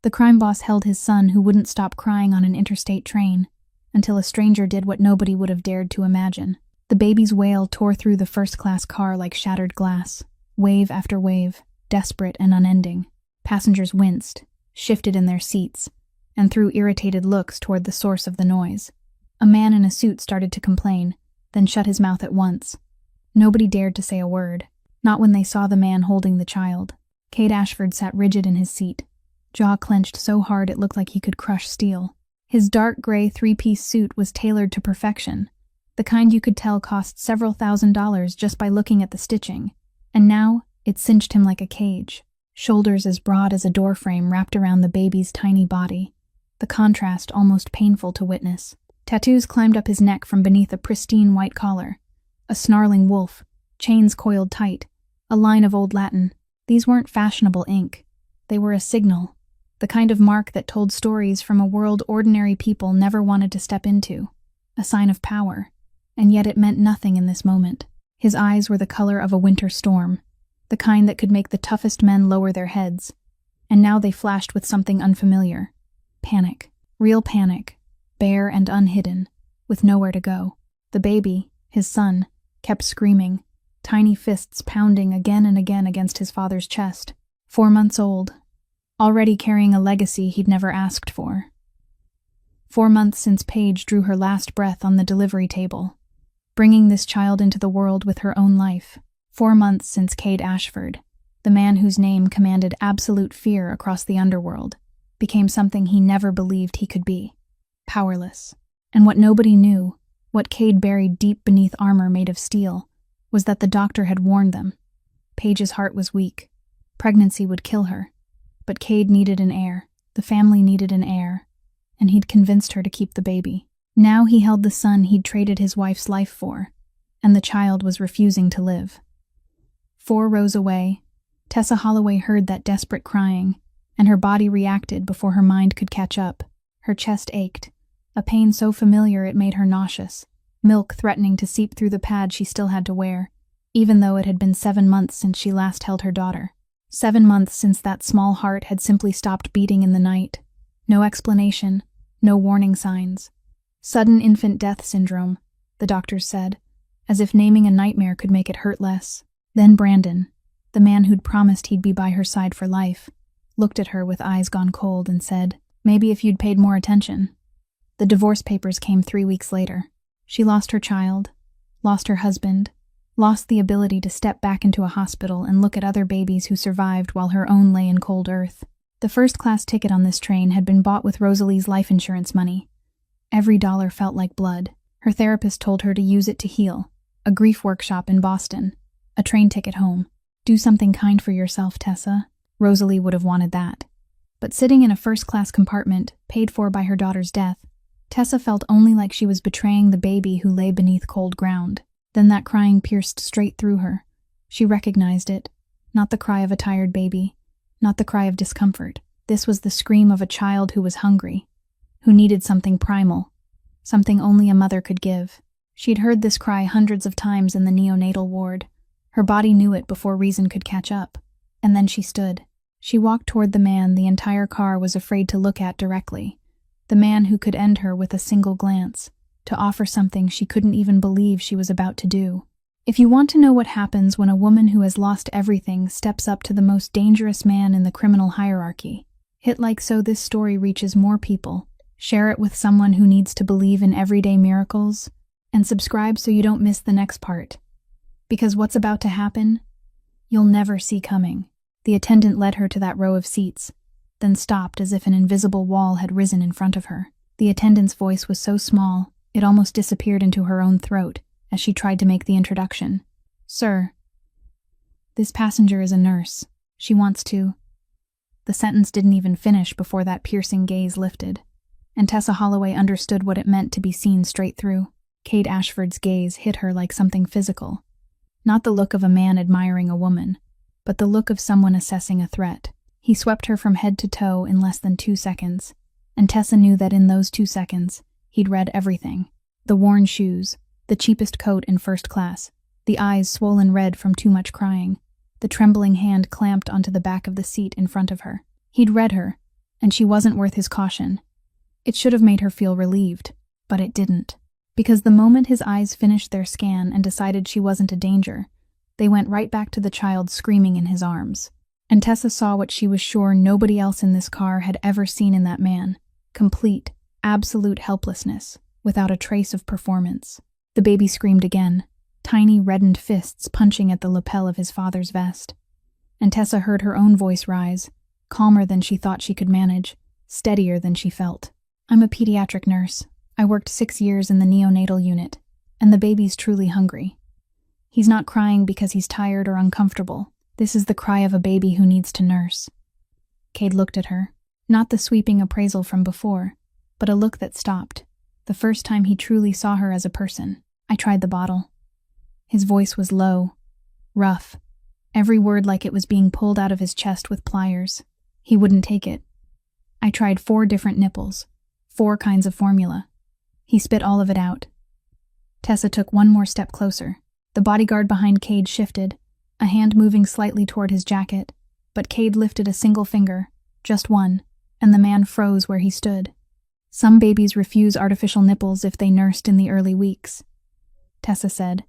The crime boss held his son who wouldn't stop crying on an interstate train until a stranger did what nobody would have dared to imagine. The baby's wail tore through the first-class car like shattered glass, wave after wave, desperate and unending. Passengers winced, shifted in their seats, and threw irritated looks toward the source of the noise. A man in a suit started to complain, then shut his mouth at once. Nobody dared to say a word, not when they saw the man holding the child. Cade Ashford sat rigid in his seat, jaw clenched so hard it looked like he could crush steel. His dark gray three-piece suit was tailored to perfection, the kind you could tell cost several $1,000s just by looking at the stitching, and now it cinched him like a cage, shoulders as broad as a doorframe wrapped around the baby's tiny body, the contrast almost painful to witness. Tattoos climbed up his neck from beneath a pristine white collar, a snarling wolf, chains coiled tight, a line of old Latin. These weren't fashionable ink. They were a signal, the kind of mark that told stories from a world ordinary people never wanted to step into, a sign of power, and yet it meant nothing in this moment. His eyes were the color of a winter storm, the kind that could make the toughest men lower their heads, and now they flashed with something unfamiliar. Panic. Real panic, bare and unhidden, with nowhere to go. The baby, his son, kept screaming, tiny fists pounding again and again against his father's chest. 4 months old, already carrying a legacy he'd never asked for. 4 months since Paige drew her last breath on the delivery table, bringing this child into the world with her own life. 4 months since Cade Ashford, the man whose name commanded absolute fear across the underworld, became something he never believed he could be. Powerless. And what nobody knew, what Cade buried deep beneath armor made of steel, was that the doctor had warned them. Paige's heart was weak. Pregnancy would kill her. But Cade needed an heir. The family needed an heir. And he'd convinced her to keep the baby. Now he held the son he'd traded his wife's life for, and the child was refusing to live. 4 rows away, Tessa Holloway heard that desperate crying, and her body reacted before her mind could catch up. Her chest ached, a pain so familiar it made her nauseous, milk threatening to seep through the pad she still had to wear, even though it had been 7 months since she last held her daughter. 7 months since that small heart had simply stopped beating in the night. No explanation, no warning signs. Sudden infant death syndrome, the doctors said, as if naming a nightmare could make it hurt less. Then Brandon, the man who'd promised he'd be by her side for life, looked at her with eyes gone cold and said, "Maybe if you'd paid more attention." The divorce papers came 3 weeks later. She lost her child, lost her husband, lost the ability to step back into a hospital and look at other babies who survived while her own lay in cold earth. The first-class ticket on this train had been bought with Rosalie's life insurance money. Every dollar felt like blood. Her therapist told her to use it to heal. A grief workshop in Boston. A train ticket home. Do something kind for yourself, Tessa. Rosalie would have wanted that. But sitting in a first-class compartment, paid for by her daughter's death, Tessa felt only like she was betraying the baby who lay beneath cold ground. Then that crying pierced straight through her. She recognized it. Not the cry of a tired baby. Not the cry of discomfort. This was the scream of a child who was hungry, who needed something primal, something only a mother could give. She'd heard this cry hundreds of times in the neonatal ward. Her body knew it before reason could catch up. And then she stood. She walked toward the man the entire car was afraid to look at directly. The man who could end her with a single glance, to offer something she couldn't even believe she was about to do. If you want to know what happens when a woman who has lost everything steps up to the most dangerous man in the criminal hierarchy, hit like so this story reaches more people. Share it with someone who needs to believe in everyday miracles, and subscribe so you don't miss the next part. Because what's about to happen, you'll never see coming. The attendant led her to that row of seats, then stopped as if an invisible wall had risen in front of her. The attendant's voice was so small, it almost disappeared into her own throat as she tried to make the introduction. "Sir, this passenger is a nurse. She wants to..." The sentence didn't even finish before that piercing gaze lifted, and Tessa Holloway understood what it meant to be seen straight through. Cade Ashford's gaze hit her like something physical. Not the look of a man admiring a woman, but the look of someone assessing a threat. He swept her from head to toe in less than 2 seconds, and Tessa knew that in those 2 seconds, he'd read everything. The worn shoes, the cheapest coat in first class, the eyes swollen red from too much crying, the trembling hand clamped onto the back of the seat in front of her. He'd read her, and she wasn't worth his caution. It should have made her feel relieved, but it didn't. Because the moment his eyes finished their scan and decided she wasn't a danger, they went right back to the child screaming in his arms. And Tessa saw what she was sure nobody else in this car had ever seen in that man: complete, absolute helplessness, without a trace of performance. The baby screamed again, tiny reddened fists punching at the lapel of his father's vest. And Tessa heard her own voice rise, calmer than she thought she could manage, steadier than she felt. "I'm a pediatric nurse. I worked 6 years in the neonatal unit, and the baby's truly hungry. He's not crying because he's tired or uncomfortable. This is the cry of a baby who needs to nurse." Cade looked at her, not the sweeping appraisal from before, but a look that stopped, the first time he truly saw her as a person. "I tried the bottle." His voice was low, rough, every word like it was being pulled out of his chest with pliers. He wouldn't take it. "I tried 4 different nipples, 4 kinds of formula." He spit all of it out. Tessa took one more step closer. The bodyguard behind Cade shifted, a hand moving slightly toward his jacket, but Cade lifted a single finger, just one, and the man froze where he stood. "Some babies refuse artificial nipples if they nursed in the early weeks," Tessa said,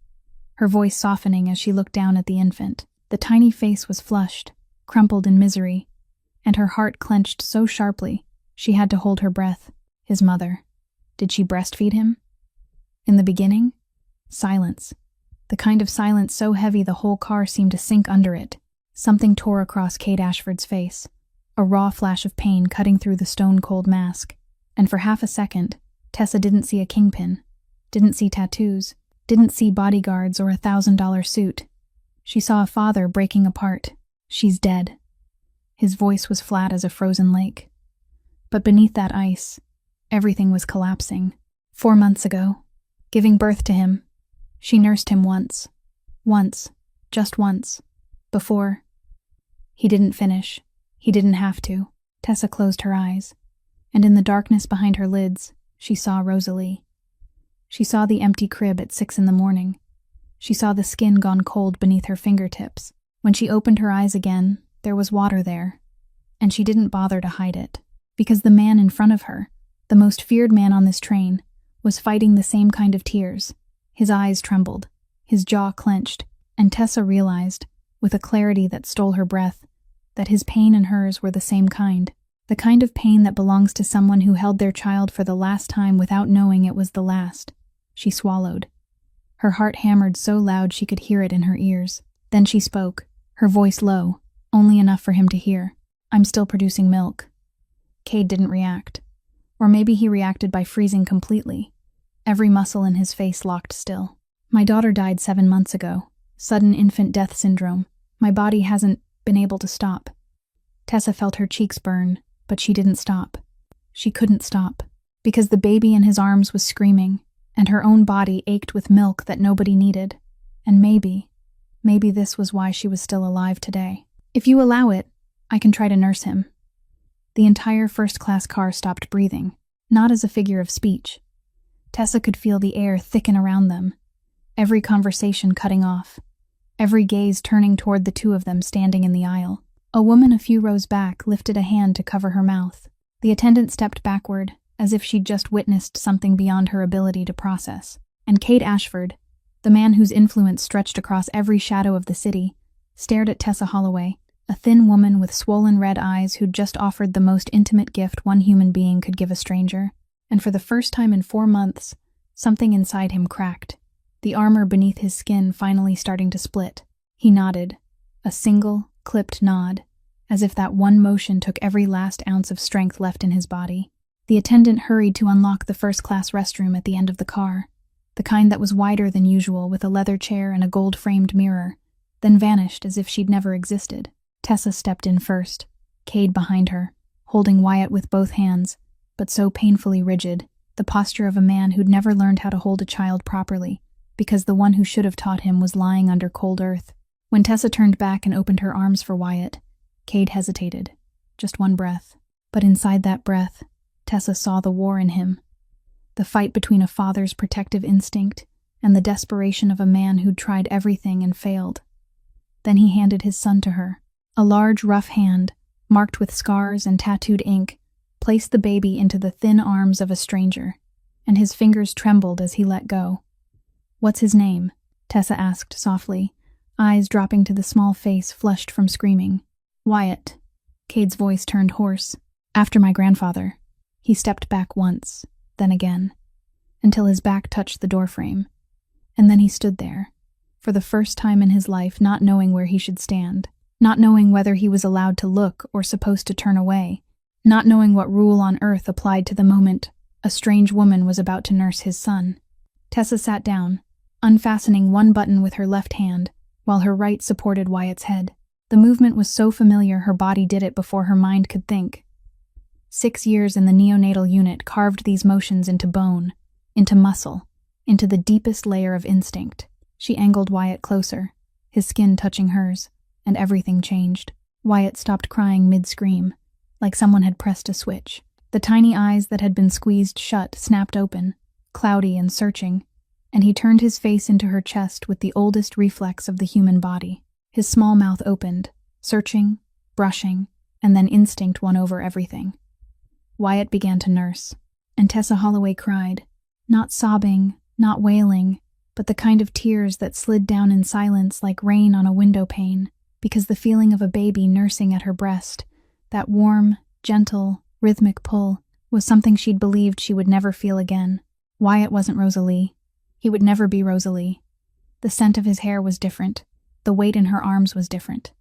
her voice softening as she looked down at the infant. The tiny face was flushed, crumpled in misery, and her heart clenched so sharply she had to hold her breath. His mother. Did she breastfeed him? In the beginning? Silence. The kind of silence so heavy the whole car seemed to sink under it. Something tore across Cade Ashford's face, a raw flash of pain cutting through the stone-cold mask. And for half a second, Tessa didn't see a kingpin, didn't see tattoos, didn't see bodyguards or a $1,000 suit. She saw a father breaking apart. "She's dead." His voice was flat as a frozen lake. But beneath that ice, everything was collapsing. 4 months ago, giving birth to him, she nursed him once. Once. Just once. Before. He didn't finish. He didn't have to. Tessa closed her eyes, and in the darkness behind her lids, she saw Rosalie. She saw the empty crib at 6 a.m. She saw the skin gone cold beneath her fingertips. When she opened her eyes again, there was water there, and she didn't bother to hide it, because the man in front of her, the most feared man on this train, was fighting the same kind of tears. His eyes trembled, his jaw clenched, and Tessa realized, with a clarity that stole her breath, that his pain and hers were the same kind. The kind of pain that belongs to someone who held their child for the last time without knowing it was the last. She swallowed. Her heart hammered so loud she could hear it in her ears. Then she spoke, her voice low, only enough for him to hear. "I'm still producing milk." Cade didn't react. Or maybe he reacted by freezing completely. Every muscle in his face locked still. "My daughter died 7 months ago. Sudden infant death syndrome. My body hasn't been able to stop." Tessa felt her cheeks burn, but she didn't stop. She couldn't stop, because the baby in his arms was screaming, and her own body ached with milk that nobody needed. And maybe this was why she was still alive today. "If you allow it, I can try to nurse him." The entire first-class car stopped breathing, not as a figure of speech. Tessa could feel the air thicken around them, every conversation cutting off, every gaze turning toward the two of them standing in the aisle. A woman a few rows back lifted a hand to cover her mouth. The attendant stepped backward, as if she'd just witnessed something beyond her ability to process. And Cade Ashford, the man whose influence stretched across every shadow of the city, stared at Tessa Holloway, a thin woman with swollen red eyes who'd just offered the most intimate gift one human being could give a stranger. And for the first time in 4 months, something inside him cracked, the armor beneath his skin finally starting to split. He nodded, a single, clipped nod, as if that one motion took every last ounce of strength left in his body. The attendant hurried to unlock the first-class restroom at the end of the car, the kind that was wider than usual with a leather chair and a gold-framed mirror, then vanished as if she'd never existed. Tessa stepped in first, Cade behind her, holding Wyatt with both hands, but so painfully rigid, the posture of a man who'd never learned how to hold a child properly, because the one who should have taught him was lying under cold earth. When Tessa turned back and opened her arms for Wyatt, Cade hesitated, just one breath. But inside that breath, Tessa saw the war in him, the fight between a father's protective instinct and the desperation of a man who'd tried everything and failed. Then he handed his son to her, a large, rough hand, marked with scars and tattooed ink, placed the baby into the thin arms of a stranger, and his fingers trembled as he let go. "What's his name?" Tessa asked softly, eyes dropping to the small face flushed from screaming. "Wyatt." Cade's voice turned hoarse. "After my grandfather." He stepped back once, then again, until his back touched the doorframe. And then he stood there, for the first time in his life not knowing where he should stand, not knowing whether he was allowed to look or supposed to turn away, not knowing what rule on earth applied to the moment a strange woman was about to nurse his son. Tessa sat down, unfastening one button with her left hand, while her right supported Wyatt's head. The movement was so familiar her body did it before her mind could think. 6 years in the neonatal unit carved these motions into bone, into muscle, into the deepest layer of instinct. She angled Wyatt closer, his skin touching hers, and everything changed. Wyatt stopped crying mid-scream, like someone had pressed a switch. The tiny eyes that had been squeezed shut snapped open, cloudy and searching, and he turned his face into her chest with the oldest reflex of the human body. His small mouth opened, searching, brushing, and then instinct won over everything. Wyatt began to nurse, and Tessa Holloway cried, not sobbing, not wailing, but the kind of tears that slid down in silence like rain on a window pane, because the feeling of a baby nursing at her breast, that warm, gentle, rhythmic pull, was something she'd believed she would never feel again. Wyatt wasn't Rosalie. He would never be Rosalie. The scent of his hair was different. The weight in her arms was different.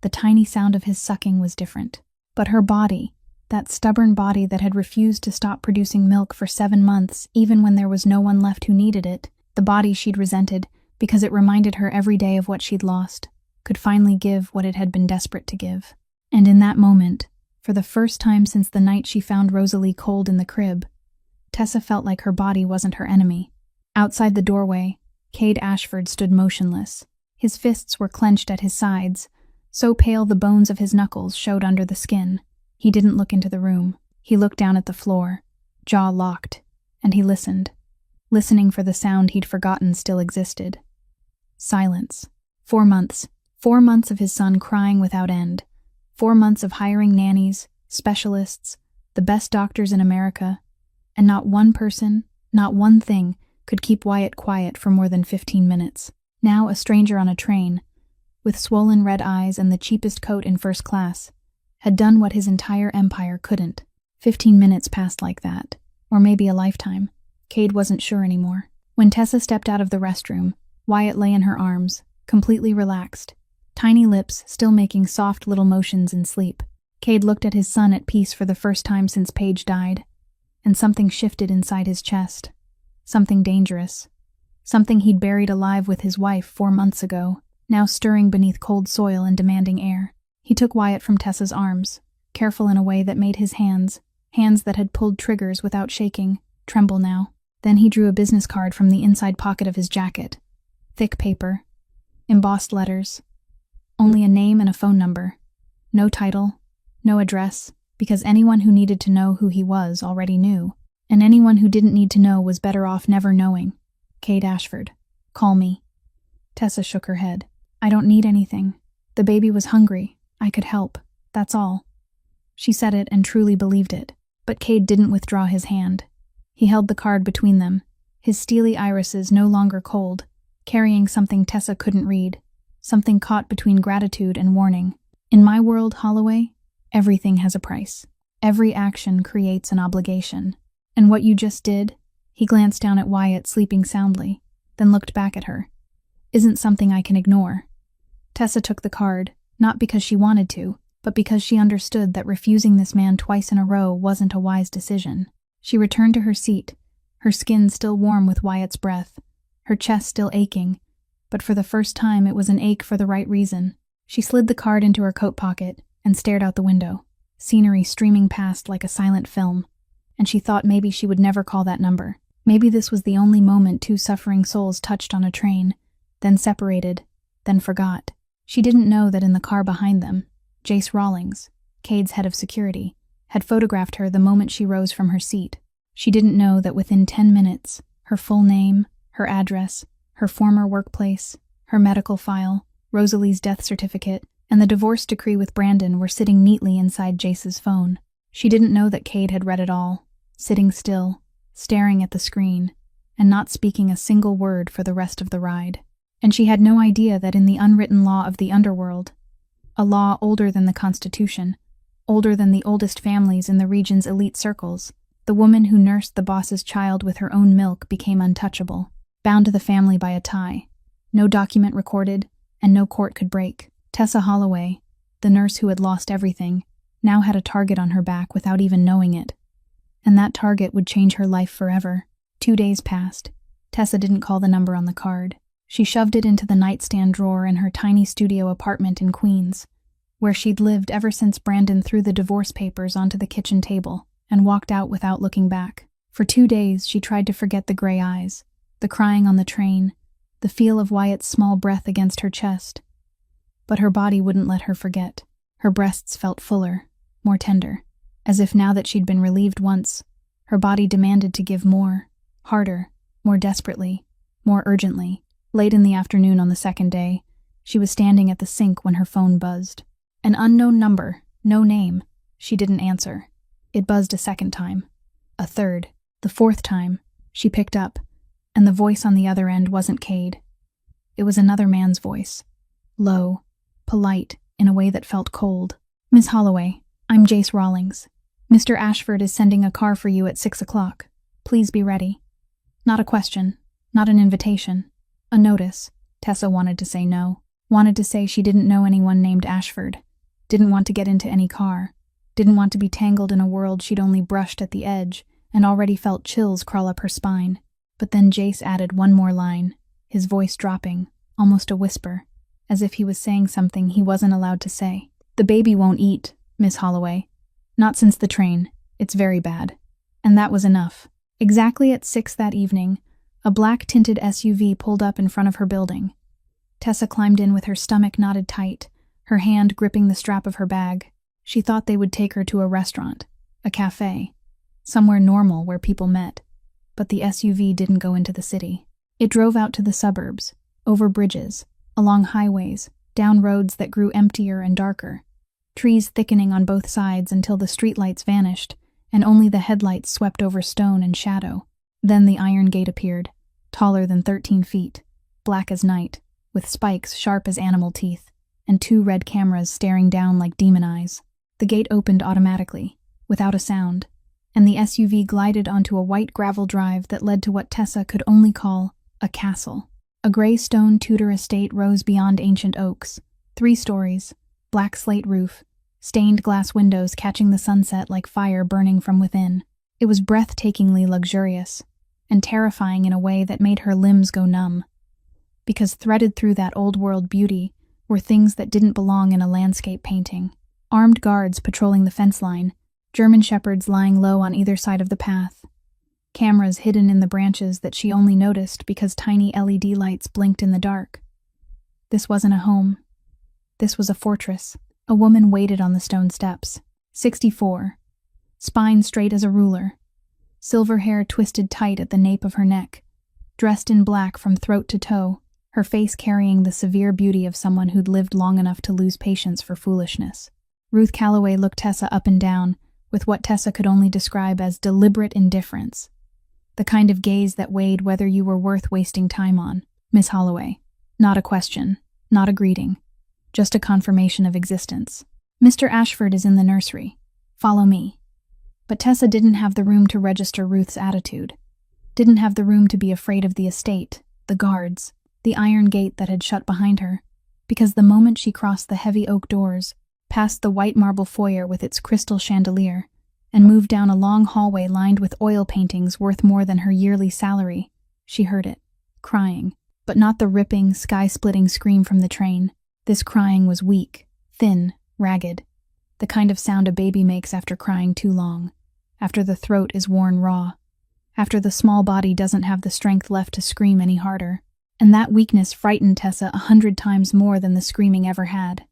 The tiny sound of his sucking was different. But her body, that stubborn body that had refused to stop producing milk for 7 months, even when there was no one left who needed it, the body she'd resented because it reminded her every day of what she'd lost, could finally give what it had been desperate to give. And in that moment, for the first time since the night she found Rosalie cold in the crib, Tessa felt like her body wasn't her enemy. Outside the doorway, Cade Ashford stood motionless. His fists were clenched at his sides, so pale the bones of his knuckles showed under the skin. He didn't look into the room. He looked down at the floor, jaw locked, and he listened, listening for the sound he'd forgotten still existed. Silence. 4 months. 4 months of his son crying without end. 4 months of hiring nannies, specialists, the best doctors in America, and not one person, not one thing, could keep Wyatt quiet for more than 15 minutes. Now a stranger on a train, with swollen red eyes and the cheapest coat in first class, had done what his entire empire couldn't. 15 minutes passed like that, or maybe a lifetime. Cade wasn't sure anymore. When Tessa stepped out of the restroom, Wyatt lay in her arms, completely relaxed, tiny lips still making soft little motions in sleep. Cade looked at his son at peace for the first time since Paige died, and something shifted inside his chest. Something dangerous. Something he'd buried alive with his wife 4 months ago, now stirring beneath cold soil and demanding air. He took Wyatt from Tessa's arms, careful in a way that made his hands that had pulled triggers without shaking, tremble now. Then he drew a business card from the inside pocket of his jacket. Thick paper, embossed letters, only a name and a phone number. No title, no address, because anyone who needed to know who he was already knew, and anyone who didn't need to know was better off never knowing. Cade Ashford. Call me. Tessa shook her head. I don't need anything. The baby was hungry. I could help. That's all. She said it and truly believed it. But Cade didn't withdraw his hand. He held the card between them, his steely irises no longer cold, carrying something Tessa couldn't read, something caught between gratitude and warning. In my world, Holloway, everything has a price. Every action creates an obligation. And what you just did, he glanced down at Wyatt sleeping soundly, then looked back at her, isn't something I can ignore. Tessa took the card, not because she wanted to, but because she understood that refusing this man twice in a row wasn't a wise decision. She returned to her seat, her skin still warm with Wyatt's breath, her chest still aching, but for the first time it was an ache for the right reason. She slid the card into her coat pocket and stared out the window, scenery streaming past like a silent film, and she thought maybe she would never call that number. Maybe this was the only moment 2 suffering souls touched on a train, then separated, then forgot. She didn't know that in the car behind them, Jace Rawlings, Cade's head of security, had photographed her the moment she rose from her seat. She didn't know that within 10 minutes, her full name, her address, her former workplace, her medical file, Rosalie's death certificate, and the divorce decree with Brandon were sitting neatly inside Jace's phone. She didn't know that Cade had read it all, sitting still, staring at the screen, and not speaking a single word for the rest of the ride. And she had no idea that in the unwritten law of the underworld, a law older than the Constitution, older than the oldest families in the region's elite circles, the woman who nursed the boss's child with her own milk became untouchable, bound to the family by a tie. No document recorded, and no court could break. Tessa Holloway, the nurse who had lost everything, now had a target on her back without even knowing it. And that target would change her life forever. 2 days passed. Tessa didn't call the number on the card. She shoved it into the nightstand drawer in her tiny studio apartment in Queens, where she'd lived ever since Brandon threw the divorce papers onto the kitchen table and walked out without looking back. For 2 days, she tried to forget the gray eyes, the crying on the train, the feel of Wyatt's small breath against her chest. But her body wouldn't let her forget. Her breasts felt fuller, more tender, as if now that she'd been relieved once, her body demanded to give more, harder, more desperately, more urgently. Late in the afternoon on the second day, she was standing at the sink when her phone buzzed. An unknown number, no name. She didn't answer. It buzzed a second time, a third, the fourth time. She picked up, and the voice on the other end wasn't Cade. It was another man's voice, low, polite, in a way that felt cold. "Miss Holloway, I'm Jace Rawlings. Mr. Ashford is sending a car for you at 6 o'clock. Please be ready." Not a question, not an invitation, a notice. Tessa wanted to say no, wanted to say she didn't know anyone named Ashford, didn't want to get into any car, didn't want to be tangled in a world she'd only brushed at the edge and already felt chills crawl up her spine. But then Jace added one more line, his voice dropping, almost a whisper, as if he was saying something he wasn't allowed to say. "The baby won't eat, Miss Holloway. Not since the train. It's very bad." And that was enough. Exactly at 6 that evening, a black-tinted SUV pulled up in front of her building. Tessa climbed in with her stomach knotted tight, her hand gripping the strap of her bag. She thought they would take her to a restaurant, a cafe, somewhere normal where people met. But the SUV didn't go into the city. It drove out to the suburbs, over bridges, along highways, down roads that grew emptier and darker, trees thickening on both sides until the streetlights vanished, and only the headlights swept over stone and shadow. Then the iron gate appeared, taller than 13 feet, black as night, with spikes sharp as animal teeth, and 2 red cameras staring down like demon eyes. The gate opened automatically, without a sound, and the SUV glided onto a white gravel drive that led to what Tessa could only call a castle. A gray stone Tudor estate rose beyond ancient oaks, 3 stories, black slate roof, stained glass windows catching the sunset like fire burning from within. It was breathtakingly luxurious, and terrifying in a way that made her limbs go numb. Because threaded through that old-world beauty were things that didn't belong in a landscape painting. Armed guards patrolling the fence line, German shepherds lying low on either side of the path, cameras hidden in the branches that she only noticed because tiny LED lights blinked in the dark. This wasn't a home. This was a fortress. A woman waited on the stone steps, 64, spine straight as a ruler, silver hair twisted tight at the nape of her neck, dressed in black from throat to toe, her face carrying the severe beauty of someone who'd lived long enough to lose patience for foolishness. Ruth Calloway looked Tessa up and down with what Tessa could only describe as deliberate indifference, the kind of gaze that weighed whether you were worth wasting time on. "Miss Holloway." Not a question, not a greeting, just a confirmation of existence. "Mr. Ashford is in the nursery. Follow me." But Tessa didn't have the room to register Ruth's attitude, didn't have the room to be afraid of the estate, the guards, the iron gate that had shut behind her, because the moment she crossed the heavy oak doors, past the white marble foyer with its crystal chandelier, and moved down a long hallway lined with oil paintings worth more than her yearly salary, she heard it, crying, but not the ripping, sky-splitting scream from the train. This crying was weak, thin, ragged, the kind of sound a baby makes after crying too long, after the throat is worn raw, after the small body doesn't have the strength left to scream any harder. And that weakness frightened Tessa 100 times more than the screaming ever had.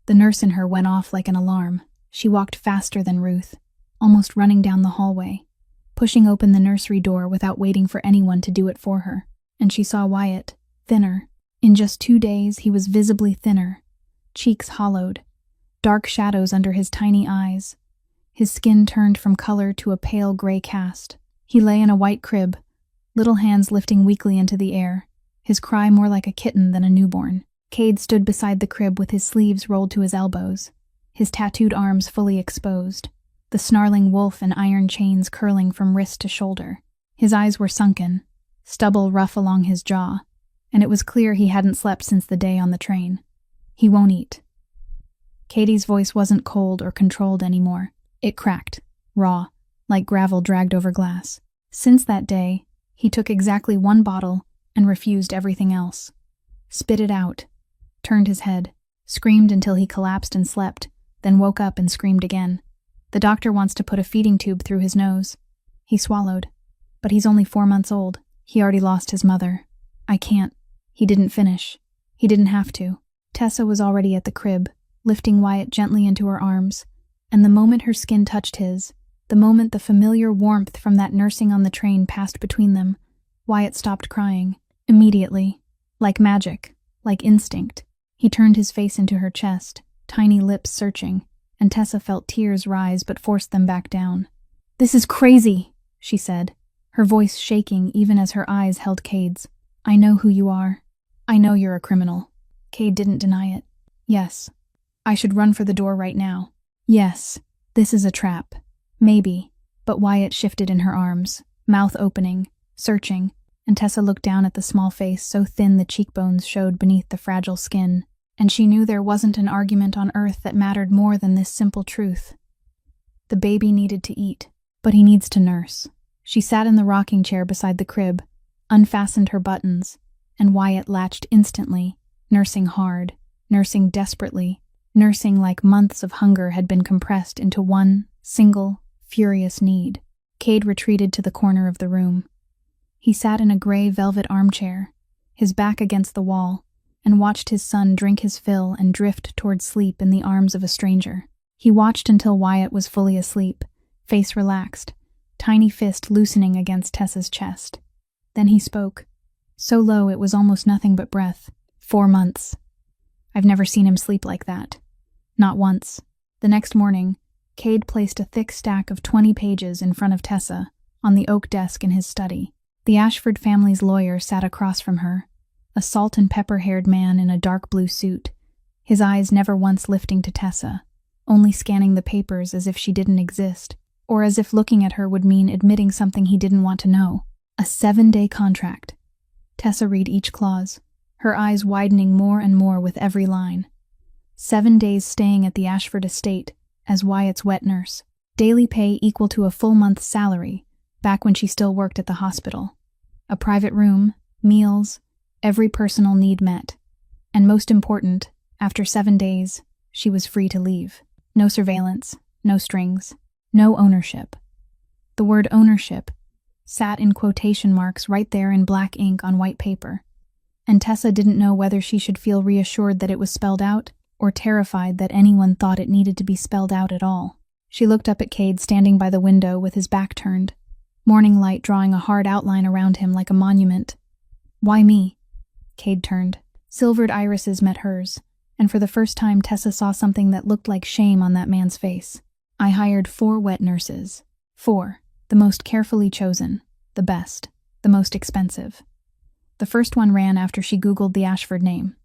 The nurse in her went off like an alarm. She walked faster than Ruth, almost running down the hallway, pushing open the nursery door without waiting for anyone to do it for her. And she saw Wyatt, thinner. In just 2 days, he was visibly thinner, cheeks hollowed, dark shadows under his tiny eyes, His skin turned from color to a pale gray cast. He lay in a white crib, little hands lifting weakly into the air, his cry more like a kitten than a newborn. Cade stood beside the crib with his sleeves rolled to his elbows, his tattooed arms fully exposed, the snarling wolf and iron chains curling from wrist to shoulder. His eyes were sunken, stubble rough along his jaw, and it was clear he hadn't slept since the day on the train. "He won't eat." Katie's voice wasn't cold or controlled anymore. It cracked, raw, like gravel dragged over glass. Since that day, he took exactly one bottle and refused everything else. Spit it out, turned his head, screamed until he collapsed and slept, then woke up and screamed again. The doctor wants to put a feeding tube through his nose. He swallowed. But he's only 4 months old. He already lost his mother. I can't. He didn't finish. He didn't have to. Tessa was already at the crib, lifting Wyatt gently into her arms, and the moment her skin touched his, the moment the familiar warmth from that nursing on the train passed between them, Wyatt stopped crying. Immediately. Like magic. Like instinct. He turned his face into her chest, tiny lips searching, and Tessa felt tears rise but forced them back down. "This is crazy," she said, her voice shaking even as her eyes held Cade's. "I know who you are. I know you're a criminal." Cade didn't deny it. "Yes. I should run for the door right now. Yes. This is a trap. Maybe." But Wyatt shifted in her arms, mouth opening, searching, and Tessa looked down at the small face so thin the cheekbones showed beneath the fragile skin, and she knew there wasn't an argument on earth that mattered more than this simple truth. The baby needed to eat, but he needs to nurse. She sat in the rocking chair beside the crib, unfastened her buttons, and Wyatt latched instantly, nursing hard, nursing desperately, nursing like months of hunger had been compressed into one single, furious need. Cade retreated to the corner of the room. He sat in a gray velvet armchair, his back against the wall, and watched his son drink his fill and drift toward sleep in the arms of a stranger. He watched until Wyatt was fully asleep, face relaxed, tiny fist loosening against Tessa's chest. Then he spoke, so low it was almost nothing but breath. 4 months. I've never seen him sleep like that. Not once. The next morning, Cade placed a thick stack of 20 pages in front of Tessa, on the oak desk in his study. The Ashford family's lawyer sat across from her, a salt and pepper-haired man in a dark blue suit, his eyes never once lifting to Tessa, only scanning the papers as if she didn't exist, or as if looking at her would mean admitting something he didn't want to know. A 7-day contract. Tessa read each clause, her eyes widening more and more with every line. 7 days staying at the Ashford estate as Wyatt's wet nurse. Daily pay equal to a full month's salary, back when she still worked at the hospital. A private room, meals, every personal need met. And most important, after 7 days, she was free to leave. No surveillance, no strings, no ownership. The word ownership sat in quotation marks right there in black ink on white paper. And Tessa didn't know whether she should feel reassured that it was spelled out, or terrified that anyone thought it needed to be spelled out at all. She looked up at Cade standing by the window with his back turned, morning light drawing a hard outline around him like a monument. "Why me?" Cade turned. Silvered irises met hers, and for the first time Tessa saw something that looked like shame on that man's face. "I hired 4 wet nurses. 4. The most carefully chosen, the best, the most expensive. The first one ran after she Googled the Ashford name.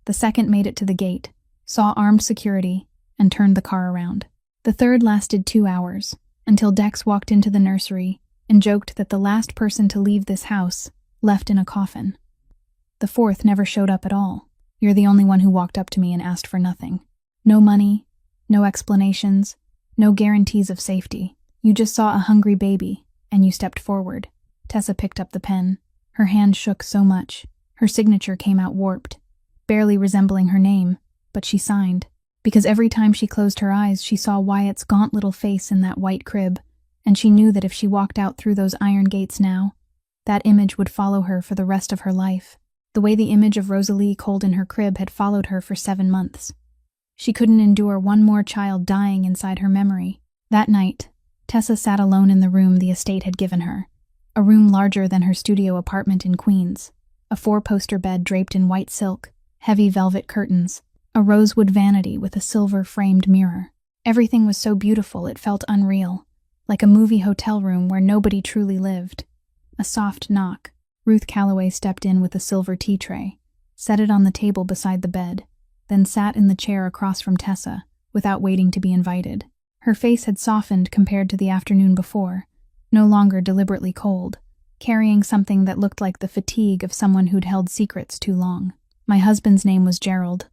The second made it to the gate, saw armed security, and turned the car around. The third lasted 2 hours, until Dex walked into the nursery and joked that the last person to leave this house left in a coffin. The fourth never showed up at all. You're the only one who walked up to me and asked for nothing. No money, no explanations, no guarantees of safety. You just saw a hungry baby, and you stepped forward." Tessa picked up the pen. Her hand shook so much. Her signature came out warped, barely resembling her name, but she signed. Because every time she closed her eyes, she saw Wyatt's gaunt little face in that white crib, and she knew that if she walked out through those iron gates now, that image would follow her for the rest of her life, the way the image of Rosalie cold in her crib had followed her for 7 months. She couldn't endure one more child dying inside her memory. That night, Tessa sat alone in the room the estate had given her, a room larger than her studio apartment in Queens, a 4-poster bed draped in white silk, heavy velvet curtains, a rosewood vanity with a silver-framed mirror. Everything was so beautiful it felt unreal, like a movie hotel room where nobody truly lived. A soft knock. Ruth Calloway stepped in with a silver tea tray, set it on the table beside the bed, then sat in the chair across from Tessa, without waiting to be invited. Her face had softened compared to the afternoon before, no longer deliberately cold, carrying something that looked like the fatigue of someone who'd held secrets too long. My husband's name was Gerald.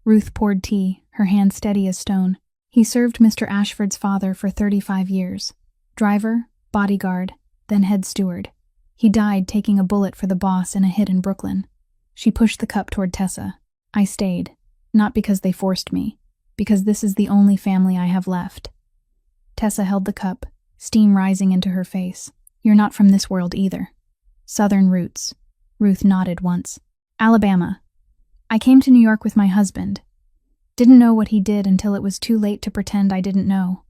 Ruth poured tea, her hand steady as stone. He served Mr. Ashford's father for 35 years. Driver, bodyguard, then head steward. He died taking a bullet for the boss in a hit in Brooklyn. She pushed the cup toward Tessa. I stayed, not because they forced me, because this is the only family I have left. Tessa held the cup, steam rising into her face. You're not from this world either. Southern roots. Ruth nodded once. Alabama. I came to New York with my husband. Didn't know what he did until it was too late to pretend I didn't know.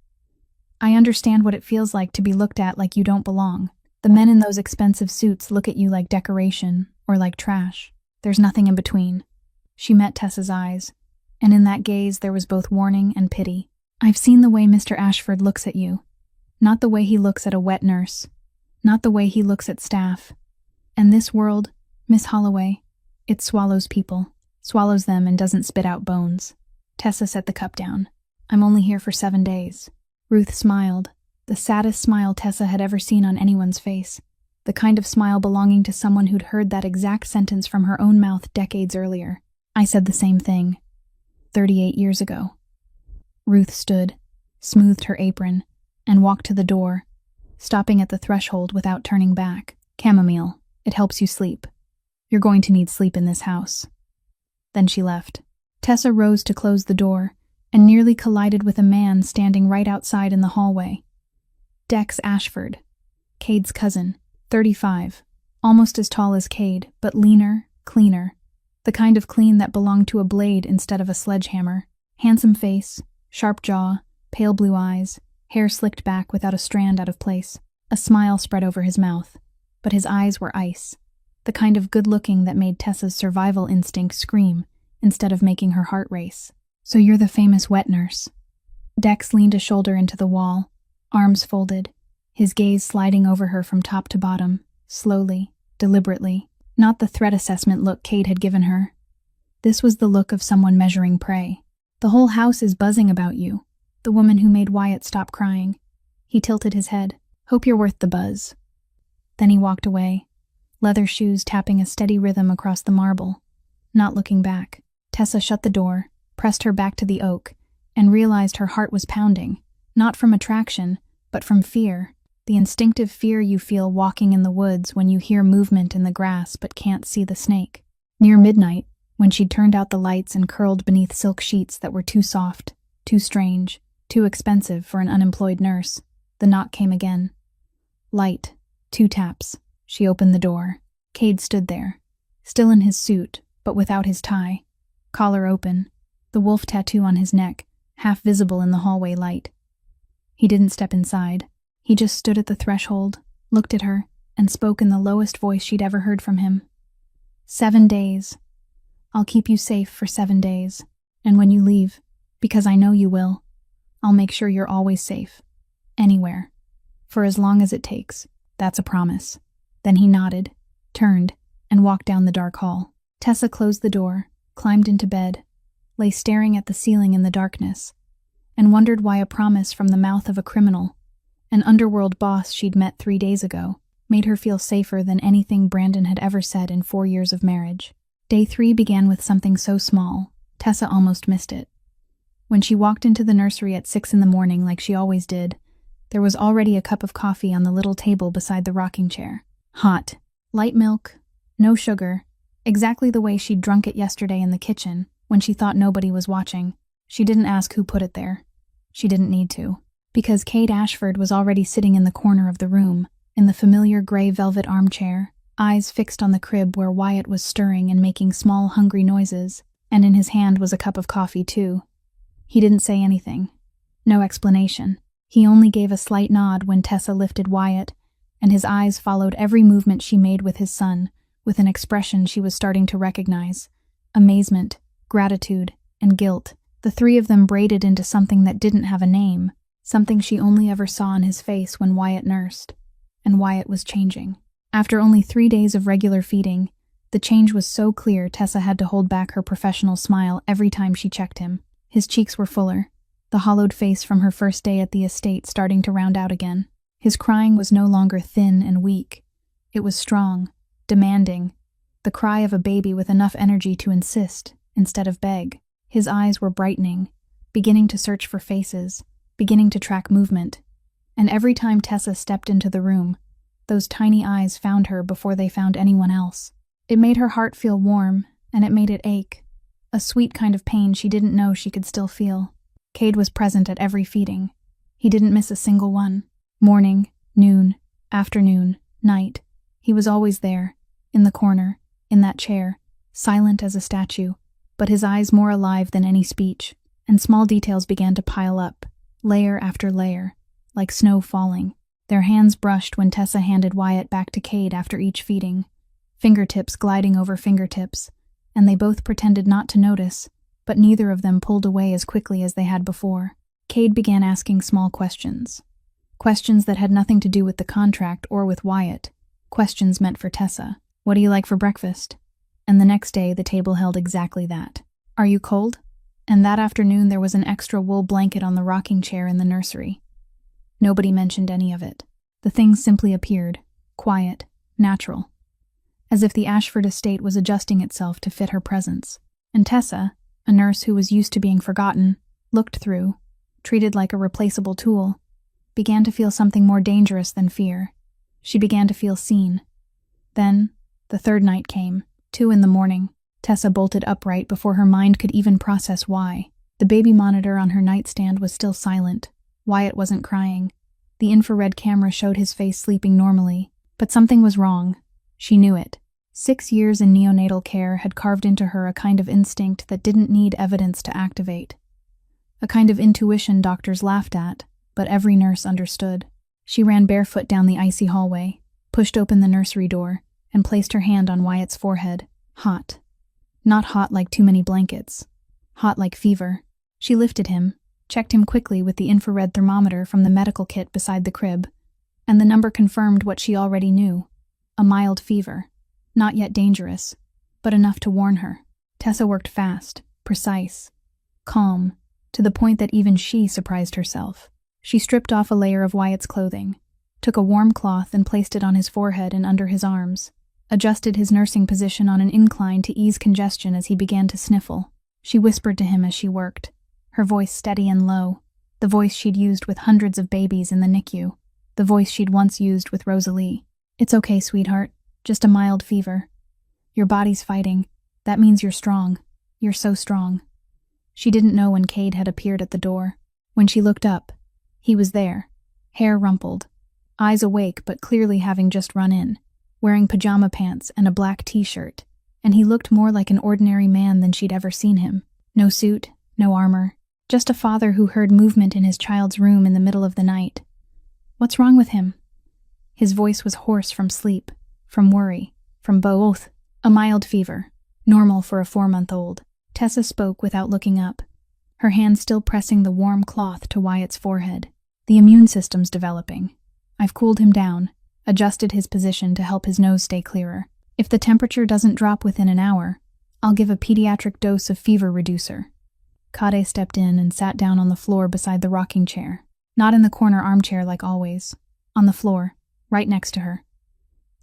I understand what it feels like to be looked at like you don't belong. The men in those expensive suits look at you like decoration or like trash. There's nothing in between. She met Tessa's eyes, and in that gaze there was both warning and pity. I've seen the way Mr. Ashford looks at you. Not the way he looks at a wet nurse. Not the way he looks at staff. And this world, Miss Holloway, it swallows people, swallows them and doesn't spit out bones. Tessa set the cup down. I'm only here for 7 days. Ruth smiled, the saddest smile Tessa had ever seen on anyone's face, the kind of smile belonging to someone who'd heard that exact sentence from her own mouth decades earlier. I said the same thing, 38 years ago. Ruth stood, smoothed her apron, and walked to the door, stopping at the threshold without turning back. Chamomile, it helps you sleep. You're going to need sleep in this house. Then she left. Tessa rose to close the door, and nearly collided with a man standing right outside in the hallway. Dex Ashford, Cade's cousin, 35, almost as tall as Cade, but leaner, cleaner. The kind of clean that belonged to a blade instead of a sledgehammer. Handsome face, sharp jaw, pale blue eyes, hair slicked back without a strand out of place. A smile spread over his mouth, but his eyes were ice, the kind of good-looking that made Tessa's survival instinct scream instead of making her heart race. So you're the famous wet nurse. Dex leaned a shoulder into the wall, arms folded, his gaze sliding over her from top to bottom, slowly, deliberately. Not the threat assessment look Cade had given her. This was the look of someone measuring prey. The whole house is buzzing about you, the woman who made Wyatt stop crying. He tilted his head. Hope you're worth the buzz. Then he walked away, leather shoes tapping a steady rhythm across the marble, not looking back. Tessa shut the door, pressed her back to the oak, and realized her heart was pounding, not from attraction, but from fear. The instinctive fear you feel walking in the woods when you hear movement in the grass but can't see the snake. Near midnight, when she'd turned out the lights and curled beneath silk sheets that were too soft, too strange, too expensive for an unemployed nurse, the knock came again. Light, 2 taps. She opened the door. Cade stood there, still in his suit, but without his tie. Collar open, the wolf tattoo on his neck, half visible in the hallway light. He didn't step inside. He just stood at the threshold, looked at her, and spoke in the lowest voice she'd ever heard from him. 7 days. I'll keep you safe for 7 days. And when you leave, because I know you will, I'll make sure you're always safe. Anywhere. For as long as it takes. That's a promise. Then he nodded, turned, and walked down the dark hall. Tessa closed the door, climbed into bed, lay staring at the ceiling in the darkness, and wondered why a promise from the mouth of a criminal, an underworld boss she'd met 3 days ago, made her feel safer than anything Brandon had ever said in 4 years of marriage. Day 3 began with something so small, Tessa almost missed it. When she walked into the nursery at 6 a.m. like she always did, there was already a cup of coffee on the little table beside the rocking chair. Hot. Light milk, no sugar, exactly the way she'd drunk it yesterday in the kitchen when she thought nobody was watching. She didn't ask who put it there. She didn't need to. Because Cade Ashford was already sitting in the corner of the room, in the familiar gray velvet armchair, eyes fixed on the crib where Wyatt was stirring and making small hungry noises, and in his hand was a cup of coffee too. He didn't say anything. No explanation. He only gave a slight nod when Tessa lifted Wyatt, and his eyes followed every movement she made with his son, with an expression she was starting to recognize. Amazement, gratitude, and guilt, The three of them braided into something that didn't have a name, something she only ever saw on his face when Wyatt nursed. And Wyatt was changing. After only 3 days of regular feeding, the change was so clear Tessa had to hold back her professional smile every time she checked him. His cheeks were fuller, the hollowed face from her first day at the estate starting to round out again. His crying was no longer thin and weak. It was strong, demanding, the cry of a baby with enough energy to insist instead of beg. His eyes were brightening, beginning to search for faces, beginning to track movement. And every time Tessa stepped into the room, those tiny eyes found her before they found anyone else. It made her heart feel warm, and it made it ache, a sweet kind of pain she didn't know she could still feel. Cade was present at every feeding. He didn't miss a single one. Morning, noon, afternoon, night. He was always there, in the corner, in that chair, silent as a statue, but his eyes more alive than any speech, and small details began to pile up, layer after layer, like snow falling. Their hands brushed when Tessa handed Wyatt back to Cade after each feeding, fingertips gliding over fingertips, and they both pretended not to notice, but neither of them pulled away as quickly as they had before. Cade began asking small questions. Questions that had nothing to do with the contract or with Wyatt. Questions meant for Tessa. What do you like for breakfast? And the next day the table held exactly that. Are you cold? And that afternoon there was an extra wool blanket on the rocking chair in the nursery. Nobody mentioned any of it. The things simply appeared, quiet, natural, as if the Ashford estate was adjusting itself to fit her presence. And Tessa, a nurse who was used to being forgotten, looked through, treated like a replaceable tool, began to feel something more dangerous than fear. She began to feel seen. Then, the third night came, 2 a.m. Tessa bolted upright before her mind could even process why. The baby monitor on her nightstand was still silent. Wyatt wasn't crying. The infrared camera showed his face sleeping normally, but something was wrong. She knew it. 6 years in neonatal care had carved into her a kind of instinct that didn't need evidence to activate. A kind of intuition doctors laughed at, but every nurse understood. She ran barefoot down the icy hallway, pushed open the nursery door, and placed her hand on Wyatt's forehead. Hot. Not hot like too many blankets. Hot like fever. She lifted him, checked him quickly with the infrared thermometer from the medical kit beside the crib, and the number confirmed what she already knew. A mild fever. Not yet dangerous, but enough to warn her. Tessa worked fast, precise, calm, to the point that even she surprised herself. She stripped off a layer of Wyatt's clothing, took a warm cloth and placed it on his forehead and under his arms, adjusted his nursing position on an incline to ease congestion as he began to sniffle. She whispered to him as she worked, her voice steady and low, the voice she'd used with hundreds of babies in the NICU, the voice she'd once used with Rosalie. It's okay, sweetheart. Just a mild fever. Your body's fighting. That means you're strong. You're so strong. She didn't know when Cade had appeared at the door. When she looked up, he was there, hair rumpled, eyes awake but clearly having just run in, wearing pajama pants and a black t-shirt, and he looked more like an ordinary man than she'd ever seen him. No suit, no armor, just a father who heard movement in his child's room in the middle of the night. What's wrong with him? His voice was hoarse from sleep, from worry, from both. A mild fever, normal for a 4-month-old. Tessa spoke without looking up, her hand still pressing the warm cloth to Wyatt's forehead. The immune system's developing. I've cooled him down, adjusted his position to help his nose stay clearer. If the temperature doesn't drop within an hour, I'll give a pediatric dose of fever reducer. Cade stepped in and sat down on the floor beside the rocking chair. Not in the corner armchair like always. On the floor, right next to her.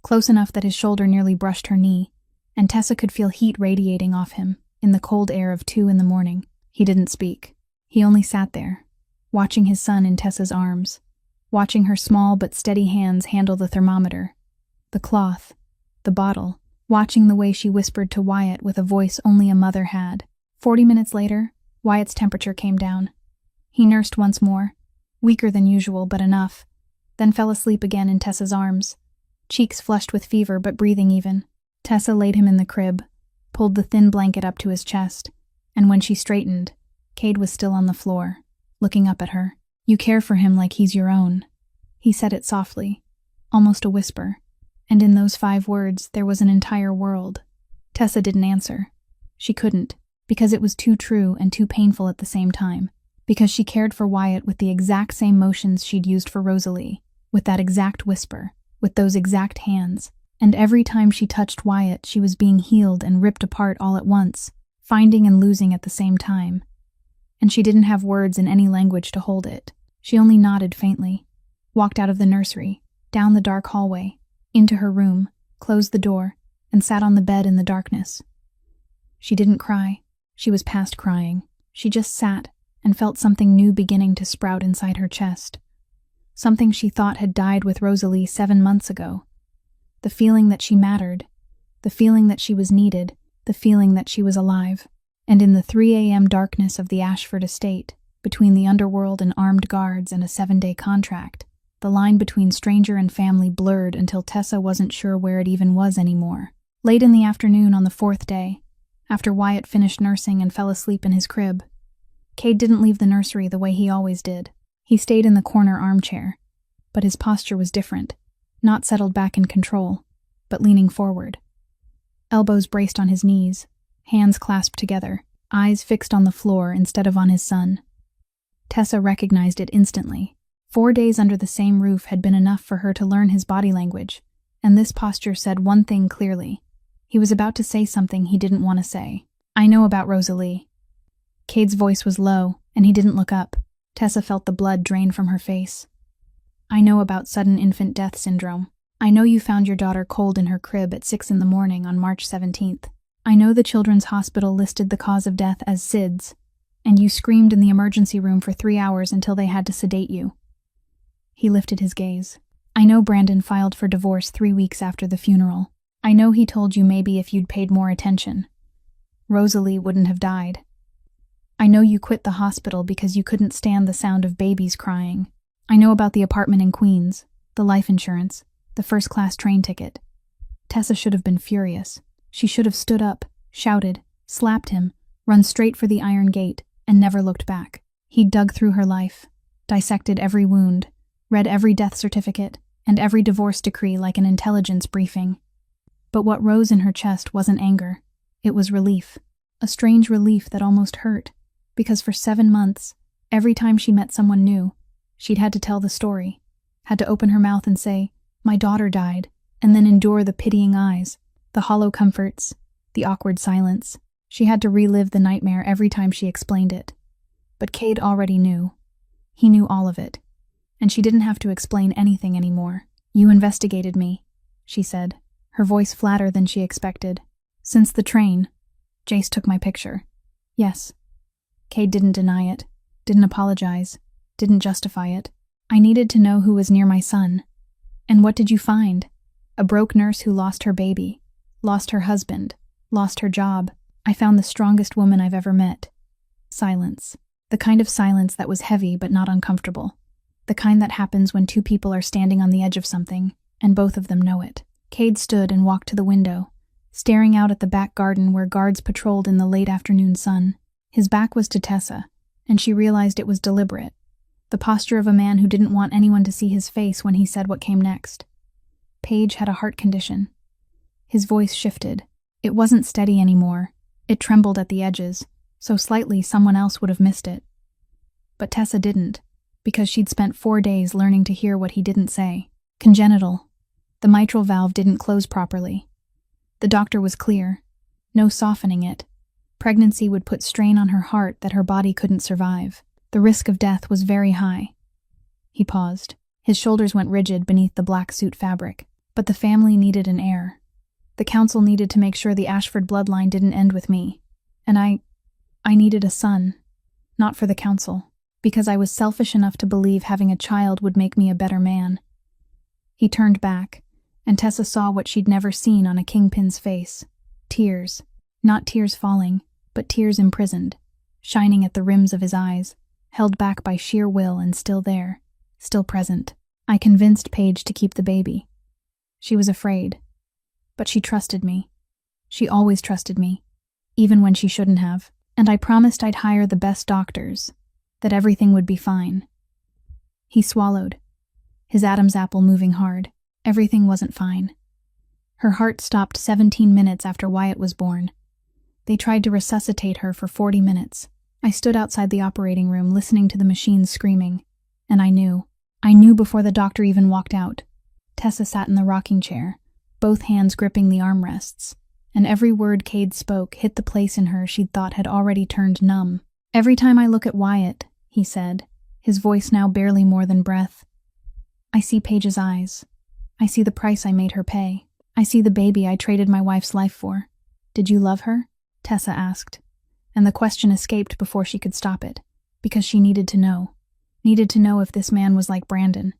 Close enough that his shoulder nearly brushed her knee, and Tessa could feel heat radiating off him in the cold air of 2 a.m. He didn't speak. He only sat there, watching his son in Tessa's arms, watching her small but steady hands handle the thermometer, the cloth, the bottle, watching the way she whispered to Wyatt with a voice only a mother had. 40 minutes later, Wyatt's temperature came down. He nursed once more, weaker than usual but enough, then fell asleep again in Tessa's arms, cheeks flushed with fever but breathing even. Tessa laid him in the crib, pulled the thin blanket up to his chest, and when she straightened, Cade was still on the floor, looking up at her. You care for him like he's your own. He said it softly, almost a whisper, and in those 5 words there was an entire world. Tessa didn't answer. She couldn't. because it was too true and too painful at the same time, because she cared for Wyatt with the exact same motions she'd used for Rosalie, with that exact whisper, with those exact hands, and every time she touched Wyatt she was being healed and ripped apart all at once, finding and losing at the same time. And she didn't have words in any language to hold it. She only nodded faintly, walked out of the nursery, down the dark hallway, into her room, closed the door, and sat on the bed in the darkness. She didn't cry. She was past crying. She just sat and felt something new beginning to sprout inside her chest. Something she thought had died with Rosalie 7 months ago. The feeling that she mattered, the feeling that she was needed, the feeling that she was alive. And in the 3 a.m. darkness of the Ashford estate, between the underworld and armed guards and a 7-day contract, the line between stranger and family blurred until Tessa wasn't sure where it even was anymore. Late in the afternoon on the 4th day, after Wyatt finished nursing and fell asleep in his crib, Cade didn't leave the nursery the way he always did. He stayed in the corner armchair, but his posture was different, not settled back in control, but leaning forward. Elbows braced on his knees, hands clasped together, eyes fixed on the floor instead of on his son. Tessa recognized it instantly. 4 days under the same roof had been enough for her to learn his body language, and this posture said one thing clearly. He was about to say something he didn't want to say. "I know about Rosalie." Cade's voice was low, and he didn't look up. Tessa felt the blood drain from her face. "I know about sudden infant death syndrome. I know you found your daughter cold in her crib at 6 in the morning on March 17th. I know the Children's Hospital listed the cause of death as SIDS, and you screamed in the emergency room for 3 hours until they had to sedate you." He lifted his gaze. "I know Brandon filed for divorce 3 weeks after the funeral. I know he told you maybe if you'd paid more attention, Rosalie wouldn't have died. I know you quit the hospital because you couldn't stand the sound of babies crying. I know about the apartment in Queens, the life insurance, the first-class train ticket." Tessa should have been furious. She should have stood up, shouted, slapped him, run straight for the iron gate, and never looked back. He'd dug through her life, dissected every wound, read every death certificate, and every divorce decree like an intelligence briefing. But what rose in her chest wasn't anger. It was relief. A strange relief that almost hurt, because for 7 months, every time she met someone new, she'd had to tell the story, had to open her mouth and say, "My daughter died," and then endure the pitying eyes, the hollow comforts, the awkward silence. She had to relive the nightmare every time she explained it. But Cade already knew. He knew all of it. And she didn't have to explain anything anymore. "You investigated me," she said, her voice flatter than she expected. "Since the train, Jace took my picture." "Yes." Cade didn't deny it, didn't apologize, didn't justify it. "I needed to know who was near my son." "And what did you find? A broke nurse who lost her baby, lost her husband, lost her job. I found the strongest woman I've ever met." Silence. The kind of silence that was heavy but not uncomfortable. The kind that happens when 2 people are standing on the edge of something, and both of them know it. Cade stood and walked to the window, staring out at the back garden where guards patrolled in the late afternoon sun. His back was to Tessa, and she realized it was deliberate. The posture of a man who didn't want anyone to see his face when he said what came next. Paige had a heart condition. His voice shifted. It wasn't steady anymore. It trembled at the edges, so slightly someone else would have missed it. But Tessa didn't, because she'd spent 4 days learning to hear what he didn't say. Congenital. The mitral valve didn't close properly. The doctor was clear. No softening it. Pregnancy would put strain on her heart that her body couldn't survive. The risk of death was very high. He paused. His shoulders went rigid beneath the black suit fabric. But the family needed an heir. The council needed to make sure the Ashford bloodline didn't end with me. And I needed a son. Not for the council. Because I was selfish enough to believe having a child would make me a better man. He turned back, and Tessa saw what she'd never seen on a kingpin's face. Tears. Not tears falling, but tears imprisoned, shining at the rims of his eyes, held back by sheer will and still there, still present. "I convinced Paige to keep the baby. She was afraid. But she trusted me. She always trusted me, even when she shouldn't have. And I promised I'd hire the best doctors, that everything would be fine." He swallowed, his Adam's apple moving hard. Everything wasn't fine. Her heart stopped 17 minutes after Wyatt was born. They tried to resuscitate her for 40 minutes. I stood outside the operating room listening to the machines screaming. And I knew. I knew before the doctor even walked out. Tessa sat in the rocking chair, both hands gripping the armrests, and every word Cade spoke hit the place in her she'd thought had already turned numb. "Every time I look at Wyatt," he said, his voice now barely more than breath, "I see Paige's eyes. I see the price I made her pay. I see the baby I traded my wife's life for." "Did you love her?" Tessa asked, and the question escaped before she could stop it, because she needed to know. Needed to know if this man was like Brandon.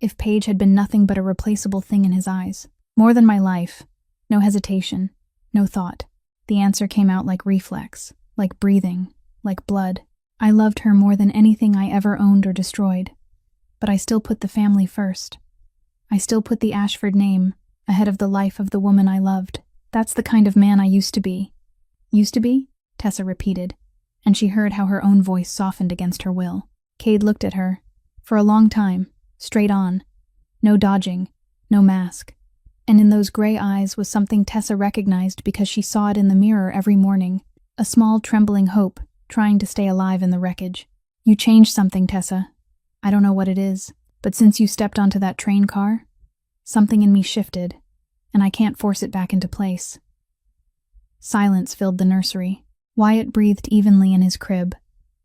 If Paige had been nothing but a replaceable thing in his eyes. "More than my life." No hesitation. No thought. The answer came out like reflex, like breathing, like blood. "I loved her more than anything I ever owned or destroyed. But I still put the family first. I still put the Ashford name ahead of the life of the woman I loved. That's the kind of man I used to be." "Used to be?" Tessa repeated, and she heard how her own voice softened against her will. Cade looked at her. For a long time, straight on. No dodging, no mask. And in those gray eyes was something Tessa recognized because she saw it in the mirror every morning, a small trembling hope trying to stay alive in the wreckage. "You changed something, Tessa. I don't know what it is, but since you stepped onto that train car, something in me shifted, and I can't force it back into place." Silence filled the nursery. Wyatt breathed evenly in his crib,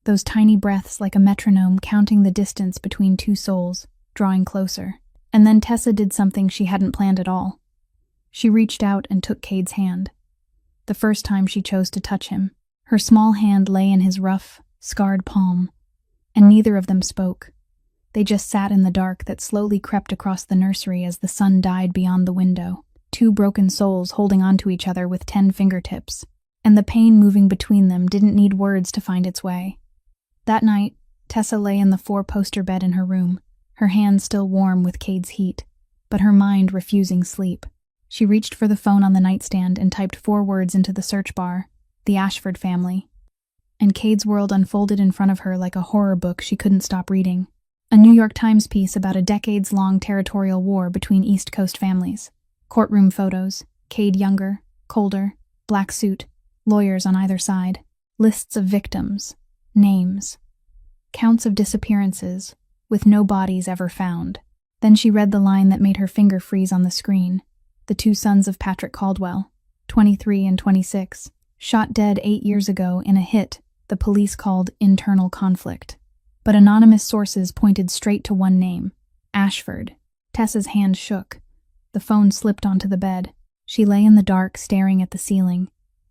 those tiny breaths like a metronome counting the distance between two souls, drawing closer. And then Tessa did something she hadn't planned at all. She reached out and took Cade's hand. The first time she chose to touch him. Her small hand lay in his rough, scarred palm, and neither of them spoke. They just sat in the dark that slowly crept across the nursery as the sun died beyond the window, two broken souls holding onto each other with 10 fingertips, and the pain moving between them didn't need words to find its way. That night, Tessa lay in the 4-poster bed in her room, her hands still warm with Cade's heat, but her mind refusing sleep. She reached for the phone on the nightstand and typed 4 words into the search bar: the Ashford family. And Cade's world unfolded in front of her like a horror book she couldn't stop reading. A New York Times piece about a decades-long territorial war between East Coast families. Courtroom photos: Cade younger, colder, black suit, lawyers on either side. Lists of victims, names, counts of disappearances, with no bodies ever found. Then she read the line that made her finger freeze on the screen. The 2 sons of Patrick Caldwell, 23 and 26, shot dead 8 years ago in a hit the police called internal conflict. But anonymous sources pointed straight to one name: Ashford. Tessa's hand shook. The phone slipped onto the bed. She lay in the dark, staring at the ceiling,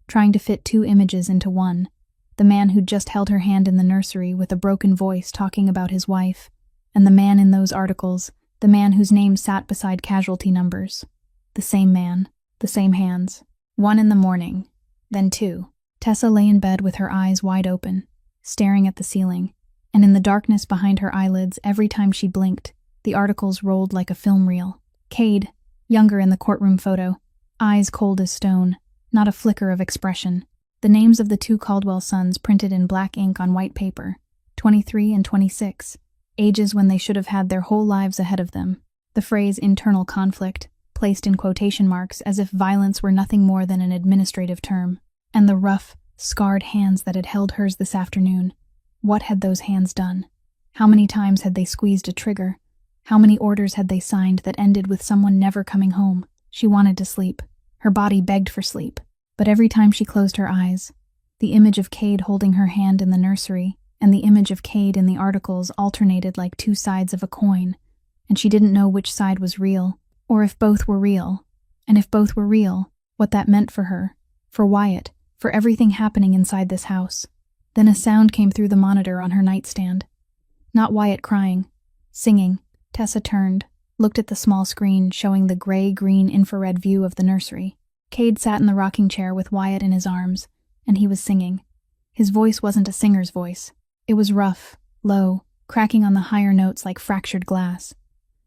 trying to fit 2 images into one. The man who'd just held her hand in the nursery with a broken voice talking about his wife, and the man in those articles, the man whose name sat beside casualty numbers. The same man, the same hands. 1 in the morning, then 2. Tessa lay in bed with her eyes wide open, staring at the ceiling, and in the darkness behind her eyelids, every time she blinked, the articles rolled like a film reel. Cade, younger in the courtroom photo, eyes cold as stone, not a flicker of expression. The names of the 2 Caldwell sons printed in black ink on white paper, 23 and 26, ages when they should have had their whole lives ahead of them. The phrase internal conflict, placed in quotation marks as if violence were nothing more than an administrative term. And the rough, scarred hands that had held hers this afternoon. What had those hands done? How many times had they squeezed a trigger? How many orders had they signed that ended with someone never coming home? She wanted to sleep. Her body begged for sleep. But every time she closed her eyes, the image of Cade holding her hand in the nursery and the image of Cade in the articles alternated like 2 sides of a coin, and she didn't know which side was real, or if both were real. And if both were real, what that meant for her, for Wyatt, for everything happening inside this house. Then a sound came through the monitor on her nightstand. Not Wyatt crying, singing. Tessa turned, looked at the small screen showing the gray-green infrared view of the nursery. Cade sat in the rocking chair with Wyatt in his arms, and he was singing. His voice wasn't a singer's voice. It was rough, low, cracking on the higher notes like fractured glass.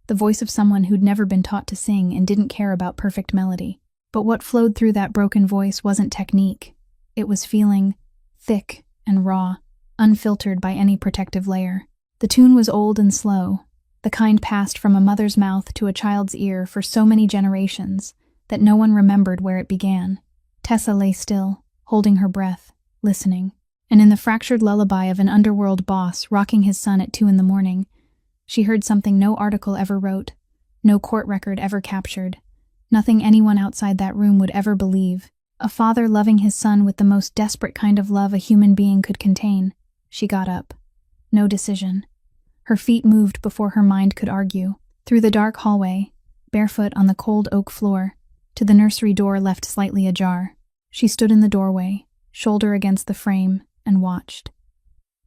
The voice of someone who'd never been taught to sing and didn't care about perfect melody. But what flowed through that broken voice wasn't technique. It was feeling, thick and raw, unfiltered by any protective layer. The tune was old and slow, the kind passed from a mother's mouth to a child's ear for so many generations that no one remembered where it began. Tessa lay still, holding her breath, listening. And in the fractured lullaby of an underworld boss rocking his son at 2 a.m, she heard something no article ever wrote, no court record ever captured, nothing anyone outside that room would ever believe. A father loving his son with the most desperate kind of love a human being could contain. She got up. No decision. Her feet moved before her mind could argue. Through the dark hallway, barefoot on the cold oak floor, to the nursery door left slightly ajar. She stood in the doorway, shoulder against the frame, and watched.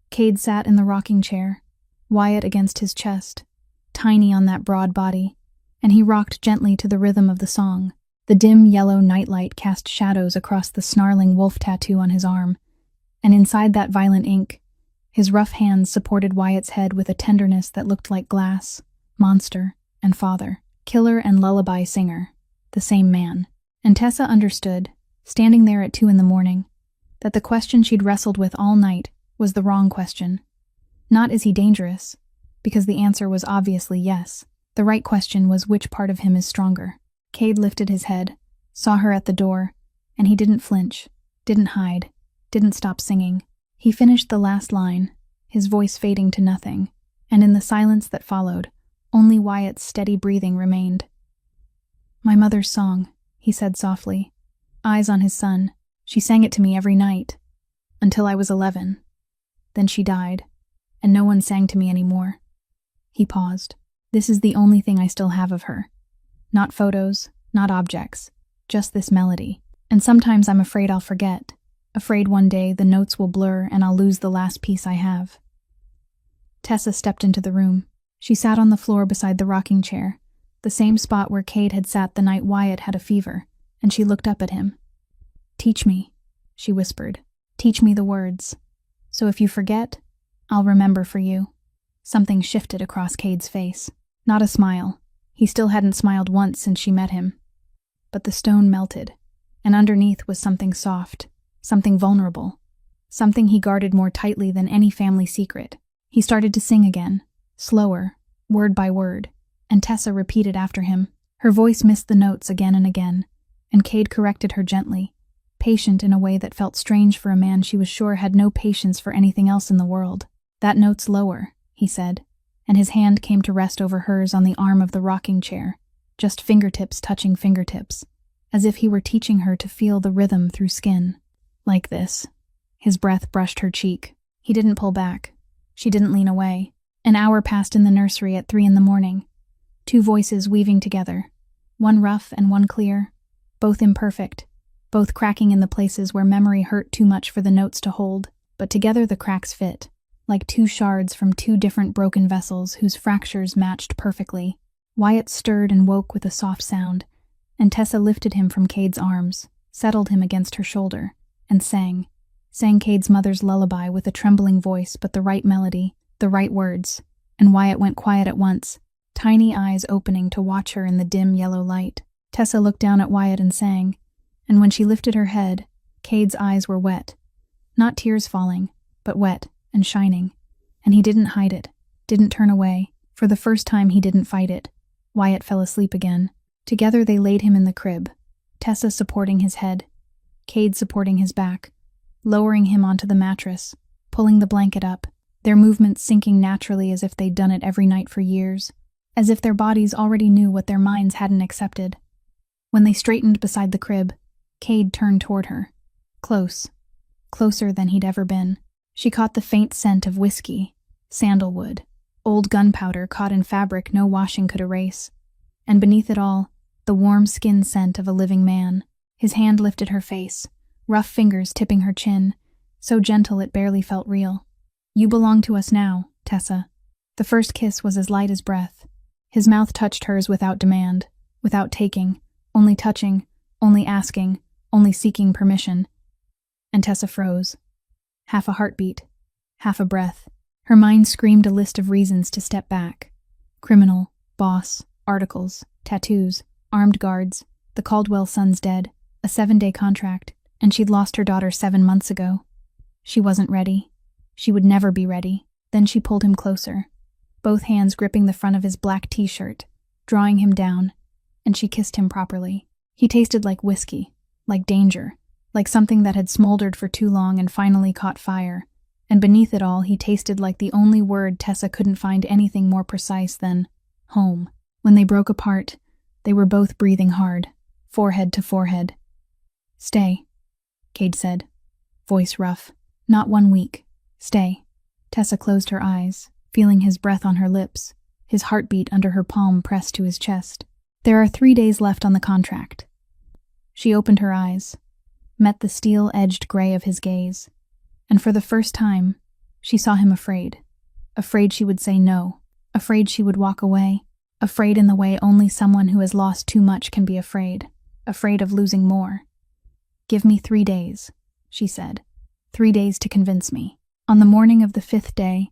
Cade sat in the rocking chair, Wyatt against his chest, tiny on that broad body, and he rocked gently to the rhythm of the song. The dim yellow nightlight cast shadows across the snarling wolf tattoo on his arm, and inside that violent ink, his rough hands supported Wyatt's head with a tenderness that looked like glass, monster, and father, killer and lullaby singer, the same man. And Tessa understood, standing there at 2 a.m, that the question she'd wrestled with all night was the wrong question. Not is he dangerous, because the answer was obviously yes. The right question was which part of him is stronger. Cade lifted his head, saw her at the door, and he didn't flinch, didn't hide, didn't stop singing. He finished the last line, his voice fading to nothing, and in the silence that followed, only Wyatt's steady breathing remained. "My mother's song," he said softly, eyes on his son. "She sang it to me every night, until I was 11. Then she died, and no one sang to me anymore." He paused. "This is the only thing I still have of her. Not photos, not objects, just this melody. And sometimes I'm afraid I'll forget, afraid one day the notes will blur and I'll lose the last piece I have." Tessa stepped into the room. She sat on the floor beside the rocking chair, the same spot where Cade had sat the night Wyatt had a fever, and she looked up at him. "Teach me," she whispered. "Teach me the words. So if you forget, I'll remember for you." Something shifted across Cade's face. Not a smile. He still hadn't smiled once since she met him. But the stone melted, and underneath was something soft, something vulnerable, something he guarded more tightly than any family secret. He started to sing again, slower, word by word, and Tessa repeated after him. Her voice missed the notes again and again, and Cade corrected her gently, patient in a way that felt strange for a man she was sure had no patience for anything else in the world. "That note's lower," he said, and his hand came to rest over hers on the arm of the rocking chair, just fingertips touching fingertips, as if he were teaching her to feel the rhythm through skin. "Like this." His breath brushed her cheek. He didn't pull back. She didn't lean away. An hour passed in the nursery at 3 a.m, 2 voices weaving together, one rough and one clear, both imperfect, both cracking in the places where memory hurt too much for the notes to hold, but together the cracks fit, like 2 shards from 2 different broken vessels whose fractures matched perfectly. Wyatt stirred and woke with a soft sound, and Tessa lifted him from Cade's arms, settled him against her shoulder, and sang Cade's mother's lullaby with a trembling voice but the right melody, the right words, and Wyatt went quiet at once, tiny eyes opening to watch her in the dim yellow light. Tessa looked down at Wyatt and sang, and when she lifted her head, Cade's eyes were wet. Not tears falling, but wet and shining. And he didn't hide it, didn't turn away. For the first time he didn't fight it. Wyatt fell asleep again. Together they laid him in the crib, Tessa supporting his head, Cade supporting his back, lowering him onto the mattress, pulling the blanket up, their movements sinking naturally as if they'd done it every night for years, as if their bodies already knew what their minds hadn't accepted. When they straightened beside the crib, Cade turned toward her, close, closer than he'd ever been. She caught the faint scent of whiskey, sandalwood, old gunpowder caught in fabric no washing could erase, and beneath it all, the warm skin scent of a living man. His hand lifted her face, rough fingers tipping her chin, so gentle it barely felt real. "You belong to us now, Tessa." The first kiss was as light as breath. His mouth touched hers without demand, without taking, only touching, only asking, only seeking permission. And Tessa froze. Half a heartbeat, half a breath. Her mind screamed a list of reasons to step back. Criminal, boss, articles, tattoos, armed guards, the Caldwell son's dead, a 7-day contract, and she'd lost her daughter 7 months ago. She wasn't ready. She would never be ready. Then she pulled him closer, both hands gripping the front of his black t-shirt, drawing him down, and she kissed him properly. He tasted like whiskey, like danger, like something that had smoldered for too long and finally caught fire, and beneath it all he tasted like the only word Tessa couldn't find anything more precise than home. When they broke apart, they were both breathing hard, forehead to forehead. "Stay," Cade said, voice rough. "Not 1 week. Stay." Tessa closed her eyes, feeling his breath on her lips, his heartbeat under her palm pressed to his chest. "There are 3 days left on the contract." She opened her eyes, met the steel-edged gray of his gaze, and for the first time, she saw him afraid. Afraid she would say no, afraid she would walk away, afraid in the way only someone who has lost too much can be afraid of losing more. "Give me 3 days, she said. 3 days to convince me." On the morning of the 5th day,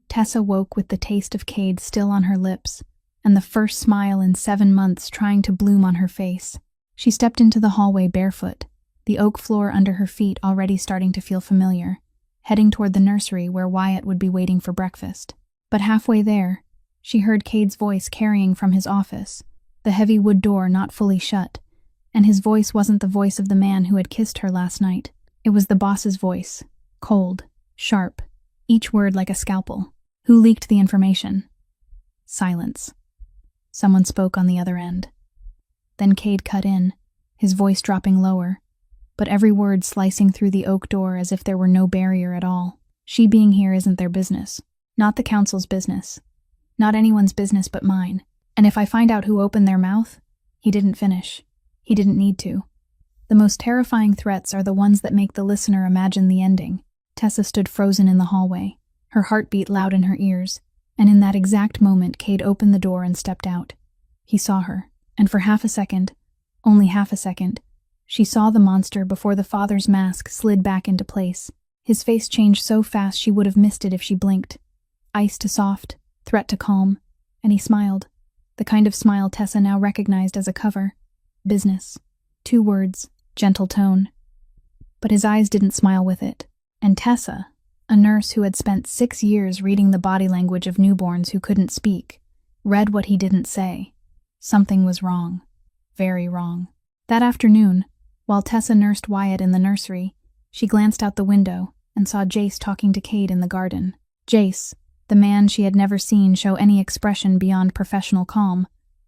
Tessa woke with the taste of Cade still on her lips, and the first smile in 7 months trying to bloom on her face. She stepped into the hallway barefoot, the oak floor under her feet already starting to feel familiar, heading toward the nursery where Wyatt would be waiting for breakfast. But halfway there, she heard Cade's voice carrying from his office, the heavy wood door not fully shut, and his voice wasn't the voice of the man who had kissed her last night. It was the boss's voice, cold, sharp, each word like a scalpel. "Who leaked the information?" Silence. Someone spoke on the other end. Then Cade cut in, his voice dropping lower, but every word slicing through the oak door as if there were no barrier at all. "She being here isn't their business. Not the council's business. Not anyone's business but mine. And if I find out who opened their mouth..." He didn't finish. He didn't need to. The most terrifying threats are the ones that make the listener imagine the ending. Tessa stood frozen in the hallway, her heartbeat loud in her ears, and in that exact moment Cade opened the door and stepped out. He saw her, and for half a second, only half a second, she saw the monster before the father's mask slid back into place. His face changed so fast she would have missed it if she blinked. Ice to soft, threat to calm, and he smiled. The kind of smile Tessa now recognized as a cover. Business. 2 words, gentle tone. But his eyes didn't smile with it. And Tessa, a nurse who had spent 6 years reading the body language of newborns who couldn't speak, read what he didn't say. Something was wrong. Very wrong. That afternoon, while Tessa nursed Wyatt in the nursery, she glanced out the window and saw Jace talking to Cade in the garden. Jace, the man she had never seen show any expression beyond professional calm,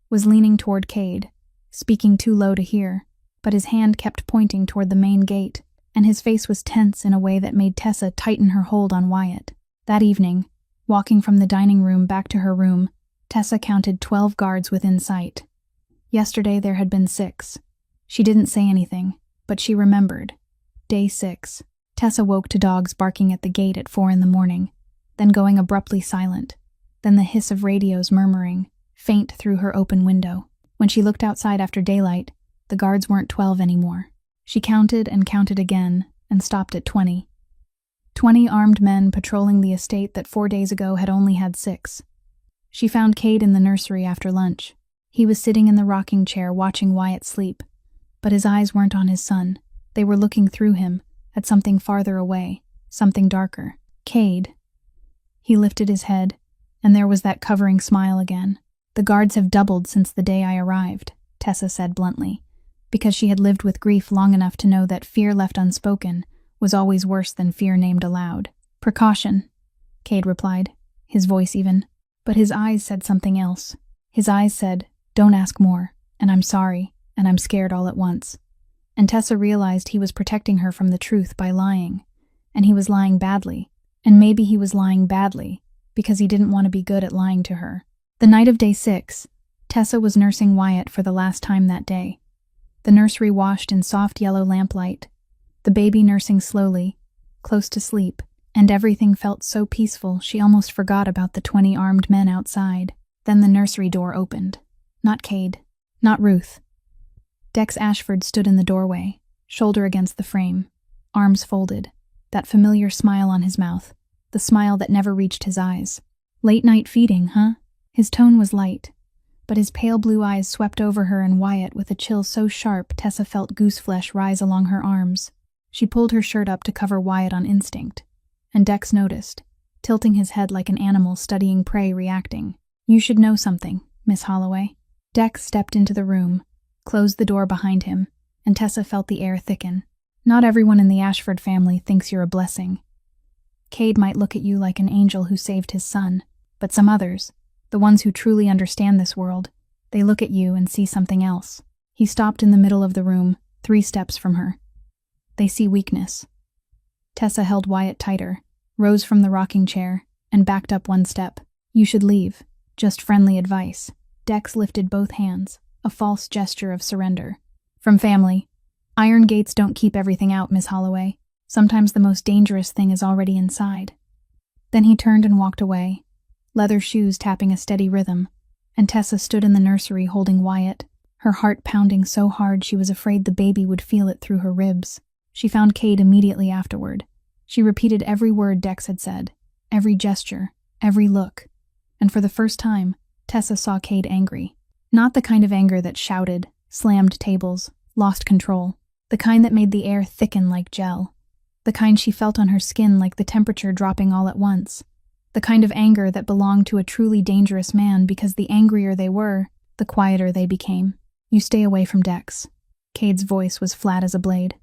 was leaning toward Cade, speaking too low to hear, but his hand kept pointing toward the main gate, and his face was tense in a way that made Tessa tighten her hold on Wyatt. That evening, walking from the dining room back to her room, Tessa counted 12 guards within sight. Yesterday there had been 6. She didn't say anything, but she remembered. Day 6. Tessa woke to dogs barking at the gate at 4 in the morning, then going abruptly silent, then the hiss of radios murmuring, faint through her open window. When she looked outside after daylight, the guards weren't 12 anymore. She counted and counted again, and stopped at 20. 20 armed men patrolling the estate that 4 days ago had only had 6. She found Cade in the nursery after lunch. He was sitting in the rocking chair watching Wyatt sleep, but his eyes weren't on his son. They were looking through him, at something farther away, something darker. "Cade." He lifted his head, and there was that covering smile again. "The guards have doubled since the day I arrived," Tessa said bluntly, because she had lived with grief long enough to know that fear left unspoken was always worse than fear named aloud. "Precaution," Cade replied, his voice even, but his eyes said something else. His eyes said, "Don't ask more, and I'm sorry, and I'm scared all at once." And Tessa realized he was protecting her from the truth by lying, and he was lying badly, and maybe he was lying badly because he didn't want to be good at lying to her. The night of day 6, Tessa was nursing Wyatt for the last time that day. The nursery washed in soft yellow lamplight, the baby nursing slowly, close to sleep, and everything felt so peaceful she almost forgot about the 20 armed men outside. Then the nursery door opened. Not Cade, not Ruth. Dex Ashford stood in the doorway, shoulder against the frame, arms folded, that familiar smile on his mouth, the smile that never reached his eyes. "Late night feeding, huh?" His tone was light, but his pale blue eyes swept over her and Wyatt with a chill so sharp Tessa felt gooseflesh rise along her arms. She pulled her shirt up to cover Wyatt on instinct, and Dex noticed, tilting his head like an animal studying prey reacting. "You should know something, Miss Holloway." Dex stepped into the room, closed the door behind him, and Tessa felt the air thicken. Not everyone in the Ashford family thinks you're a blessing. Cade might look at you like an angel who saved his son, but some others, the ones who truly understand this world, they look at you and see something else. He stopped in the middle of the room, 3 steps from her. They see weakness. Tessa held Wyatt tighter, rose from the rocking chair, and backed up 1 step. You should leave. Just friendly advice. Dex lifted both hands, a false gesture of surrender. From family. Iron gates don't keep everything out, Miss Holloway. Sometimes the most dangerous thing is already inside. Then he turned and walked away, leather shoes tapping a steady rhythm, and Tessa stood in the nursery holding Wyatt, her heart pounding so hard she was afraid the baby would feel it through her ribs. She found Cade immediately afterward. She repeated every word Dex had said, every gesture, every look. And for the first time, Tessa saw Cade angry. Not the kind of anger that shouted, slammed tables, lost control. The kind that made the air thicken like gel. The kind she felt on her skin like the temperature dropping all at once. The kind of anger that belonged to a truly dangerous man because the angrier they were, the quieter they became. You stay away from Dex. Cade's voice was flat as a blade.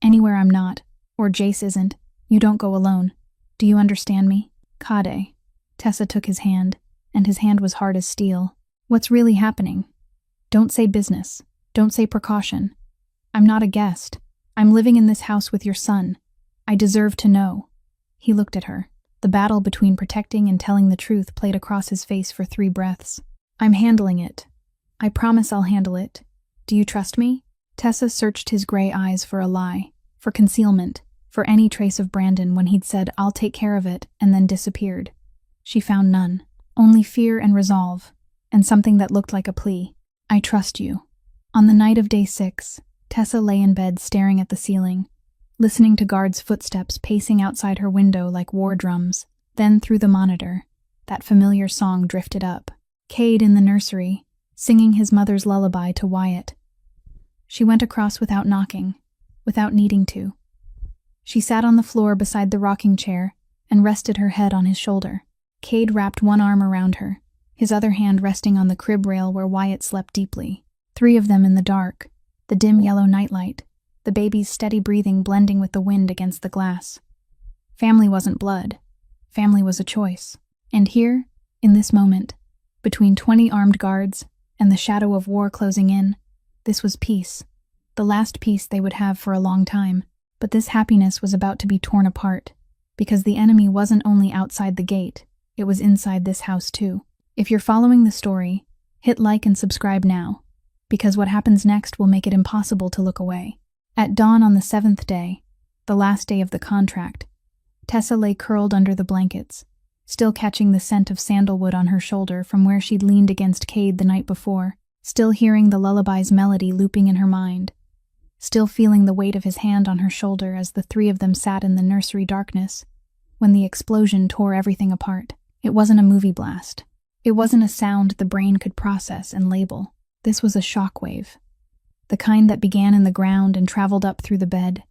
Anywhere I'm not, or Jace isn't, you don't go alone. Do you understand me? Cade. Tessa took his hand, and his hand was hard as steel. What's really happening? Don't say business. Don't say precaution. I'm not a guest. I'm living in this house with your son. I deserve to know. He looked at her. The battle between protecting and telling the truth played across his face for 3 breaths. I'm handling it. I promise I'll handle it. Do you trust me? Tessa searched his gray eyes for a lie, for concealment, for any trace of Brandon when he'd said, I'll take care of it, and then disappeared. She found none. Only fear and resolve, and something that looked like a plea. I trust you. On the night of day 6, Tessa lay in bed staring at the ceiling, listening to guards' footsteps pacing outside her window like war drums. Then through the monitor, that familiar song drifted up. Cade in the nursery, singing his mother's lullaby to Wyatt. She went across without knocking, without needing to. She sat on the floor beside the rocking chair and rested her head on his shoulder. Cade wrapped one arm around her, his other hand resting on the crib rail where Wyatt slept deeply. 3 of them in the dark, the dim yellow nightlight, the baby's steady breathing blending with the wind against the glass. Family wasn't blood. Family was a choice. And here, in this moment, between 20 armed guards and the shadow of war closing in, this was peace. The last peace they would have for a long time. But this happiness was about to be torn apart, because the enemy wasn't only outside the gate, it was inside this house too. If you're following the story, hit like and subscribe now, because what happens next will make it impossible to look away. At dawn on the 7th day, the last day of the contract, Tessa lay curled under the blankets, still catching the scent of sandalwood on her shoulder from where she'd leaned against Cade the night before, still hearing the lullaby's melody looping in her mind, still feeling the weight of his hand on her shoulder as the 3 of them sat in the nursery darkness, when the explosion tore everything apart. It wasn't a movie blast. It wasn't a sound the brain could process and label. This was a shockwave. The kind that began in the ground and traveled up through the bed,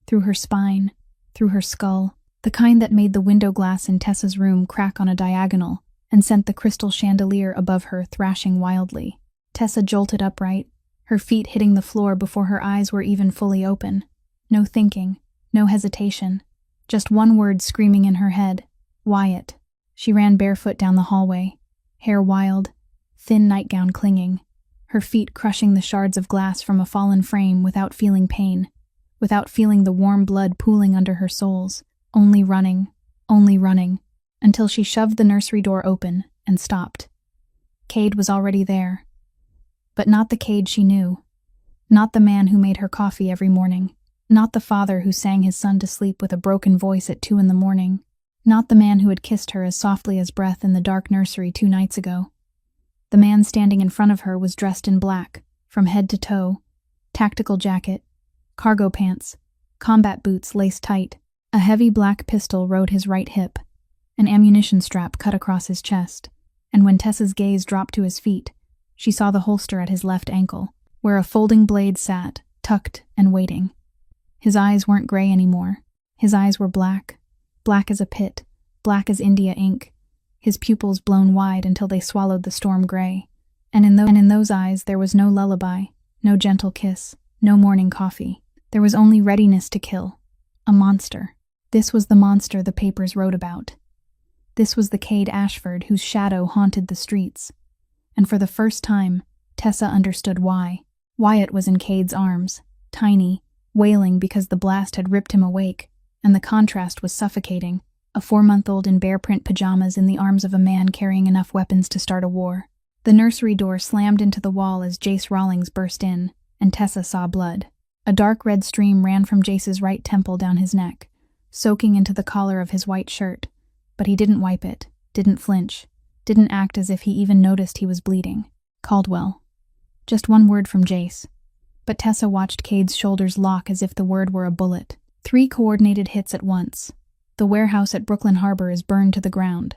through her spine, through her skull. The kind that made the window glass in Tessa's room crack on a diagonal and sent the crystal chandelier above her thrashing wildly. Tessa jolted upright, her feet hitting the floor before her eyes were even fully open. No thinking, no hesitation, just one word screaming in her head, Wyatt. She ran barefoot down the hallway, hair wild, thin nightgown clinging, her feet crushing the shards of glass from a fallen frame without feeling pain, without feeling the warm blood pooling under her soles, only running, until she shoved the nursery door open and stopped. Cade was already there. But not the Cade she knew. Not the man who made her coffee every morning. Not the father who sang his son to sleep with a broken voice at 2 a.m. Not the man who had kissed her as softly as breath in the dark nursery 2 nights ago. The man standing in front of her was dressed in black, from head to toe, tactical jacket, cargo pants, combat boots laced tight. A heavy black pistol rode his right hip, an ammunition strap cut across his chest, and when Tessa's gaze dropped to his feet, she saw the holster at his left ankle, where a folding blade sat, tucked and waiting. His eyes weren't gray anymore. His eyes were black, black as a pit, black as India ink, his pupils blown wide until they swallowed the storm gray. And in those eyes there was no lullaby, no gentle kiss, no morning coffee. There was only readiness to kill. A monster. This was the monster the papers wrote about. This was the Cade Ashford whose shadow haunted the streets. And for the first time, Tessa understood why. Wyatt was in Cade's arms, tiny, wailing because the blast had ripped him awake, and the contrast was suffocating. A 4-month-old in bare print pajamas in the arms of a man carrying enough weapons to start a war. The nursery door slammed into the wall as Jace Rawlings burst in, and Tessa saw blood. A dark red stream ran from Jace's right temple down his neck, soaking into the collar of his white shirt, but he didn't wipe it, didn't flinch, didn't act as if he even noticed he was bleeding. Caldwell. Just one word from Jace. But Tessa watched Cade's shoulders lock as if the word were a bullet. 3 coordinated hits at once. The warehouse at Brooklyn Harbor is burned to the ground.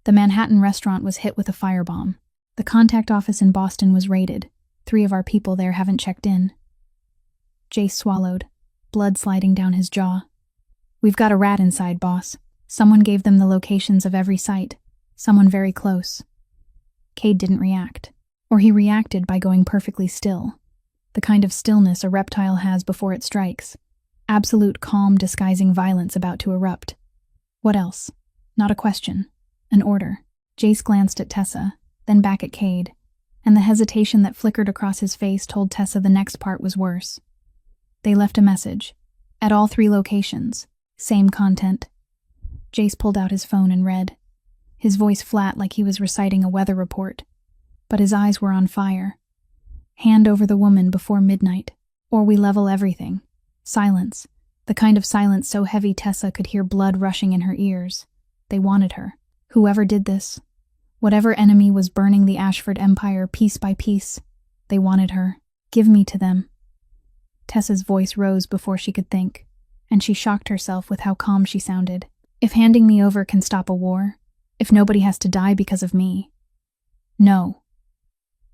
The Manhattan restaurant was hit with a firebomb. The contact office in Boston was raided. 3 of our people there haven't checked in. Jace swallowed, blood sliding down his jaw. We've got a rat inside, boss. Someone gave them the locations of every site. Someone very close. Cade didn't react. Or he reacted by going perfectly still. The kind of stillness a reptile has before it strikes. Absolute calm disguising violence about to erupt. What else? Not a question. An order. Jace glanced at Tessa, then back at Cade, and the hesitation that flickered across his face told Tessa the next part was worse. They left a message. At all 3 locations. Same content. Jace pulled out his phone and read. His voice flat like he was reciting a weather report. But his eyes were on fire. Hand over the woman before midnight, or we level everything. Silence. The kind of silence so heavy Tessa could hear blood rushing in her ears. They wanted her. Whoever did this. Whatever enemy was burning the Ashford Empire piece by piece. They wanted her. Give me to them. Tessa's voice rose before she could think, and she shocked herself with how calm she sounded. If handing me over can stop a war, if nobody has to die because of me. No.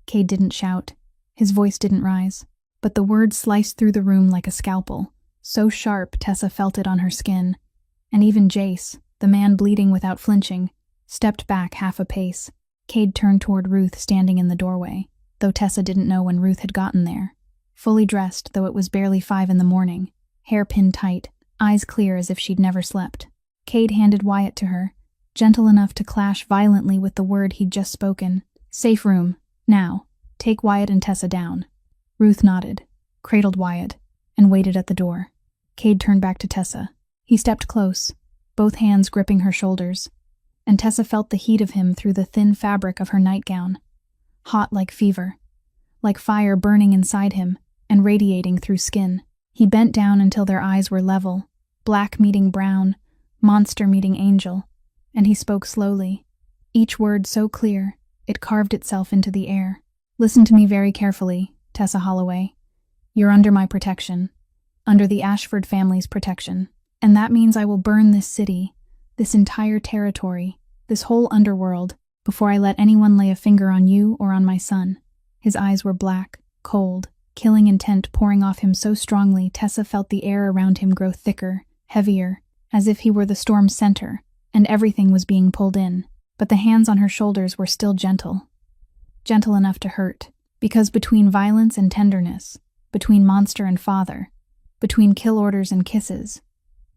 Cade didn't shout. His voice didn't rise. But the words sliced through the room like a scalpel, so sharp Tessa felt it on her skin. And even Jace, the man bleeding without flinching, stepped back half a pace. Cade turned toward Ruth standing in the doorway, though Tessa didn't know when Ruth had gotten there. Fully dressed, though it was barely 5 in the morning, hair pinned tight, eyes clear as if she'd never slept. Cade handed Wyatt to her, gentle enough to clash violently with the word he'd just spoken. Safe room. Now, take Wyatt and Tessa down. Ruth nodded, cradled Wyatt, and waited at the door. Cade turned back to Tessa. He stepped close, both hands gripping her shoulders, and Tessa felt the heat of him through the thin fabric of her nightgown. Hot like fever, like fire burning inside him and radiating through skin. He bent down until their eyes were level, black meeting brown, monster meeting angel, and he spoke slowly, each word so clear it carved itself into the air. Listen to me very carefully, Tessa Holloway. You're under my protection, under the Ashford family's protection, and that means I will burn this city, this entire territory, this whole underworld, before I let anyone lay a finger on you or on my son. His eyes were black, cold, killing intent pouring off him so strongly Tessa felt the air around him grow thicker, heavier, as if he were the storm's center, and everything was being pulled in. But the hands on her shoulders were still gentle. Gentle enough to hurt, because between violence and tenderness, between monster and father, between kill orders and kisses,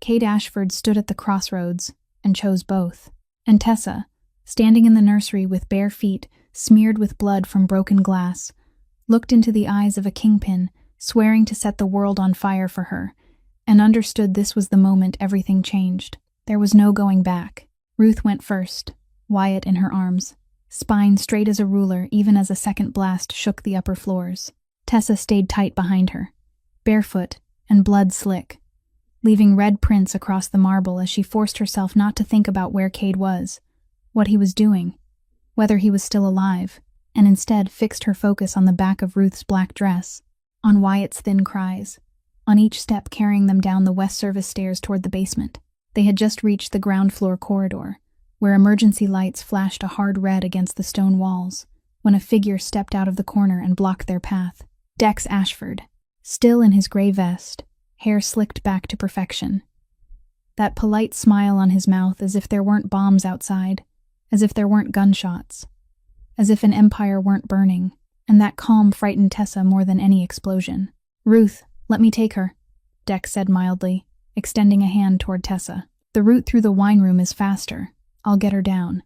Cade Ashford stood at the crossroads and chose both. And Tessa, standing in the nursery with bare feet smeared with blood from broken glass, looked into the eyes of a kingpin swearing to set the world on fire for her, and understood this was the moment everything changed. There was no going back. Ruth went first, Wyatt in her arms, spine straight as a ruler even as a second blast shook the upper floors. Tessa stayed tight behind her, barefoot and blood slick, leaving red prints across the marble as she forced herself not to think about where Cade was, what he was doing, whether he was still alive, and instead fixed her focus on the back of Ruth's black dress, on Wyatt's thin cries, on each step carrying them down the West Service stairs toward the basement. They had just reached the ground floor corridor, where emergency lights flashed a hard red against the stone walls, when a figure stepped out of the corner and blocked their path. Dex Ashford, still in his gray vest, hair slicked back to perfection. That polite smile on his mouth as if there weren't bombs outside, as if there weren't gunshots, as if an empire weren't burning, and that calm frightened Tessa more than any explosion. Ruth, let me take her. Dex said mildly, extending a hand toward Tessa. "The route through the wine room is faster. I'll get her down."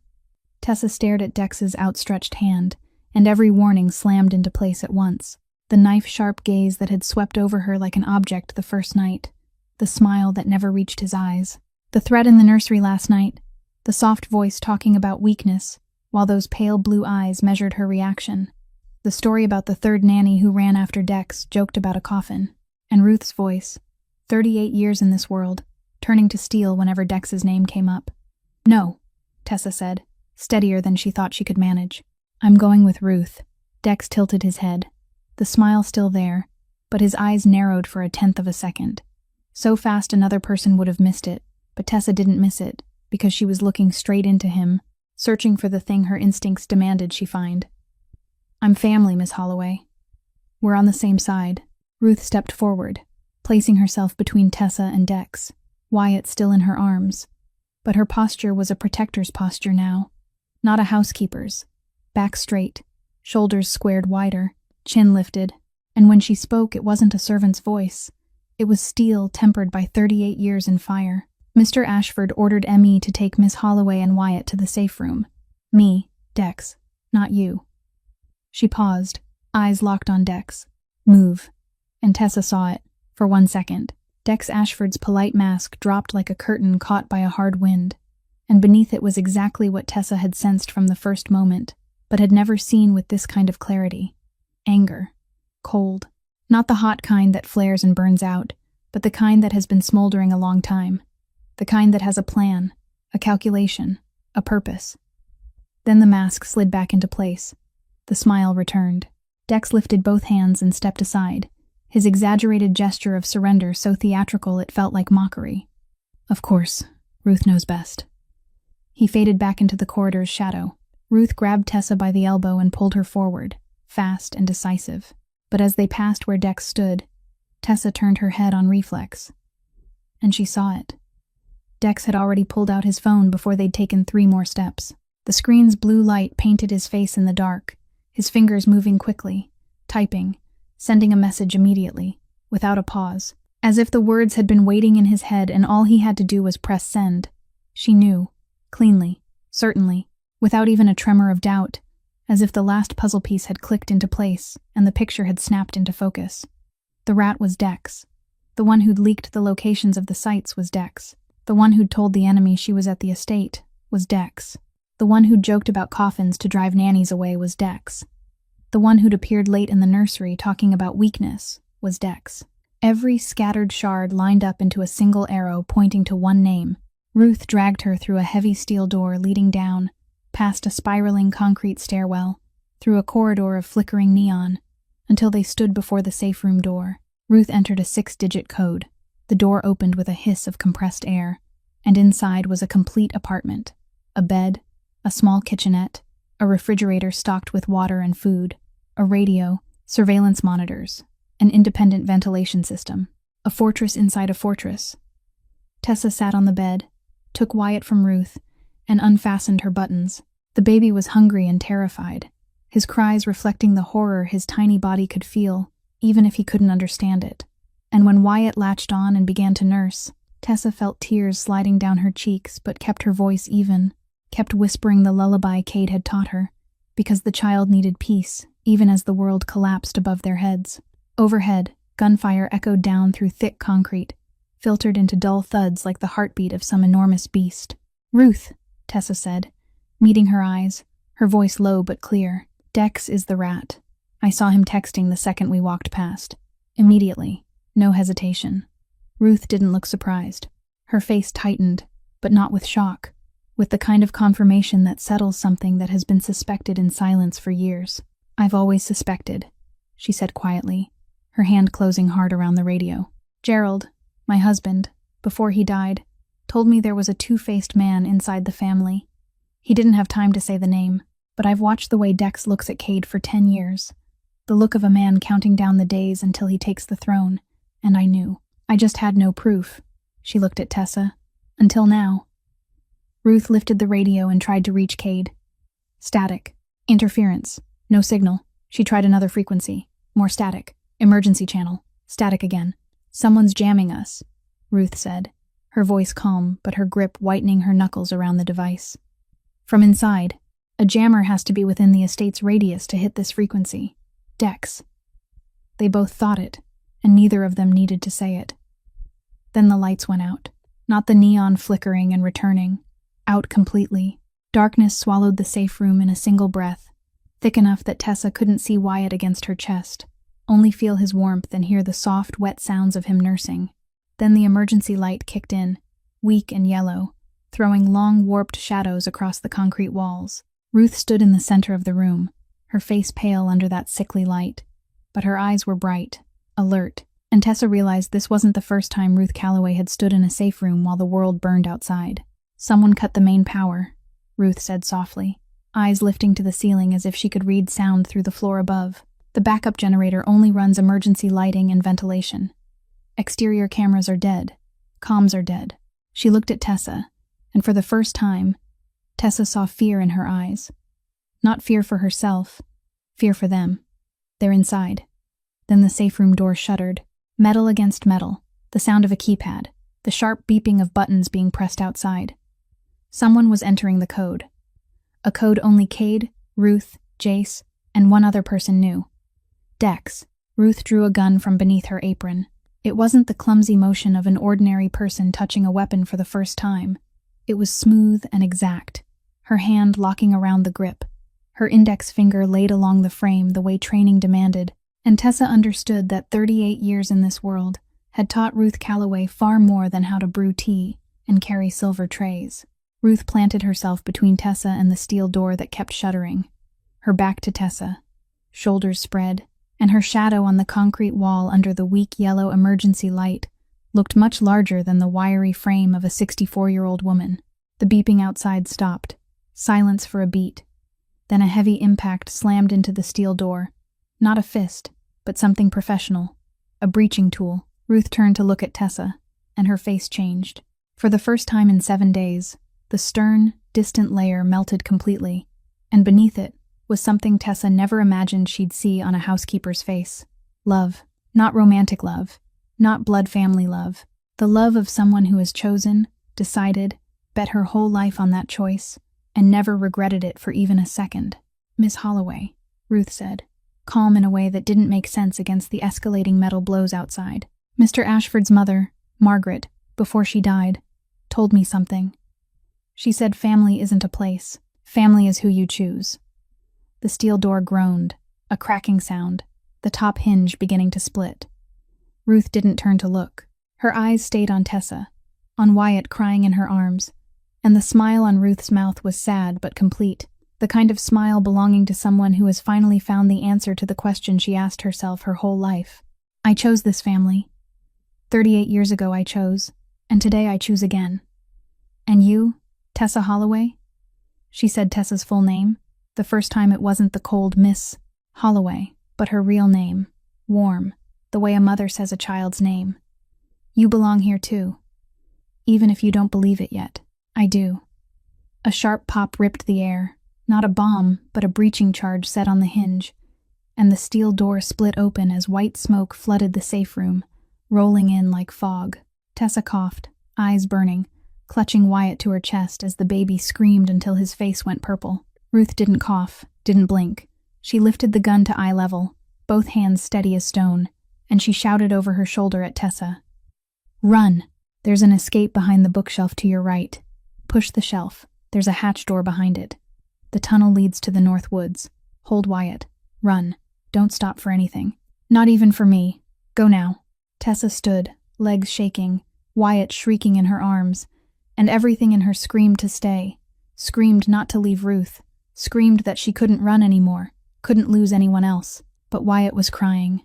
Tessa stared at Dex's outstretched hand, and every warning slammed into place at once. The knife-sharp gaze that had swept over her like an object the first night, the smile that never reached his eyes, the threat in the nursery last night, the soft voice talking about weakness, while those pale blue eyes measured her reaction, the story about the third nanny who ran after Dex, joked about a coffin, and Ruth's voice, 38 years in this world, turning to steel whenever Dex's name came up. "No," Tessa said, steadier than she thought she could manage. "I'm going with Ruth." Dex tilted his head, the smile still there, but his eyes narrowed for a tenth of a second. So fast another person would have missed it, but Tessa didn't miss it, because she was looking straight into him, searching for the thing her instincts demanded she find. "I'm family, Miss Holloway. We're on the same side." Ruth stepped forward, placing herself between Tessa and Dex, Wyatt still in her arms. But her posture was a protector's posture now, not a housekeeper's. Back straight, shoulders squared wider, chin lifted, and when she spoke it wasn't a servant's voice. It was steel tempered by 38 years in fire. "Mr. Ashford ordered M.E. to take Miss Holloway and Wyatt to the safe room. Me, Dex, not you." She paused, eyes locked on Dex. "Move." And Tessa saw it, for 1 second. Dex Ashford's polite mask dropped like a curtain caught by a hard wind, and beneath it was exactly what Tessa had sensed from the first moment, but had never seen with this kind of clarity. Anger. Cold. Not the hot kind that flares and burns out, but the kind that has been smoldering a long time. The kind that has a plan, a calculation, a purpose. Then the mask slid back into place. The smile returned. Dex lifted both hands and stepped aside, his exaggerated gesture of surrender so theatrical it felt like mockery. "Of course, Ruth knows best." He faded back into the corridor's shadow. Ruth grabbed Tessa by the elbow and pulled her forward, fast and decisive. But as they passed where Dex stood, Tessa turned her head on reflex. And she saw it. Dex had already pulled out his phone before they'd taken 3 more steps. The screen's blue light painted his face in the dark, his fingers moving quickly, typing, sending a message immediately, without a pause, as if the words had been waiting in his head and all he had to do was press send. She knew, cleanly, certainly, without even a tremor of doubt, as if the last puzzle piece had clicked into place and the picture had snapped into focus. The rat was Dex. The one who'd leaked the locations of the sites was Dex. The one who'd told the enemy she was at the estate was Dex. The one who'd joked about coffins to drive nannies away was Dex. The one who'd appeared late in the nursery talking about weakness was Dex. Every scattered shard lined up into a single arrow pointing to one name. Ruth dragged her through a heavy steel door leading down, past a spiraling concrete stairwell, through a corridor of flickering neon, until they stood before the safe room door. Ruth entered a 6-digit code. The door opened with a hiss of compressed air, and inside was a complete apartment. A bed, a small kitchenette, a refrigerator stocked with water and food, a radio, surveillance monitors, an independent ventilation system. A fortress inside a fortress. Tessa sat on the bed, took Wyatt from Ruth, and unfastened her buttons. The baby was hungry and terrified, his cries reflecting the horror his tiny body could feel, even if he couldn't understand it. And when Wyatt latched on and began to nurse, Tessa felt tears sliding down her cheeks but kept her voice even, kept whispering the lullaby Cade had taught her, because the child needed peace, even as the world collapsed above their heads. Overhead, gunfire echoed down through thick concrete, filtered into dull thuds like the heartbeat of some enormous beast. "Ruth," Tessa said, meeting her eyes, her voice low but clear. "Dex is the rat. I saw him texting the second we walked past. Immediately. No hesitation." Ruth didn't look surprised. Her face tightened, but not with shock, with the kind of confirmation that settles something that has been suspected in silence for years. "I've always suspected," she said quietly, her hand closing hard around the radio. "Gerald, my husband, before he died, told me there was a two-faced man inside the family. He didn't have time to say the name, but I've watched the way Dex looks at Cade for 10 years. The look of a man counting down the days until he takes the throne, and I knew. I just had no proof." She looked at Tessa. "Until now." Ruth lifted the radio and tried to reach Cade. Static. Interference. No signal. She tried another frequency. More static. Emergency channel. Static again. "Someone's jamming us," Ruth said, her voice calm but her grip whitening her knuckles around the device. From inside, "A jammer has to be within the estate's radius to hit this frequency. Dex." They both thought it, and neither of them needed to say it. Then the lights went out, not the neon flickering and returning, out completely. Darkness swallowed the safe room in a single breath, thick enough that Tessa couldn't see Wyatt against her chest, only feel his warmth and hear the soft, wet sounds of him nursing. Then the emergency light kicked in, weak and yellow, throwing long, warped shadows across the concrete walls. Ruth stood in the center of the room, her face pale under that sickly light, but her eyes were bright, alert, and Tessa realized this wasn't the first time Ruth Calloway had stood in a safe room while the world burned outside. "Someone cut the main power," Ruth said softly, eyes lifting to the ceiling as if she could read sound through the floor above. "The backup generator only runs emergency lighting and ventilation. Exterior cameras are dead. Comms are dead." She looked at Tessa, and for the first time, Tessa saw fear in her eyes. Not fear for herself, fear for them. They're inside. Then the safe room door shuddered, metal against metal, the sound of a keypad, the sharp beeping of buttons being pressed outside. Someone was entering the code. A code only Cade, Ruth, Jace, and one other person knew. Dex. Ruth drew a gun from beneath her apron. It wasn't the clumsy motion of an ordinary person touching a weapon for the first time. It was smooth and exact, her hand locking around the grip, her index finger laid along the frame the way training demanded, and Tessa understood that 38 years in this world had taught Ruth Calloway far more than how to brew tea and carry silver trays. Ruth planted herself between Tessa and the steel door that kept shuddering, her back to Tessa, shoulders spread, and her shadow on the concrete wall under the weak yellow emergency light looked much larger than the wiry frame of a 64-year-old woman. The beeping outside stopped, silence for a beat. Then a heavy impact slammed into the steel door. Not a fist, but something professional, a breaching tool. Ruth turned to look at Tessa, and her face changed. For the first time in 7 days, the stern, distant layer melted completely, and beneath it was something Tessa never imagined she'd see on a housekeeper's face. Love. Not romantic love. Not blood family love. The love of someone who has chosen, decided, bet her whole life on that choice, and never regretted it for even a second. "Miss Holloway," Ruth said, calm in a way that didn't make sense against the escalating metal blows outside. "Mr. Ashford's mother, Margaret, before she died, told me something. She said family isn't a place. Family is who you choose." The steel door groaned, a cracking sound, the top hinge beginning to split. Ruth didn't turn to look. Her eyes stayed on Tessa, on Wyatt crying in her arms, and the smile on Ruth's mouth was sad but complete, the kind of smile belonging to someone who has finally found the answer to the question she asked herself her whole life. "I chose this family. 38 years ago I chose, and today I choose again. And you, Tessa Holloway?" She said Tessa's full name. The first time it wasn't the cold Miss Holloway, but her real name, warm, the way a mother says a child's name. "You belong here too. Even if you don't believe it yet, I do." A sharp pop ripped the air, not a bomb, but a breaching charge set on the hinge, and the steel door split open as white smoke flooded the safe room, rolling in like fog. Tessa coughed, eyes burning, clutching Wyatt to her chest as the baby screamed until his face went purple. Ruth didn't cough, didn't blink. She lifted the gun to eye level, both hands steady as stone, and she shouted over her shoulder at Tessa. "Run! There's an escape behind the bookshelf to your right. Push the shelf. There's a hatch door behind it. The tunnel leads to the north woods. Hold Wyatt. Run. Don't stop for anything. Not even for me. Go now." Tessa stood, legs shaking, Wyatt shrieking in her arms, and everything in her screamed to stay, screamed not to leave Ruth, screamed that she couldn't run anymore, couldn't lose anyone else. But Wyatt was crying.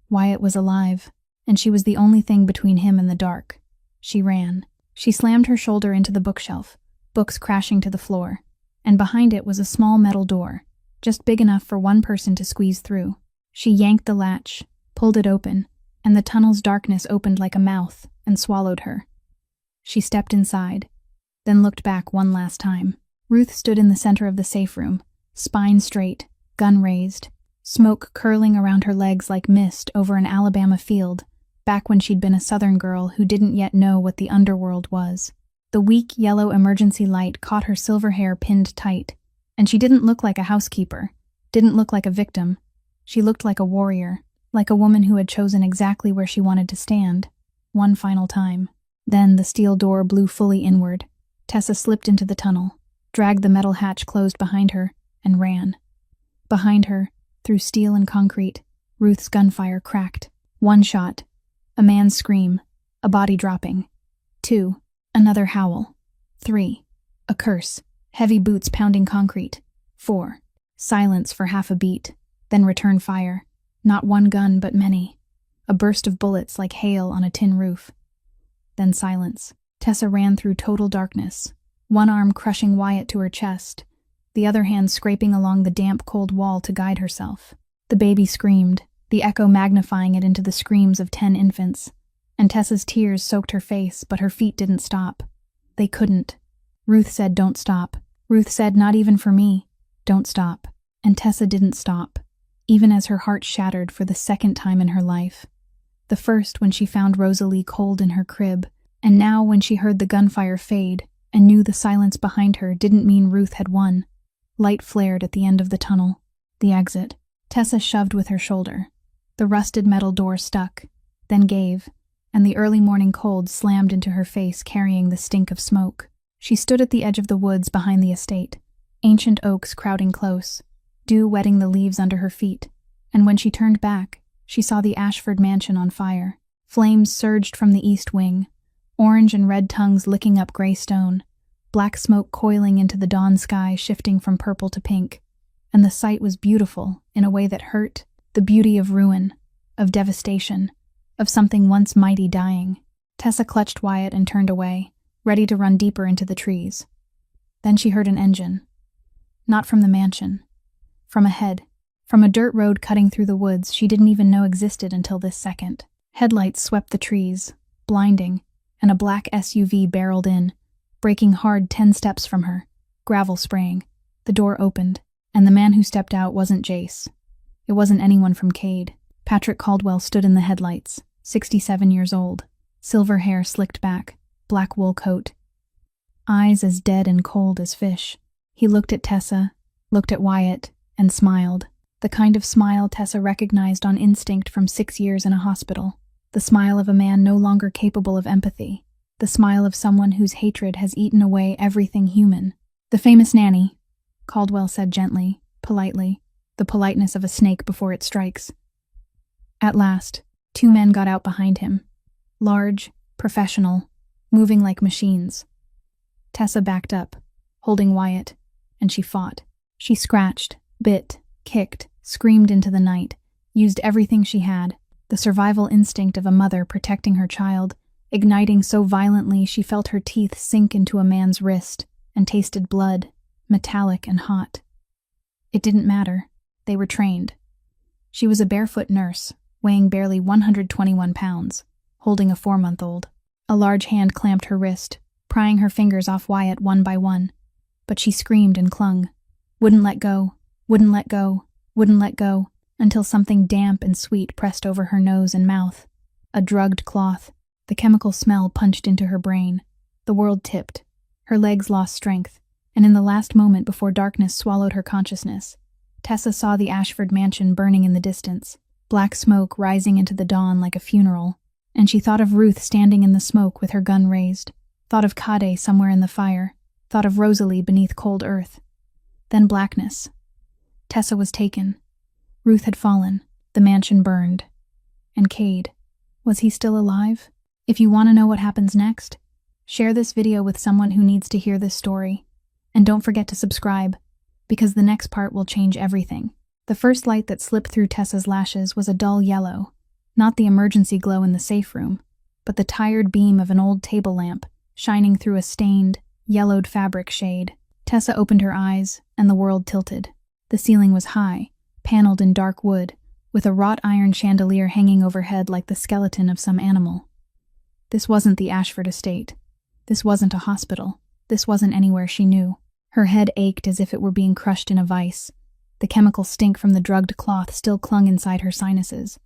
Wyatt was alive, and she was the only thing between him and the dark. She ran. She slammed her shoulder into the bookshelf, books crashing to the floor, and behind it was a small metal door, just big enough for one person to squeeze through. She yanked the latch, pulled it open, and the tunnel's darkness opened like a mouth and swallowed her. She stepped inside, then looked back one last time. Ruth stood in the center of the safe room, spine straight, gun raised, smoke curling around her legs like mist over an Alabama field, back when she'd been a southern girl who didn't yet know what the underworld was. The weak yellow emergency light caught her silver hair pinned tight, and she didn't look like a housekeeper, didn't look like a victim. She looked like a warrior, like a woman who had chosen exactly where she wanted to stand, one final time. Then the steel door blew fully inward. Tessa slipped into the tunnel, dragged the metal hatch closed behind her, and ran. Behind her, through steel and concrete, Ruth's gunfire cracked. 1 shot. A man's scream. A body dropping. 2. Another howl. 3. A curse. Heavy boots pounding concrete. 4. Silence for half a beat. Then return fire. Not one gun, but many. A burst of bullets like hail on a tin roof. Then silence. Tessa ran through total darkness, one arm crushing Wyatt to her chest, the other hand scraping along the damp, cold wall to guide herself. The baby screamed, the echo magnifying it into the screams of 10 infants, and Tessa's tears soaked her face, but her feet didn't stop. They couldn't. Ruth said, "Don't stop." Ruth said, "Not even for me. Don't stop." And Tessa didn't stop, even as her heart shattered for the second time in her life. The first when she found Rosalie cold in her crib, and now when she heard the gunfire fade and knew the silence behind her didn't mean Ruth had won. Light flared at the end of the tunnel, the exit. Tessa shoved with her shoulder. The rusted metal door stuck, then gave, and the early morning cold slammed into her face, carrying the stink of smoke. She stood at the edge of the woods behind the estate, ancient oaks crowding close, dew wetting the leaves under her feet, and when she turned back, she saw the Ashford mansion on fire. Flames surged from the east wing, orange and red tongues licking up gray stone, black smoke coiling into the dawn sky, shifting from purple to pink. And the sight was beautiful in a way that hurt, the beauty of ruin, of devastation, of something once mighty dying. Tessa clutched Wyatt and turned away, ready to run deeper into the trees. Then she heard an engine. Not from the mansion. From ahead. From a dirt road cutting through the woods she didn't even know existed until this second. Headlights swept the trees, blinding, and a black SUV barreled in, breaking hard 10 steps from her, gravel spraying. The door opened, and the man who stepped out wasn't Jace. It wasn't anyone from Cade. Patrick Caldwell stood in the headlights, 67 years old, silver hair slicked back, black wool coat, eyes as dead and cold as fish. He looked at Tessa, looked at Wyatt, and smiled. The kind of smile Tessa recognized on instinct from 6 years in a hospital. The smile of a man no longer capable of empathy. The smile of someone whose hatred has eaten away everything human. "The famous nanny," Caldwell said gently, politely, the politeness of a snake before it strikes. At last, 2 men got out behind him. Large, professional, moving like machines. Tessa backed up, holding Wyatt, and she fought. She scratched, bit, kicked, screamed into the night, used everything she had, the survival instinct of a mother protecting her child, igniting so violently she felt her teeth sink into a man's wrist and tasted blood, metallic and hot. It didn't matter. They were trained. She was a barefoot nurse, weighing barely 121 pounds, holding a 4-month-old. A large hand clamped her wrist, prying her fingers off Wyatt one by one, but she screamed and clung. Wouldn't let go, wouldn't let go, wouldn't let go, until something damp and sweet pressed over her nose and mouth. A drugged cloth. The chemical smell punched into her brain. The world tipped. Her legs lost strength, and in the last moment before darkness swallowed her consciousness, Tessa saw the Ashford mansion burning in the distance, black smoke rising into the dawn like a funeral, and she thought of Ruth standing in the smoke with her gun raised, thought of Kade somewhere in the fire, thought of Rosalie beneath cold earth. Then blackness. Tessa was taken. Ruth had fallen. The mansion burned. And Cade, was he still alive? If you want to know what happens next, share this video with someone who needs to hear this story. And don't forget to subscribe, because the next part will change everything. The first light that slipped through Tessa's lashes was a dull yellow, not the emergency glow in the safe room, but the tired beam of an old table lamp, shining through a stained, yellowed fabric shade. Tessa opened her eyes, and the world tilted. The ceiling was high, paneled in dark wood, with a wrought iron chandelier hanging overhead like the skeleton of some animal. This wasn't the Ashford estate. This wasn't a hospital. This wasn't anywhere she knew. Her head ached as if it were being crushed in a vice. The chemical stink from the drugged cloth still clung inside her sinuses.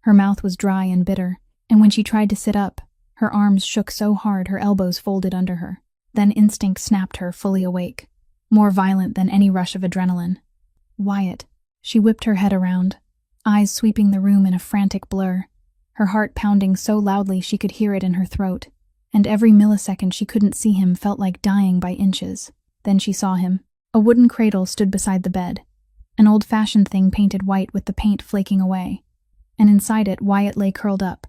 Her mouth was dry and bitter, and when she tried to sit up, her arms shook so hard her elbows folded under her. Then instinct snapped her fully awake, more violent than any rush of adrenaline. Wyatt. She whipped her head around, eyes sweeping the room in a frantic blur, her heart pounding so loudly she could hear it in her throat, and every millisecond she couldn't see him felt like dying by inches. Then she saw him. A wooden cradle stood beside the bed, an old-fashioned thing painted white with the paint flaking away, and inside it Wyatt lay curled up,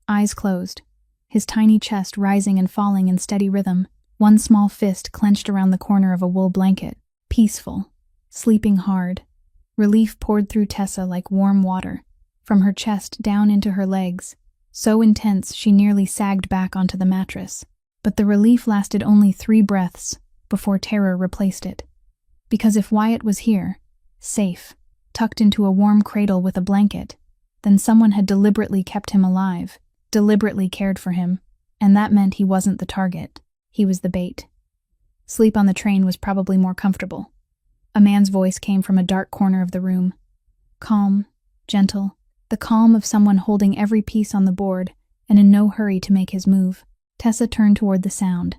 eyes closed, his tiny chest rising and falling in steady rhythm, one small fist clenched around the corner of a wool blanket, peaceful, sleeping hard. Relief poured through Tessa like warm water, from her chest down into her legs, so intense she nearly sagged back onto the mattress. But the relief lasted only 3 breaths before terror replaced it. Because if Wyatt was here, safe, tucked into a warm cradle with a blanket, then someone had deliberately kept him alive, deliberately cared for him, and that meant he wasn't the target. He was the bait. Sleep on the train was probably more comfortable. A man's voice came from a dark corner of the room. Calm, gentle, the calm of someone holding every piece on the board and in no hurry to make his move. Tessa turned toward the sound,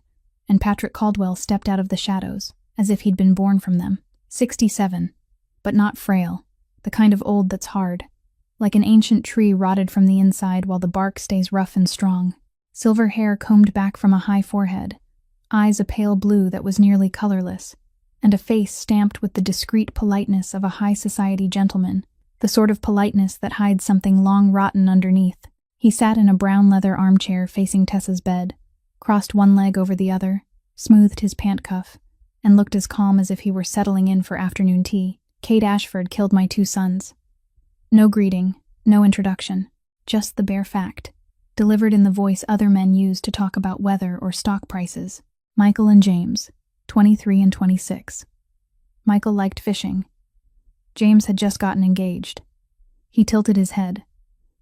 and Patrick Caldwell stepped out of the shadows, as if he'd been born from them. 67, but not frail, the kind of old that's hard, like an ancient tree rotted from the inside while the bark stays rough and strong. Silver hair combed back from a high forehead, eyes a pale blue that was nearly colorless, and a face stamped with the discreet politeness of a high society gentleman, the sort of politeness that hides something long rotten underneath. He sat in a brown leather armchair facing Tessa's bed, crossed one leg over the other, smoothed his pant cuff, and looked as calm as if he were settling in for afternoon tea. Kate Ashford killed my 2 sons. No greeting, no introduction, just the bare fact, delivered in the voice other men use to talk about weather or stock prices. Michael and James, 23 and 26. Michael liked fishing. James had just gotten engaged. He tilted his head.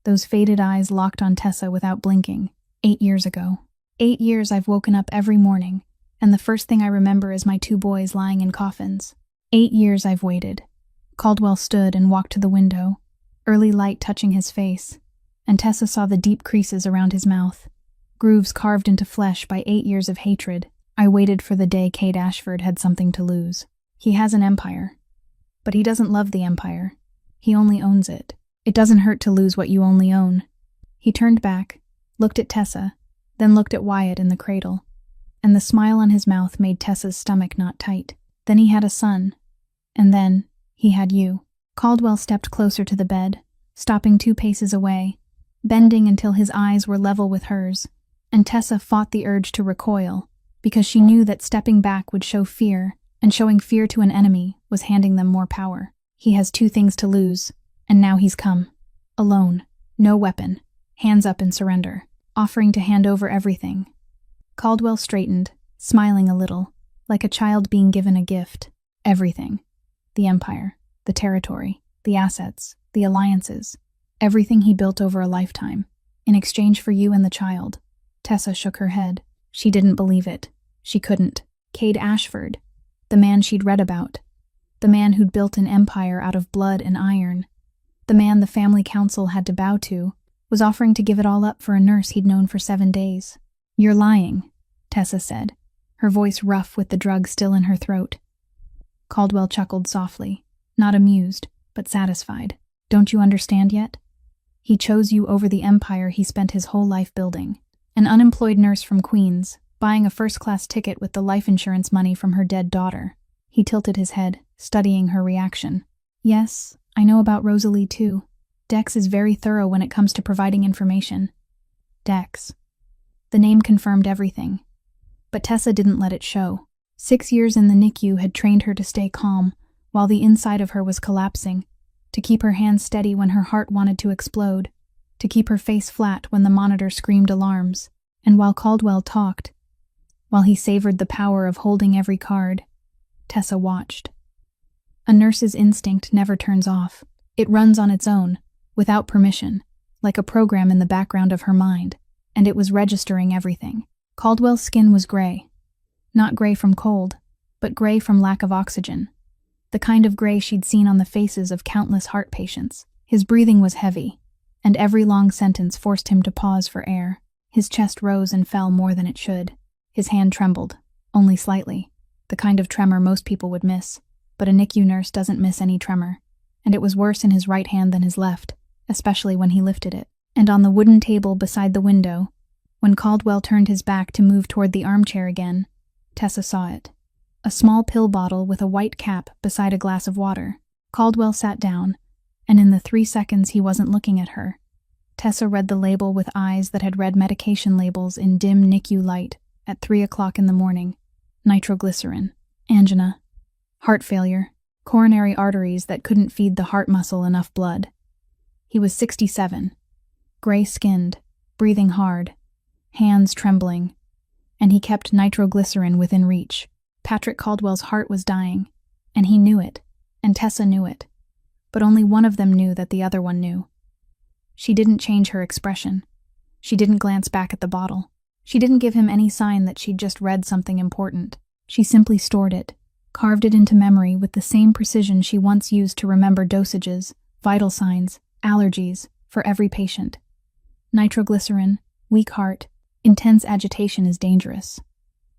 Those faded eyes locked on Tessa without blinking. 8 years ago. 8 years I've woken up every morning, and the first thing I remember is my 2 boys lying in coffins. 8 years I've waited. Caldwell stood and walked to the window, early light touching his face, and Tessa saw the deep creases around his mouth, grooves carved into flesh by 8 years of hatred. I waited for the day Kate Ashford had something to lose. He has an empire, but he doesn't love the empire. He only owns it. It doesn't hurt to lose what you only own. He turned back, looked at Tessa, then looked at Wyatt in the cradle, and the smile on his mouth made Tessa's stomach knot tight. Then he had a son, and then he had you. Caldwell stepped closer to the bed, stopping 2 paces away, bending until his eyes were level with hers, and Tessa fought the urge to recoil, because she knew that stepping back would show fear, and showing fear to an enemy was handing them more power. He has 2 things to lose, and now he's come. Alone, no weapon, hands up in surrender, offering to hand over everything. Caldwell straightened, smiling a little, like a child being given a gift. Everything. The empire, the territory, the assets, the alliances, everything he built over a lifetime, in exchange for you and the child. Tessa shook her head. She didn't believe it. She couldn't. Kate Ashford, the man she'd read about, the man who'd built an empire out of blood and iron, the man the family council had to bow to, was offering to give it all up for a nurse he'd known for 7 days. You're lying, Tessa said, her voice rough with the drug still in her throat. Caldwell chuckled softly, not amused, but satisfied. Don't you understand yet? He chose you over the empire he spent his whole life building. An unemployed nurse from Queens, buying a first-class ticket with the life insurance money from her dead daughter. He tilted his head, studying her reaction. Yes, I know about Rosalie too. Dex is very thorough when it comes to providing information. Dex. The name confirmed everything. But Tessa didn't let it show. 6 years in the NICU had trained her to stay calm, while the inside of her was collapsing, to keep her hands steady when her heart wanted to explode, to keep her face flat when the monitor screamed alarms. And while Caldwell talked, while he savored the power of holding every card, Tessa watched. A nurse's instinct never turns off. It runs on its own, without permission, like a program in the background of her mind, and it was registering everything. Caldwell's skin was gray. Not gray from cold, but gray from lack of oxygen. The kind of gray she'd seen on the faces of countless heart patients. His breathing was heavy, and every long sentence forced him to pause for air. His chest rose and fell more than it should. His hand trembled, only slightly, the kind of tremor most people would miss, but a NICU nurse doesn't miss any tremor, and it was worse in his right hand than his left, especially when he lifted it. And on the wooden table beside the window, when Caldwell turned his back to move toward the armchair again, Tessa saw it. A small pill bottle with a white cap beside a glass of water. Caldwell sat down, and in the 3 seconds he wasn't looking at her, Tessa read the label with eyes that had read medication labels in dim NICU light at 3 o'clock in the morning. Nitroglycerin, angina, heart failure, coronary arteries that couldn't feed the heart muscle enough blood. He was 67, gray-skinned, breathing hard, hands trembling, and he kept nitroglycerin within reach. Patrick Caldwell's heart was dying, and he knew it, and Tessa knew it, but only one of them knew that the other one knew. She didn't change her expression. She didn't glance back at the bottle. She didn't give him any sign that she'd just read something important. She simply stored it, carved it into memory with the same precision she once used to remember dosages, vital signs, allergies, for every patient. Nitroglycerin, weak heart, intense agitation is dangerous.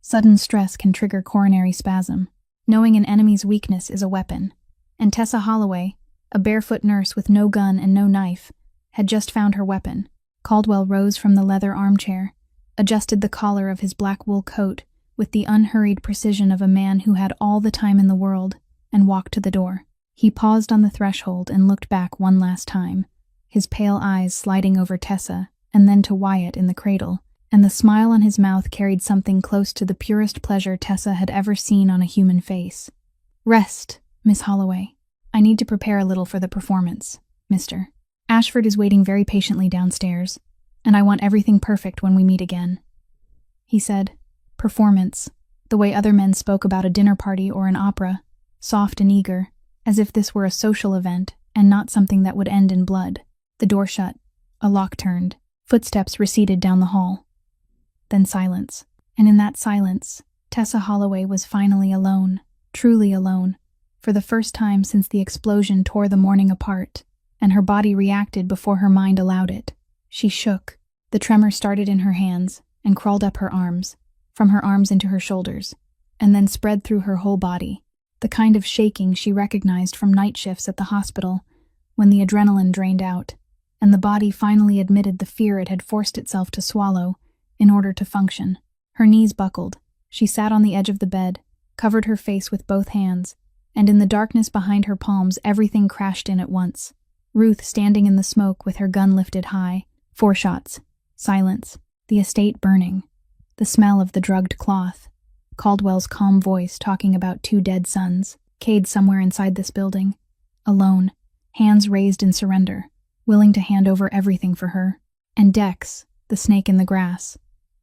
Sudden stress can trigger coronary spasm. Knowing an enemy's weakness is a weapon. And Tessa Holloway, a barefoot nurse with no gun and no knife, had just found her weapon. Caldwell rose from the leather armchair, adjusted the collar of his black wool coat with the unhurried precision of a man who had all the time in the world, and walked to the door. He paused on the threshold and looked back one last time, his pale eyes sliding over Tessa and then to Wyatt in the cradle, and the smile on his mouth carried something close to the purest pleasure Tessa had ever seen on a human face. "Rest, Miss Holloway. I need to prepare a little for the performance, Mr. Ashford is waiting very patiently downstairs, and I want everything perfect when we meet again," he said. Performance, the way other men spoke about a dinner party or an opera, soft and eager, as if this were a social event and not something that would end in blood. The door shut, a lock turned, footsteps receded down the hall. Then silence, and in that silence, Tessa Holloway was finally alone, truly alone, for the first time since the explosion tore the morning apart, and her body reacted before her mind allowed it. She shook. The tremor started in her hands and crawled up her arms, from her arms into her shoulders, and then spread through her whole body, the kind of shaking she recognized from night shifts at the hospital when the adrenaline drained out, and the body finally admitted the fear it had forced itself to swallow in order to function. Her knees buckled. She sat on the edge of the bed, covered her face with both hands, and in the darkness behind her palms everything crashed in at once. Ruth standing in the smoke with her gun lifted high. 4 shots. Silence. The estate burning. The smell of the drugged cloth. Caldwell's calm voice talking about 2 dead sons, Cade somewhere inside this building. Alone. Hands raised in surrender, willing to hand over everything for her. And Dex, the snake in the grass,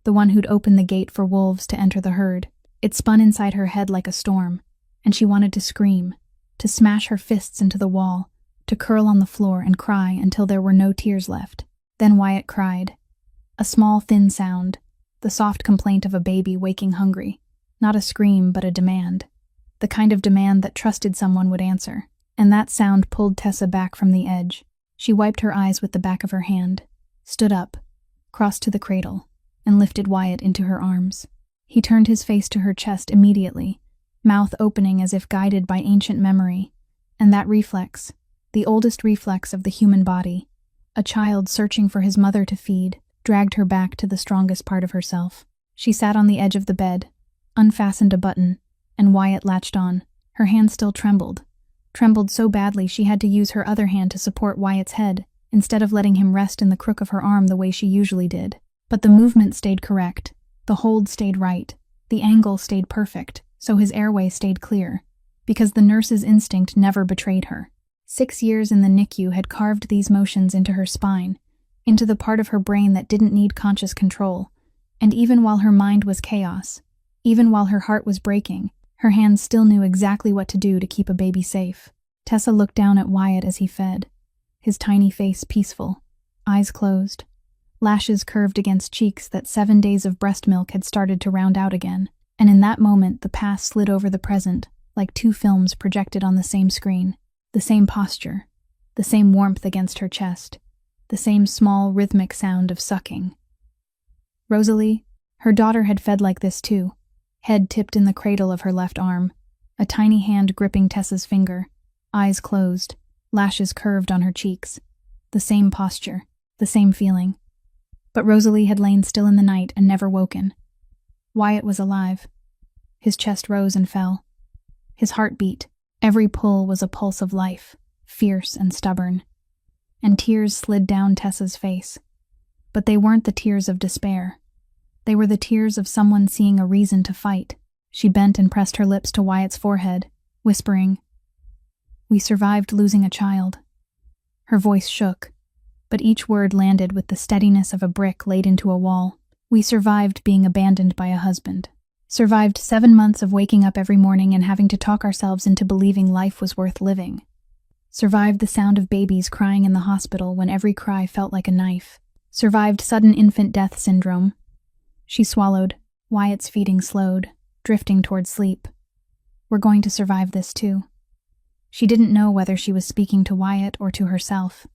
the one who'd opened the gate for wolves to enter the herd. It spun inside her head like a storm, and she wanted to scream, to smash her fists into the wall, to curl on the floor and cry until there were no tears left. Then Wyatt cried. A small, thin sound, the soft complaint of a baby waking hungry. Not a scream, but a demand. The kind of demand that trusted someone would answer. And that sound pulled Tessa back from the edge. She wiped her eyes with the back of her hand, stood up, crossed to the cradle, and lifted Wyatt into her arms. He turned his face to her chest immediately, mouth opening as if guided by ancient memory. And that reflex, the oldest reflex of the human body, a child searching for his mother to feed, dragged her back to the strongest part of herself. She sat on the edge of the bed, unfastened a button, and Wyatt latched on. Her hand still trembled so badly she had to use her other hand to support Wyatt's head, instead of letting him rest in the crook of her arm the way she usually did. But the movement stayed correct, the hold stayed right, the angle stayed perfect, so his airway stayed clear, because the nurse's instinct never betrayed her. 6 years in the NICU had carved these motions into her spine, into the part of her brain that didn't need conscious control, and even while her mind was chaos, even while her heart was breaking, her hands still knew exactly what to do to keep a baby safe. Tessa looked down at Wyatt as he fed, his tiny face peaceful, eyes closed, lashes curved against cheeks that 7 days of breast milk had started to round out again, and in that moment the past slid over the present, like 2 films projected on the same screen, the same posture, the same warmth against her chest, the same small, rhythmic sound of sucking. Rosalie, her daughter, had fed like this too, head tipped in the cradle of her left arm, a tiny hand gripping Tessa's finger, eyes closed, lashes curved on her cheeks. The same posture, the same feeling. But Rosalie had lain still in the night and never woken. Wyatt was alive. His chest rose and fell. His heart beat. Every pull was a pulse of life, fierce and stubborn. And tears slid down Tessa's face. But they weren't the tears of despair. They were the tears of someone seeing a reason to fight. She bent and pressed her lips to Wyatt's forehead, whispering, "We survived losing a child." Her voice shook, but each word landed with the steadiness of a brick laid into a wall. "We survived being abandoned by a husband. Survived 7 months of waking up every morning and having to talk ourselves into believing life was worth living. Survived the sound of babies crying in the hospital when every cry felt like a knife. Survived sudden infant death syndrome." She swallowed. Wyatt's feeding slowed, drifting toward sleep. "We're going to survive this too." She didn't know whether she was speaking to Wyatt or to herself.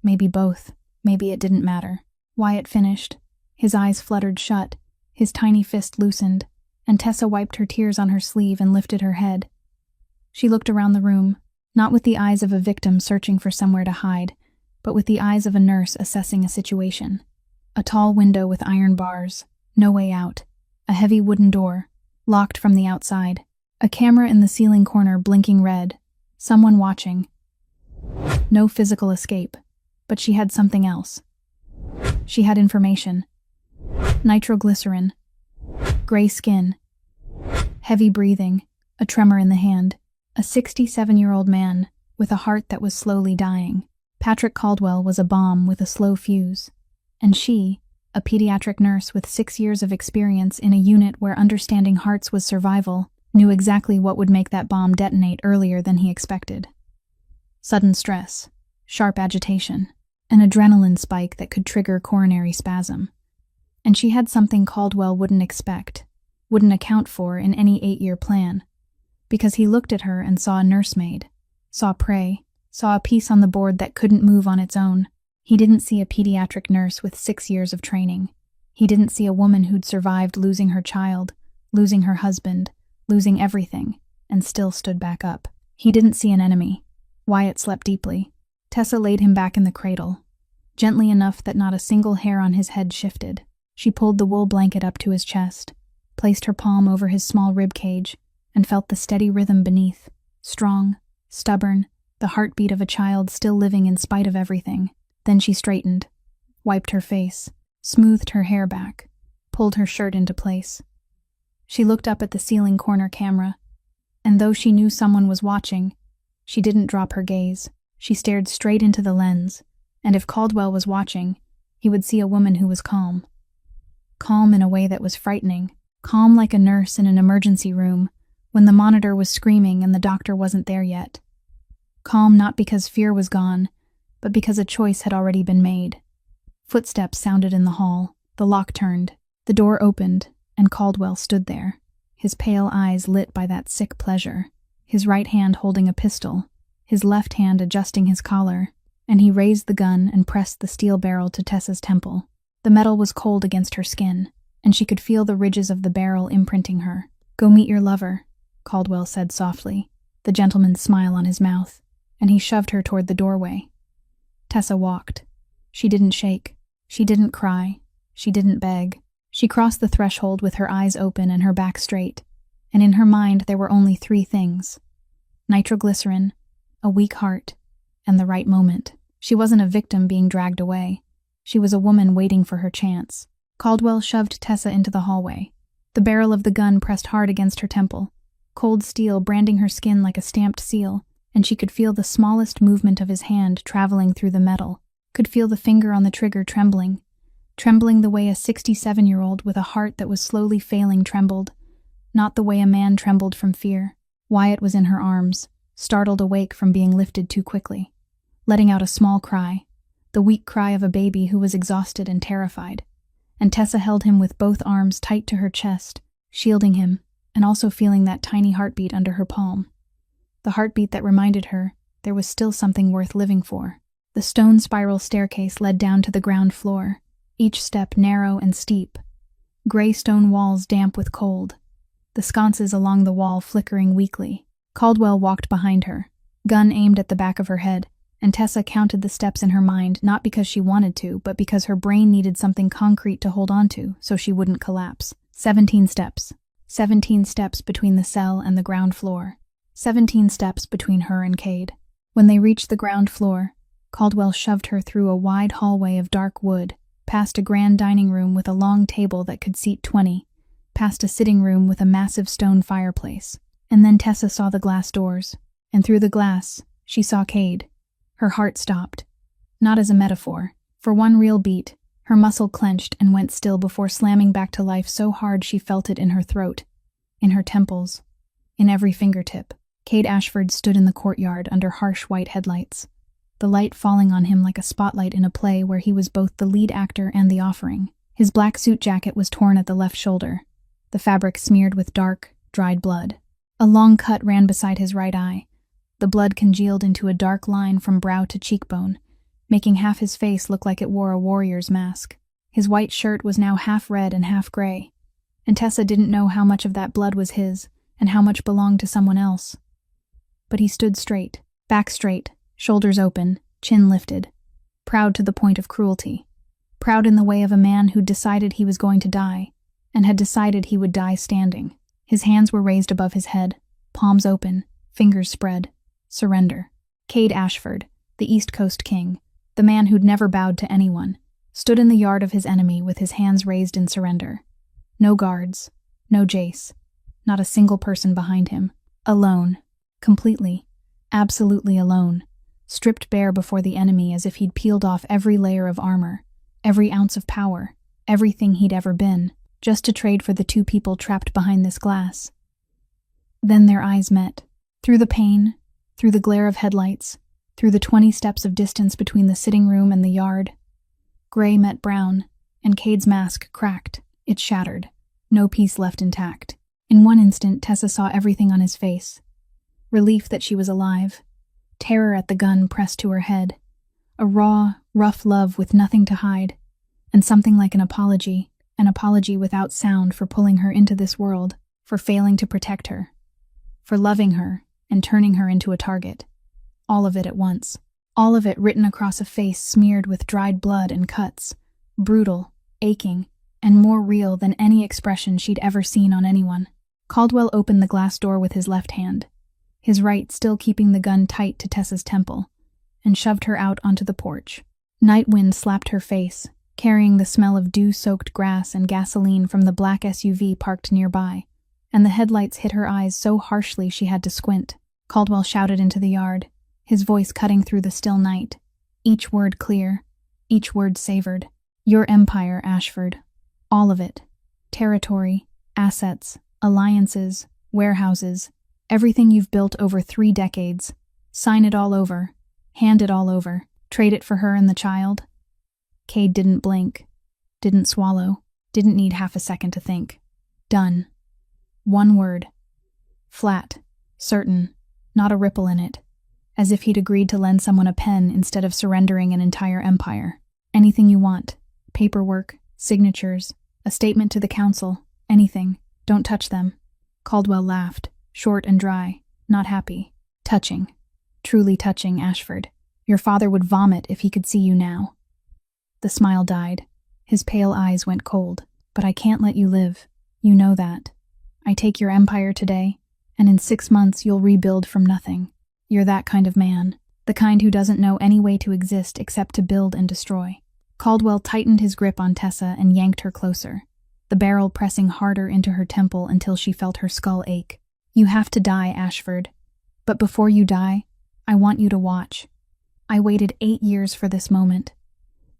Maybe both. Maybe it didn't matter. Wyatt finished. His eyes fluttered shut, his tiny fist loosened, and Tessa wiped her tears on her sleeve and lifted her head. She looked around the room, not with the eyes of a victim searching for somewhere to hide, but with the eyes of a nurse assessing a situation. A tall window with iron bars, no way out. A heavy wooden door, locked from the outside. A camera in the ceiling corner blinking red. Someone watching. No physical escape, but she had something else. She had information. Nitroglycerin. Gray skin. Heavy breathing. A tremor in the hand. A 67-year-old man with a heart that was slowly dying. Patrick Caldwell was a bomb with a slow fuse. And she, a pediatric nurse with 6 years of experience in a unit where understanding hearts was survival, knew exactly what would make that bomb detonate earlier than he expected. Sudden stress, sharp agitation, an adrenaline spike that could trigger coronary spasm. And she had something Caldwell wouldn't expect, wouldn't account for in any 8-year plan. Because he looked at her and saw a nursemaid, saw prey, saw a piece on the board that couldn't move on its own. He didn't see a pediatric nurse with 6 years of training. He didn't see a woman who'd survived losing her child, losing her husband, losing everything, and still stood back up. He didn't see an enemy. Wyatt slept deeply. Tessa laid him back in the cradle, gently enough that not a single hair on his head shifted. She pulled the wool blanket up to his chest, placed her palm over his small rib cage, and felt the steady rhythm beneath, strong, stubborn, the heartbeat of a child still living in spite of everything. Then she straightened, wiped her face, smoothed her hair back, pulled her shirt into place. She looked up at the ceiling corner camera, and though she knew someone was watching, she didn't drop her gaze. She stared straight into the lens, and if Caldwell was watching, he would see a woman who was calm. Calm in a way that was frightening, calm like a nurse in an emergency room when the monitor was screaming and the doctor wasn't there yet. Calm not because fear was gone, but because a choice had already been made. Footsteps sounded in the hall, the lock turned, the door opened, and Caldwell stood there, his pale eyes lit by that sick pleasure, his right hand holding a pistol, his left hand adjusting his collar, and he raised the gun and pressed the steel barrel to Tessa's temple. The metal was cold against her skin, and she could feel the ridges of the barrel imprinting her. "Go meet your lover," Caldwell said softly, the gentleman's smile on his mouth, and he shoved her toward the doorway. Tessa walked. She didn't shake. She didn't cry. She didn't beg. She crossed the threshold with her eyes open and her back straight, and in her mind there were only 3 things: nitroglycerin, a weak heart, and the right moment. She wasn't a victim being dragged away. She was a woman waiting for her chance. Caldwell shoved Tessa into the hallway. The barrel of the gun pressed hard against her temple, cold steel branding her skin like a stamped seal, and she could feel the smallest movement of his hand traveling through the metal, could feel the finger on the trigger trembling the way a 67-year-old with a heart that was slowly failing trembled, not the way a man trembled from fear. Wyatt was in her arms, startled awake from being lifted too quickly, letting out a small cry, the weak cry of a baby who was exhausted and terrified, and Tessa held him with both arms tight to her chest, shielding him, and also feeling that tiny heartbeat under her palm. The heartbeat that reminded her there was still something worth living for. The stone spiral staircase led down to the ground floor, each step narrow and steep. Gray stone walls damp with cold, the sconces along the wall flickering weakly. Caldwell walked behind her, gun aimed at the back of her head, and Tessa counted the steps in her mind not because she wanted to, but because her brain needed something concrete to hold on to so she wouldn't collapse. 17 steps. 17 steps between the cell and the ground floor. 17 steps between her and Cade. When they reached the ground floor, Caldwell shoved her through a wide hallway of dark wood, past a grand dining room with a long table that could seat 20, past a sitting room with a massive stone fireplace. And then Tessa saw the glass doors, and through the glass, she saw Cade. Her heart stopped. Not as a metaphor. For one real beat, her muscle clenched and went still before slamming back to life so hard she felt it in her throat, in her temples, in every fingertip. Cade Ashford stood in the courtyard under harsh white headlights, the light falling on him like a spotlight in a play where he was both the lead actor and the offering. His black suit jacket was torn at the left shoulder, the fabric smeared with dark, dried blood. A long cut ran beside his right eye. The blood congealed into a dark line from brow to cheekbone, making half his face look like it wore a warrior's mask. His white shirt was now half red and half gray, and Tessa didn't know how much of that blood was his and how much belonged to someone else. But he stood straight, back straight, shoulders open, chin lifted, proud to the point of cruelty, proud in the way of a man who'd decided he was going to die, and had decided he would die standing. His hands were raised above his head, palms open, fingers spread. Surrender. Cade Ashford, the East Coast king, the man who'd never bowed to anyone, stood in the yard of his enemy with his hands raised in surrender. No guards, no Jace, not a single person behind him. Alone, completely, absolutely alone, stripped bare before the enemy as if he'd peeled off every layer of armor, every ounce of power, everything he'd ever been, just to trade for the two people trapped behind this glass. Then their eyes met. Through the pain, through the glare of headlights, through the 20 steps of distance between the sitting room and the yard, gray met brown, and Cade's mask cracked. It shattered. No piece left intact. In one instant, Tessa saw everything on his face. Relief that she was alive. Terror at the gun pressed to her head. A raw, rough love with nothing to hide. And something like an apology without sound for pulling her into this world, for failing to protect her, for loving her and turning her into a target. All of it at once. All of it written across a face smeared with dried blood and cuts. Brutal, aching, and more real than any expression she'd ever seen on anyone. Caldwell opened the glass door with his left hand, his right still keeping the gun tight to Tessa's temple, and shoved her out onto the porch. Night wind slapped her face, carrying the smell of dew-soaked grass and gasoline from the black SUV parked nearby, and the headlights hit her eyes so harshly she had to squint. Caldwell shouted into the yard, his voice cutting through the still night, each word clear, each word savored. Your empire, Ashford. All of it. Territory, assets, alliances, warehouses, everything you've built over 3 decades. Sign it all over. Hand it all over. Trade it for her and the child. Cade didn't blink, didn't swallow, didn't need half a second to think. Done. One word. Flat. Certain. Not a ripple in it. As if he'd agreed to lend someone a pen instead of surrendering an entire empire. Anything you want. Paperwork, signatures, a statement to the council, anything. Don't touch them. Caldwell laughed, short and dry, not happy. Touching. Truly touching, Ashford. Your father would vomit if he could see you now. The smile died. His pale eyes went cold. But I can't let you live. You know that. I take your empire today, and in 6 months you'll rebuild from nothing. You're that kind of man. The kind who doesn't know any way to exist except to build and destroy. Caldwell tightened his grip on Tessa and yanked her closer, the barrel pressing harder into her temple until she felt her skull ache. You have to die, Ashford. But before you die, I want you to watch. I waited 8 years for this moment.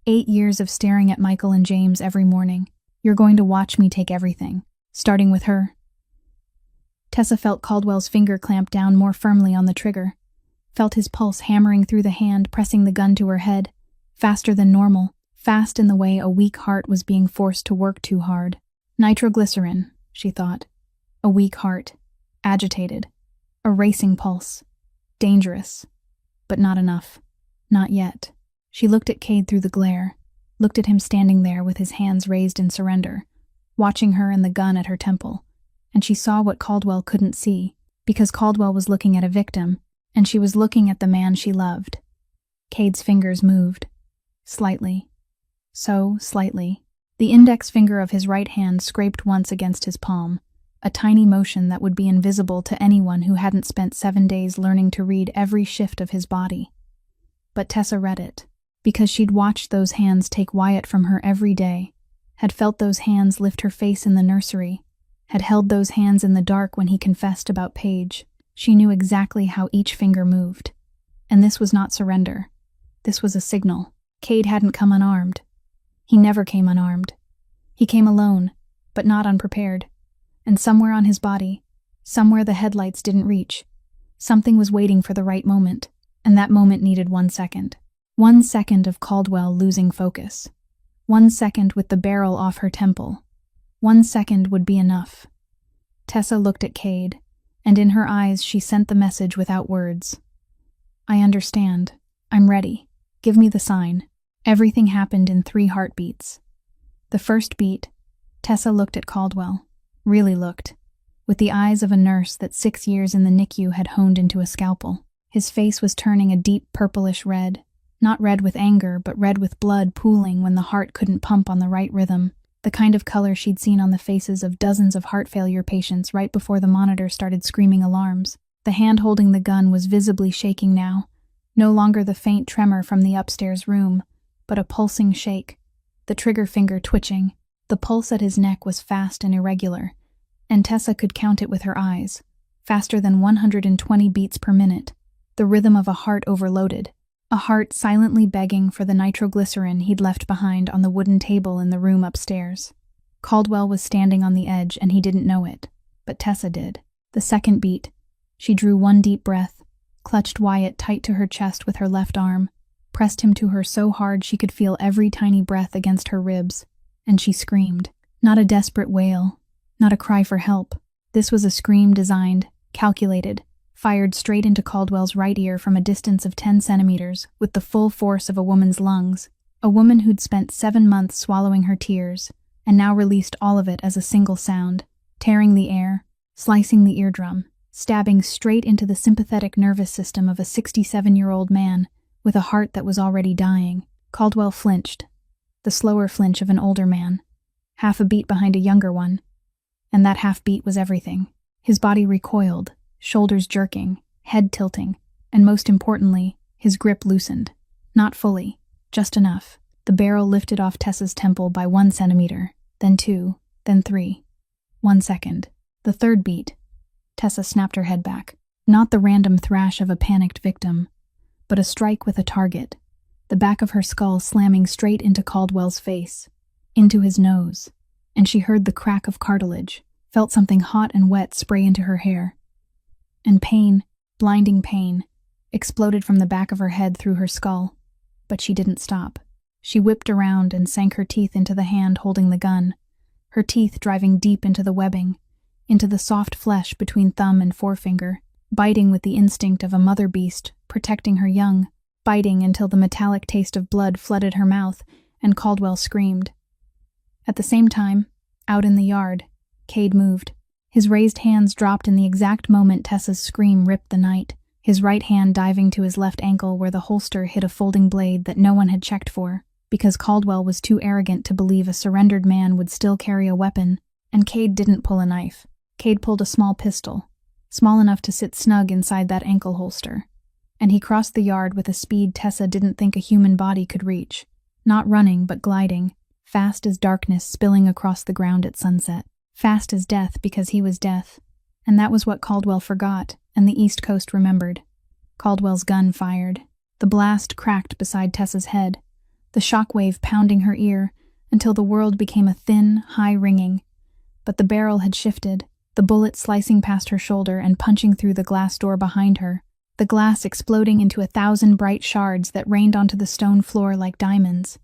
8 years of staring at Michael and James every morning. You're going to watch me take everything, starting with her. Tessa felt Caldwell's finger clamp down more firmly on the trigger, felt his pulse hammering through the hand, pressing the gun to her head, faster than normal, fast in the way a weak heart was being forced to work too hard. Nitroglycerin, she thought. A weak heart. Agitated. A racing pulse. Dangerous. But not enough. Not yet. She looked at Cade through the glare, looked at him standing there with his hands raised in surrender, watching her and the gun at her temple, and she saw what Caldwell couldn't see, because Caldwell was looking at a victim, and she was looking at the man she loved. Cade's fingers moved. Slightly. So slightly. The index finger of his right hand scraped once against his palm, a tiny motion that would be invisible to anyone who hadn't spent 7 days learning to read every shift of his body. But Tessa read it, because she'd watched those hands take Wyatt from her every day, had felt those hands lift her face in the nursery, had held those hands in the dark when he confessed about Paige. She knew exactly how each finger moved. And this was not surrender. This was a signal. Cade hadn't come unarmed. He never came unarmed. He came alone, but not unprepared. And somewhere on his body, somewhere the headlights didn't reach, something was waiting for the right moment, and that moment needed 1 second. 1 second of Caldwell losing focus. 1 second with the barrel off her temple. 1 second would be enough. Tessa looked at Cade, and in her eyes she sent the message without words. I understand. I'm ready. Give me the sign. Everything happened in 3 heartbeats. The first beat, Tessa looked at Caldwell. Really looked, with the eyes of a nurse that 6 years in the NICU had honed into a scalpel. His face was turning a deep purplish red, not red with anger, but red with blood pooling when the heart couldn't pump on the right rhythm, the kind of color she'd seen on the faces of dozens of heart failure patients right before the monitor started screaming alarms. The hand holding the gun was visibly shaking now, no longer the faint tremor from the upstairs room, but a pulsing shake, the trigger finger twitching. The pulse at his neck was fast and irregular, and Tessa could count it with her eyes, faster than 120 beats per minute, the rhythm of a heart overloaded, a heart silently begging for the nitroglycerin he'd left behind on the wooden table in the room upstairs. Caldwell was standing on the edge and he didn't know it, but Tessa did. The second beat. She drew 1 deep breath, clutched Wyatt tight to her chest with her left arm, pressed him to her so hard she could feel every tiny breath against her ribs, and she screamed. Not a desperate wail, not a cry for help. This was a scream designed, calculated, fired straight into Caldwell's right ear from a distance of 10 centimeters, with the full force of a woman's lungs, a woman who'd spent 7 months swallowing her tears, and now released all of it as a single sound, tearing the air, slicing the eardrum, stabbing straight into the sympathetic nervous system of a 67-year-old man with a heart that was already dying. Caldwell flinched, the slower flinch of an older man, half a beat behind a younger one, and that half beat was everything. His body recoiled, shoulders jerking, head tilting, and most importantly, his grip loosened. Not fully, just enough. The barrel lifted off Tessa's temple by 1 centimeter, then 2, then 3. 1 second. The third beat. Tessa snapped her head back. Not the random thrash of a panicked victim, but a strike with a target, the back of her skull slamming straight into Caldwell's face, into his nose, and she heard the crack of cartilage, felt something hot and wet spray into her hair. And pain, blinding pain, exploded from the back of her head through her skull, but she didn't stop. She whipped around and sank her teeth into the hand holding the gun, her teeth driving deep into the webbing, into the soft flesh between thumb and forefinger, biting with the instinct of a mother beast, protecting her young, biting until the metallic taste of blood flooded her mouth, and Caldwell screamed. At the same time, out in the yard, Cade moved. His raised hands dropped in the exact moment Tessa's scream ripped the night, his right hand diving to his left ankle where the holster hit a folding blade that no one had checked for, because Caldwell was too arrogant to believe a surrendered man would still carry a weapon, and Cade didn't pull a knife. Cade pulled a small pistol, small enough to sit snug inside that ankle holster, and he crossed the yard with a speed Tessa didn't think a human body could reach, not running but gliding, fast as darkness spilling across the ground at sunset. Fast as death because he was death, and that was what Caldwell forgot, and the East Coast remembered. Caldwell's gun fired. The blast cracked beside Tessa's head, the shockwave pounding her ear until the world became a thin, high ringing. But the barrel had shifted, the bullet slicing past her shoulder and punching through the glass door behind her, the glass exploding into 1,000 bright shards that rained onto the stone floor like diamonds.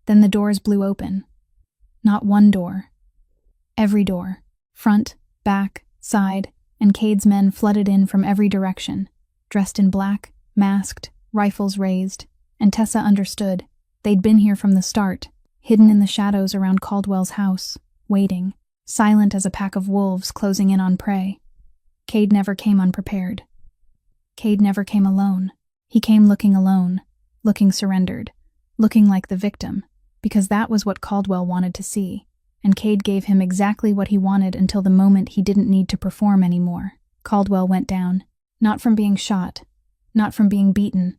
Then the doors blew open. Not one door. Every door, front, back, side, and Cade's men flooded in from every direction, dressed in black, masked, rifles raised, And Tessa understood. They'd been here from the start, hidden in the shadows around Caldwell's house, waiting, silent as a pack of wolves closing in on prey. Cade never came unprepared. Cade never came alone. He came looking alone, looking surrendered, looking like the victim, because that was what Caldwell wanted to see, and Cade gave him exactly what he wanted until the moment he didn't need to perform anymore. Caldwell went down, not from being shot, not from being beaten,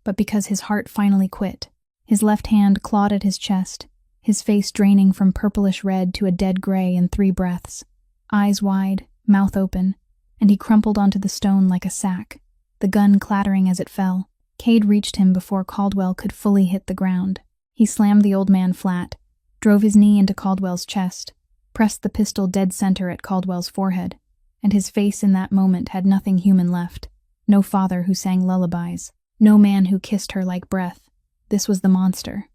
but because his heart finally quit. His left hand clawed at his chest, his face draining from purplish red to a dead gray in 3 breaths, eyes wide, mouth open, and he crumpled onto the stone like a sack, the gun clattering as it fell. Cade reached him before Caldwell could fully hit the ground. He slammed the old man flat, drove his knee into Caldwell's chest, pressed the pistol dead center at Caldwell's forehead, and his face in that moment had nothing human left. No father who sang lullabies, no man who kissed her like breath. This was the monster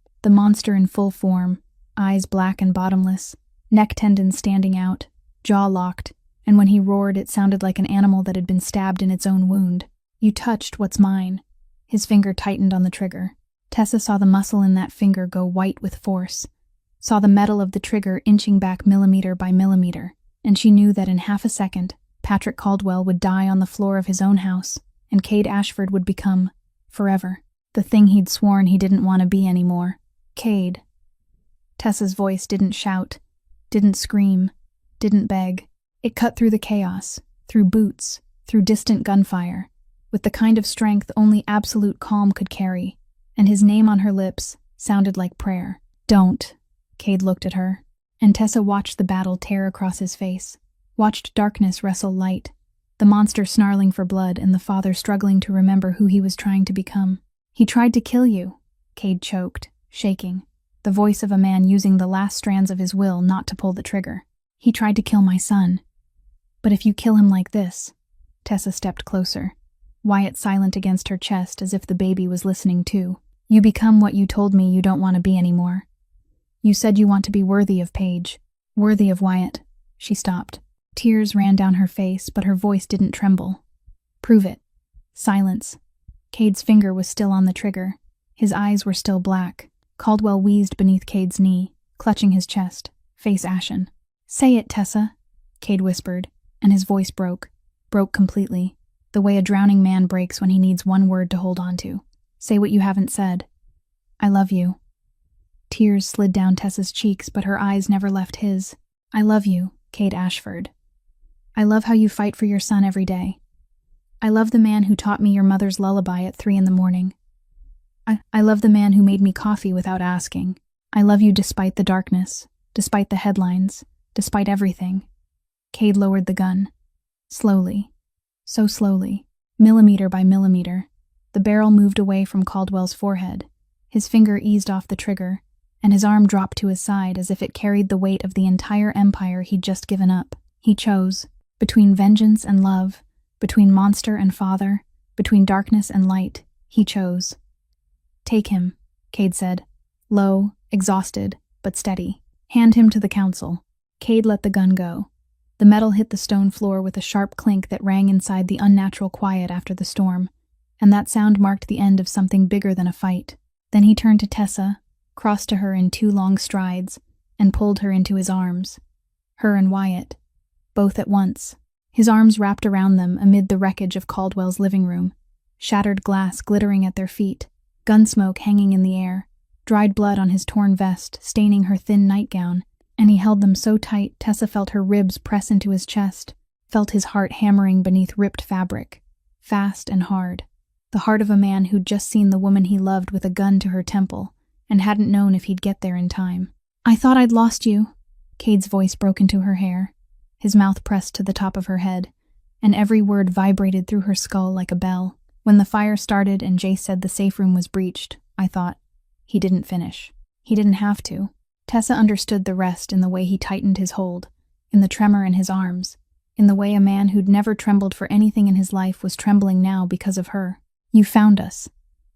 in full form, eyes black and bottomless, neck tendons standing out, jaw locked, and when he roared it sounded like an animal that had been stabbed in its own wound. "You touched what's mine." His finger tightened on the trigger. Tessa saw the muscle in that finger go white with force, saw the metal of the trigger inching back millimeter by millimeter, and she knew that in half a second, Patrick Caldwell would die on the floor of his own house, and Cade Ashford would become, forever, the thing he'd sworn he didn't want to be anymore. Cade. Tessa's voice didn't shout, didn't scream, didn't beg. It cut through the chaos, through boots, through distant gunfire, with the kind of strength only absolute calm could carry, and his name on her lips sounded like prayer. "Don't." Cade looked at her, and Tessa watched the battle tear across his face, watched darkness wrestle light, the monster snarling for blood and the father struggling to remember who he was trying to become. "He tried to kill you," Cade choked, shaking, the voice of a man using the last strands of his will not to pull the trigger. "He tried to kill my son. But if you kill him like this..." Tessa stepped closer, Wyatt silent against her chest as if the baby was listening too. "You become what you told me you don't want to be anymore. You said you want to be worthy of Paige, worthy of Wyatt." She stopped. Tears ran down her face, but her voice didn't tremble. "Prove it." Silence. Cade's finger was still on the trigger. His eyes were still black. Caldwell wheezed beneath Cade's knee, clutching his chest, face ashen. "Say it, Tessa," Cade whispered, and his voice broke completely, the way a drowning man breaks when he needs one word to hold on to. "Say what you haven't said." "I love you." Tears slid down Tessa's cheeks, but her eyes never left his. "I love you, Cade Ashford. I love how you fight for your son every day. I love the man who taught me your mother's lullaby at 3 a.m. I love the man who made me coffee without asking. I love you despite the darkness, despite the headlines, despite everything." Cade lowered the gun. Slowly. So slowly. Millimeter by millimeter. The barrel moved away from Caldwell's forehead. His finger eased off the trigger, and his arm dropped to his side as if it carried the weight of the entire empire he'd just given up. He chose. Between vengeance and love, between monster and father, between darkness and light, he chose. "Take him," Cade said, low, exhausted, but steady. "Hand him to the council." Cade let the gun go. The metal hit the stone floor with a sharp clink that rang inside the unnatural quiet after the storm, and that sound marked the end of something bigger than a fight. Then he turned to Tessa, crossed to her in 2 long strides, and pulled her into his arms. Her and Wyatt, both at once. His arms wrapped around them amid the wreckage of Caldwell's living room, shattered glass glittering at their feet, gun smoke hanging in the air, dried blood on his torn vest staining her thin nightgown, and he held them so tight Tessa felt her ribs press into his chest, felt his heart hammering beneath ripped fabric, fast and hard. The heart of a man who'd just seen the woman he loved with a gun to her temple, and hadn't known if he'd get there in time. "I thought I'd lost you." Cade's voice broke into her hair, his mouth pressed to the top of her head, and every word vibrated through her skull like a bell. "When the fire started and Jace said the safe room was breached, I thought." He didn't finish. He didn't have to. Tessa understood the rest in the way he tightened his hold, in the tremor in his arms, in the way a man who'd never trembled for anything in his life was trembling now because of her. "You found us,"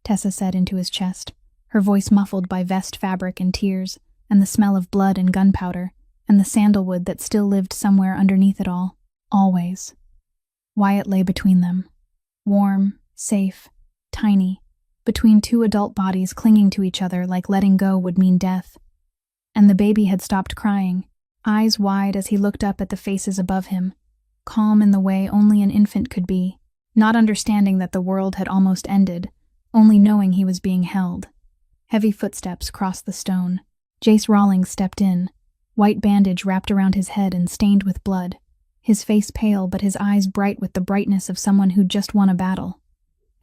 Tessa said into his chest, her voice muffled by vest fabric and tears, and the smell of blood and gunpowder, and the sandalwood that still lived somewhere underneath it all. Always. Wyatt lay between them. Warm, safe, tiny, between two adult bodies clinging to each other like letting go would mean death. And the baby had stopped crying, eyes wide as he looked up at the faces above him, calm in the way only an infant could be, not understanding that the world had almost ended, only knowing he was being held. Heavy footsteps crossed the stone. Jace Rawlings stepped in, white bandage wrapped around his head and stained with blood, his face pale but his eyes bright with the brightness of someone who'd just won a battle.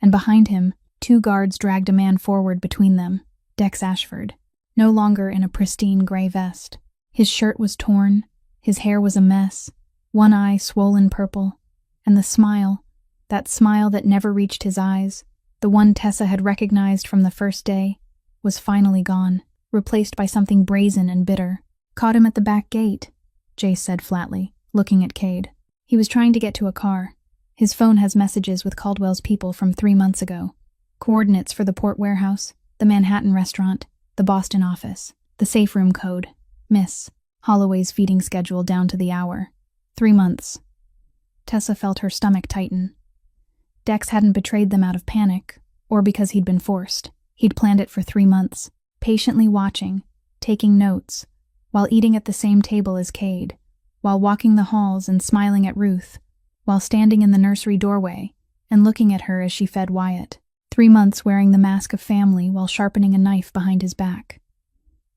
And behind him, 2 guards dragged a man forward between them, Dex Ashford, no longer in a pristine gray vest. His shirt was torn, his hair was a mess, one eye swollen purple, and the smile, that smile that never reached his eyes, the one Tessa had recognized from the first day, was finally gone, replaced by something brazen and bitter. "Caught him at the back gate," Jace said flatly, looking at Cade. "He was trying to get to a car. His phone has messages with Caldwell's people from 3 months ago. Coordinates for the Port Warehouse, the Manhattan restaurant, the Boston office, the safe room code, Miss Holloway's feeding schedule down to the hour. 3 months. Tessa felt her stomach tighten. Dex hadn't betrayed them out of panic, or because he'd been forced. He'd planned it for 3 months, patiently watching, taking notes, while eating at the same table as Cade, while walking the halls and smiling at Ruth, while standing in the nursery doorway and looking at her as she fed Wyatt. 3 months wearing the mask of family while sharpening a knife behind his back.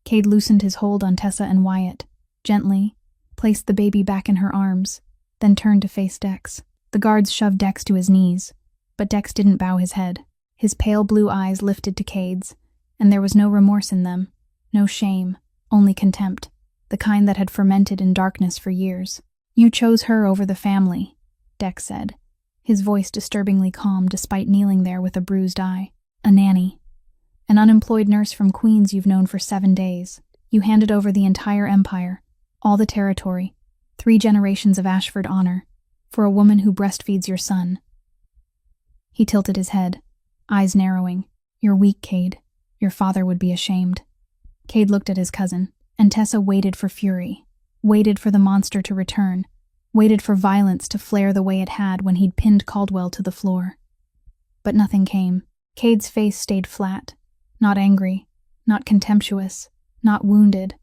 Cade loosened his hold on Tessa and Wyatt, gently, placed the baby back in her arms, then turned to face Dex. The guards shoved Dex to his knees, but Dex didn't bow his head. His pale blue eyes lifted to Cade's, and there was no remorse in them, no shame, only contempt, the kind that had fermented in darkness for years. "You chose her over the family," Dex said, his voice disturbingly calm despite kneeling there with a bruised eye. "A nanny. An unemployed nurse from Queens you've known for 7 days. You handed over the entire empire, all the territory, 3 generations of Ashford honor, for a woman who breastfeeds your son." He tilted his head, eyes narrowing. "You're weak, Cade. Your father would be ashamed." Cade looked at his cousin, and Tessa waited for fury, waited for the monster to return, waited for violence to flare the way it had when he'd pinned Caldwell to the floor. But nothing came. Cade's face stayed flat, not angry, not contemptuous, not wounded,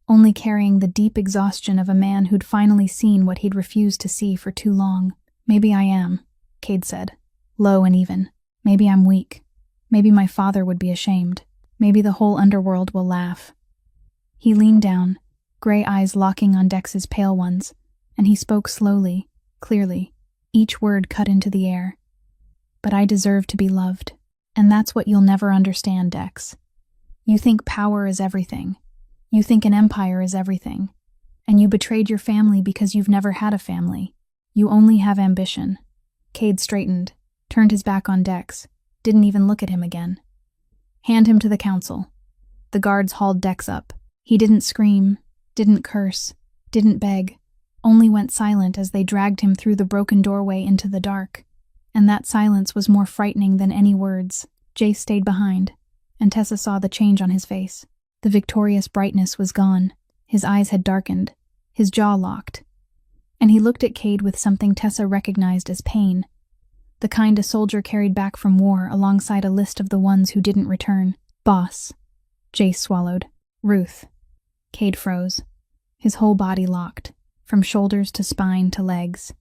only carrying the deep exhaustion of a man who'd finally seen what he'd refused to see for too long. "Maybe I am," Cade said, low and even. "Maybe I'm weak. Maybe my father would be ashamed. Maybe the whole underworld will laugh." He leaned down, gray eyes locking on Dex's pale ones, and he spoke slowly, clearly, each word cut into the air. "But I deserve to be loved, and that's what you'll never understand, Dex. You think power is everything. You think an empire is everything. And you betrayed your family because you've never had a family. You only have ambition." Cade straightened, turned his back on Dex, didn't even look at him again. "Hand him to the council." The guards hauled Dex up. He didn't scream, didn't curse, didn't beg, only went silent as they dragged him through the broken doorway into the dark. And that silence was more frightening than any words. Jace stayed behind, and Tessa saw the change on his face. The victorious brightness was gone. His eyes had darkened, his jaw locked. And he looked at Cade with something Tessa recognized as pain, the kind a soldier carried back from war alongside a list of the ones who didn't return. "Boss." Jace swallowed. "Ruth." Cade froze, his whole body locked, from shoulders to spine to legs,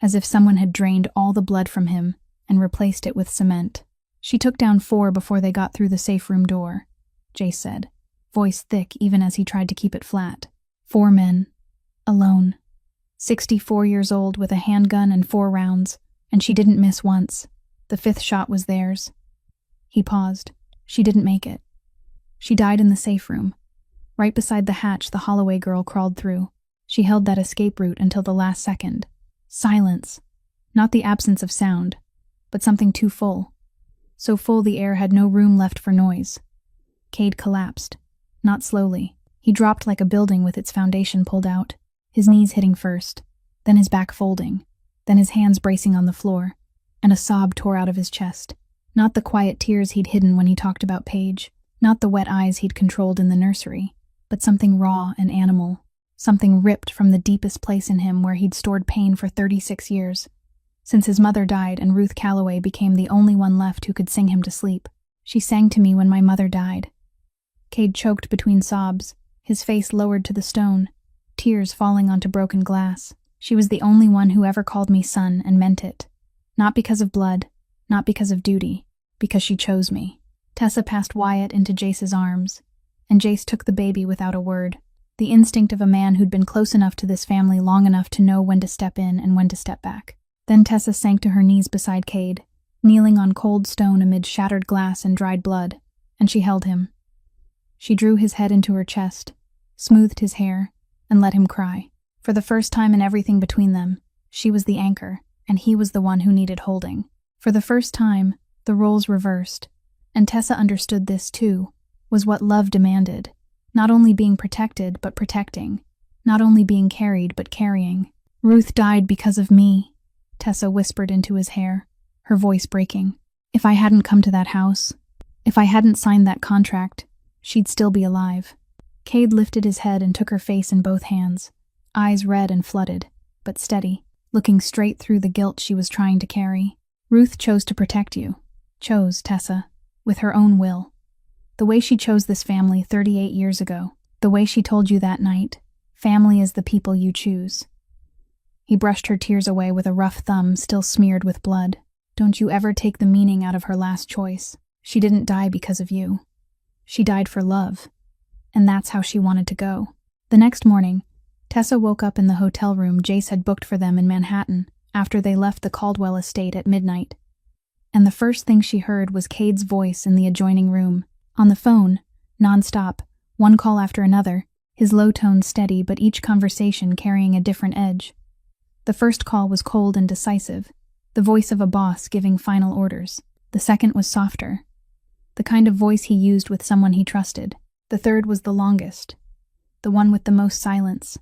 as if someone had drained all the blood from him and replaced it with cement. "She took down 4 before they got through the safe room door," Jace said, voice thick even as he tried to keep it flat. 4 men, alone. 64 years old with a handgun and 4 rounds, and she didn't miss once. The 5th shot was theirs. He paused. She didn't make it. She died in the safe room. Right beside the hatch the Holloway girl crawled through. She held that escape route until the last second. Silence. Not the absence of sound, but something too full. So full the air had no room left for noise. Cade collapsed. Not slowly. He dropped like a building with its foundation pulled out, his knees hitting first, then his back folding, then his hands bracing on the floor, and a sob tore out of his chest. Not the quiet tears he'd hidden when he talked about Paige, not the wet eyes he'd controlled in the nursery, but something raw and animal, something ripped from the deepest place in him where he'd stored pain for 36 years, since his mother died and Ruth Calloway became the only one left who could sing him to sleep. She sang to me when my mother died." Cade choked between sobs, his face lowered to the stone, tears falling onto broken glass. "She was the only one who ever called me son and meant it. Not because of blood, not because of duty, because she chose me." Tessa passed Wyatt into Jace's arms, and Jace took the baby without a word. The instinct of a man who'd been close enough to this family long enough to know when to step in and when to step back. Then Tessa sank to her knees beside Cade, kneeling on cold stone amid shattered glass and dried blood, and she held him. She drew his head into her chest, smoothed his hair, and let him cry. For the first time in everything between them, she was the anchor, and he was the one who needed holding. For the first time, the roles reversed, and Tessa understood this too, was what love demanded. Not only being protected, but protecting. Not only being carried, but carrying. "Ruth died because of me," Tessa whispered into his hair, her voice breaking. "If I hadn't come to that house, if I hadn't signed that contract, she'd still be alive." Cade lifted his head and took her face in both hands, eyes red and flooded, but steady, looking straight through the guilt she was trying to carry. "Ruth chose to protect you. Chose, Tessa, with her own will. The way she chose this family 38 years ago. The way she told you that night, family is the people you choose." He brushed her tears away with a rough thumb still smeared with blood. "Don't you ever take the meaning out of her last choice. She didn't die because of you. She died for love. And that's how she wanted to go." The next morning, Tessa woke up in the hotel room Jace had booked for them in Manhattan after they left the Caldwell estate at midnight. And the first thing she heard was Cade's voice in the adjoining room. On the phone, nonstop, one call after another, his low tone steady but each conversation carrying a different edge. The first call was cold and decisive, the voice of a boss giving final orders. The second was softer, the kind of voice he used with someone he trusted. The third was the longest, the one with the most silence,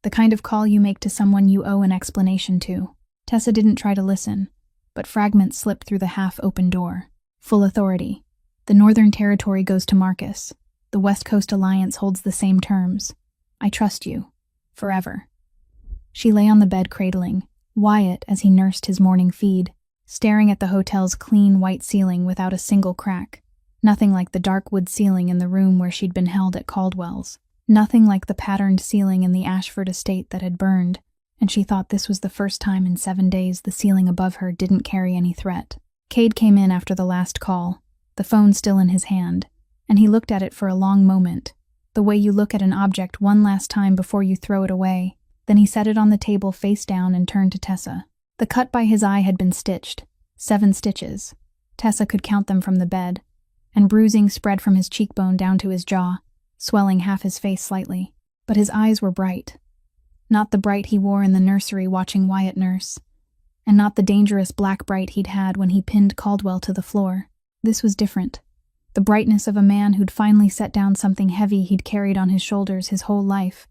the kind of call you make to someone you owe an explanation to. Tessa didn't try to listen, but fragments slipped through the half-open door. Full authority. "The Northern Territory goes to Marcus. The West Coast Alliance holds the same terms. I trust you. Forever." She lay on the bed cradling Wyatt as he nursed his morning feed, staring at the hotel's clean white ceiling without a single crack. Nothing like the dark wood ceiling in the room where she'd been held at Caldwell's. Nothing like the patterned ceiling in the Ashford estate that had burned, and she thought this was the first time in 7 days the ceiling above her didn't carry any threat. Cade came in after the last call, the phone still in his hand, and he looked at it for a long moment, the way you look at an object one last time before you throw it away. Then he set it on the table face down and turned to Tessa. The cut by his eye had been stitched, 7 stitches. Tessa could count them from the bed, and bruising spread from his cheekbone down to his jaw, swelling half his face slightly. But his eyes were bright. Not the bright he wore in the nursery watching Wyatt nurse, and not the dangerous black bright he'd had when he pinned Caldwell to the floor. This was different. The brightness of a man who'd finally set down something heavy he'd carried on his shoulders his whole life,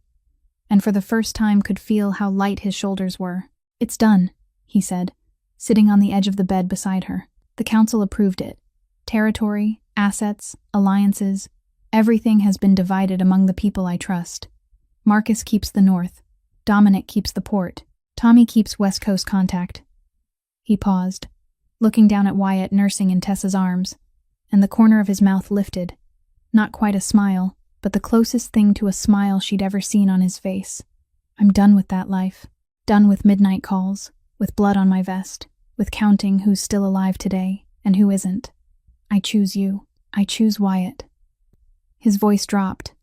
and for the first time could feel how light his shoulders were. "It's done," he said, sitting on the edge of the bed beside her. "The council approved it. Territory, assets, alliances, everything has been divided among the people I trust. Marcus keeps the North. Dominic keeps the port. Tommy keeps West Coast contact." He paused, looking down at Wyatt nursing in Tessa's arms, and the corner of his mouth lifted. Not quite a smile, but the closest thing to a smile she'd ever seen on his face. "I'm done with that life. Done with midnight calls, with blood on my vest, with counting who's still alive today and who isn't. I choose you. I choose Wyatt." His voice dropped,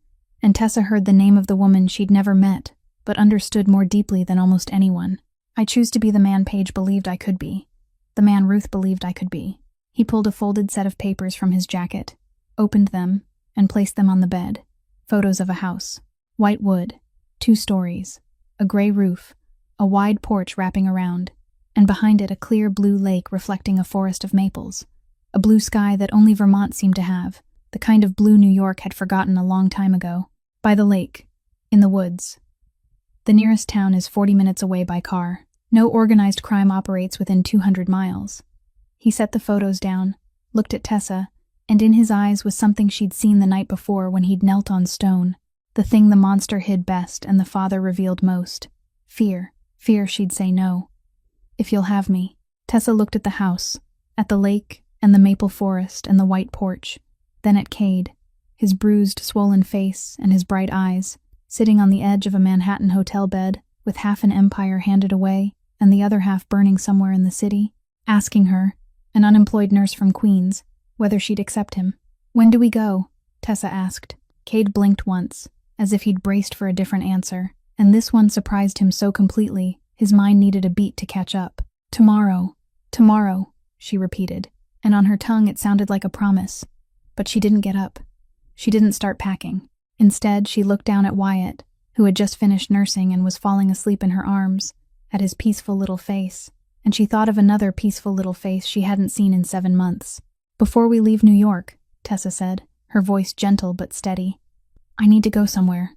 and Tessa heard the name of the woman she'd never met, but understood more deeply than almost anyone. "I choose to be the man Paige believed I could be. The man Ruth believed I could be." He pulled a folded set of papers from his jacket, opened them, and placed them on the bed. Photos of a house. White wood, 2 stories, a gray roof, a wide porch wrapping around, and behind it a clear blue lake reflecting a forest of maples. A blue sky that only Vermont seemed to have, the kind of blue New York had forgotten a long time ago. By the lake, in the woods. The nearest town is 40 minutes away by car. No organized crime operates within 200 miles. He set the photos down, looked at Tessa, and in his eyes was something she'd seen the night before when he'd knelt on stone, the thing the monster hid best and the father revealed most. Fear. Fear she'd say no. "If you'll have me." Tessa looked at the house, at the lake, and the maple forest and the white porch, then at Cade, his bruised, swollen face and his bright eyes, sitting on the edge of a Manhattan hotel bed with half an empire handed away and the other half burning somewhere in the city, asking her, an unemployed nurse from Queens, whether she'd accept him. "When do we go?" Tessa asked. Cade blinked once, as if he'd braced for a different answer, and this one surprised him so completely, his mind needed a beat to catch up. "Tomorrow, tomorrow," she repeated, and on her tongue it sounded like a promise. But she didn't get up. She didn't start packing. Instead, she looked down at Wyatt, who had just finished nursing and was falling asleep in her arms, at his peaceful little face, and she thought of another peaceful little face she hadn't seen in 7 months. "Before we leave New York," Tessa said, her voice gentle but steady, "I need to go somewhere."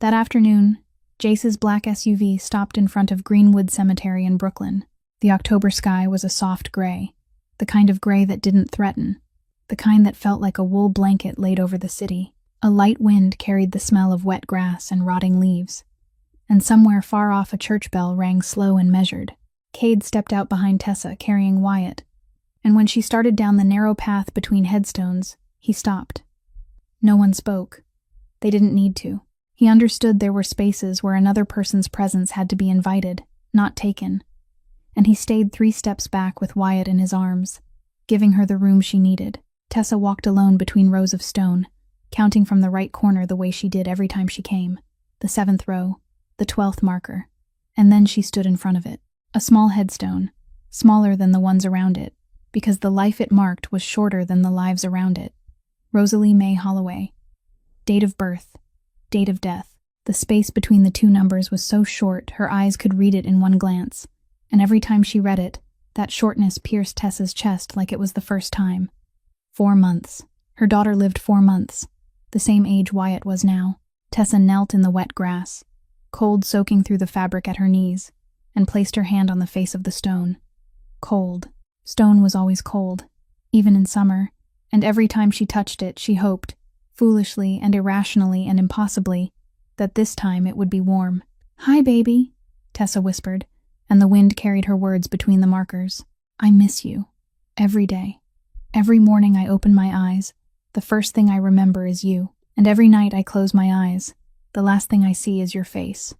That afternoon, Jace's black SUV stopped in front of Greenwood Cemetery in Brooklyn. The October sky was a soft gray, the kind of gray that didn't threaten, the kind that felt like a wool blanket laid over the city. A light wind carried the smell of wet grass and rotting leaves, and somewhere far off a church bell rang slow and measured. Cade stepped out behind Tessa, carrying Wyatt, and when she started down the narrow path between headstones, he stopped. No one spoke. They didn't need to. He understood there were spaces where another person's presence had to be invited, not taken, and he stayed 3 steps back with Wyatt in his arms, giving her the room she needed. Tessa walked alone between rows of stone, counting from the right corner the way she did every time she came, the 7th row, the 12th marker, and then she stood in front of it. A small headstone, smaller than the ones around it, because the life it marked was shorter than the lives around it. Rosalie May Holloway. Date of birth. Date of death. The space between the 2 numbers was so short her eyes could read it in one glance, and every time she read it, that shortness pierced Tessa's chest like it was the first time. 4 months. Her daughter lived 4 months, the same age Wyatt was now. Tessa knelt in the wet grass, cold soaking through the fabric at her knees, and placed her hand on the face of the stone. Cold. Stone was always cold, even in summer, and every time she touched it, she hoped, foolishly and irrationally and impossibly, that this time it would be warm. "Hi, baby," Tessa whispered, and the wind carried her words between the markers. "I miss you. Every day. Every morning I open my eyes, the first thing I remember is you, and every night I close my eyes, the last thing I see is your face."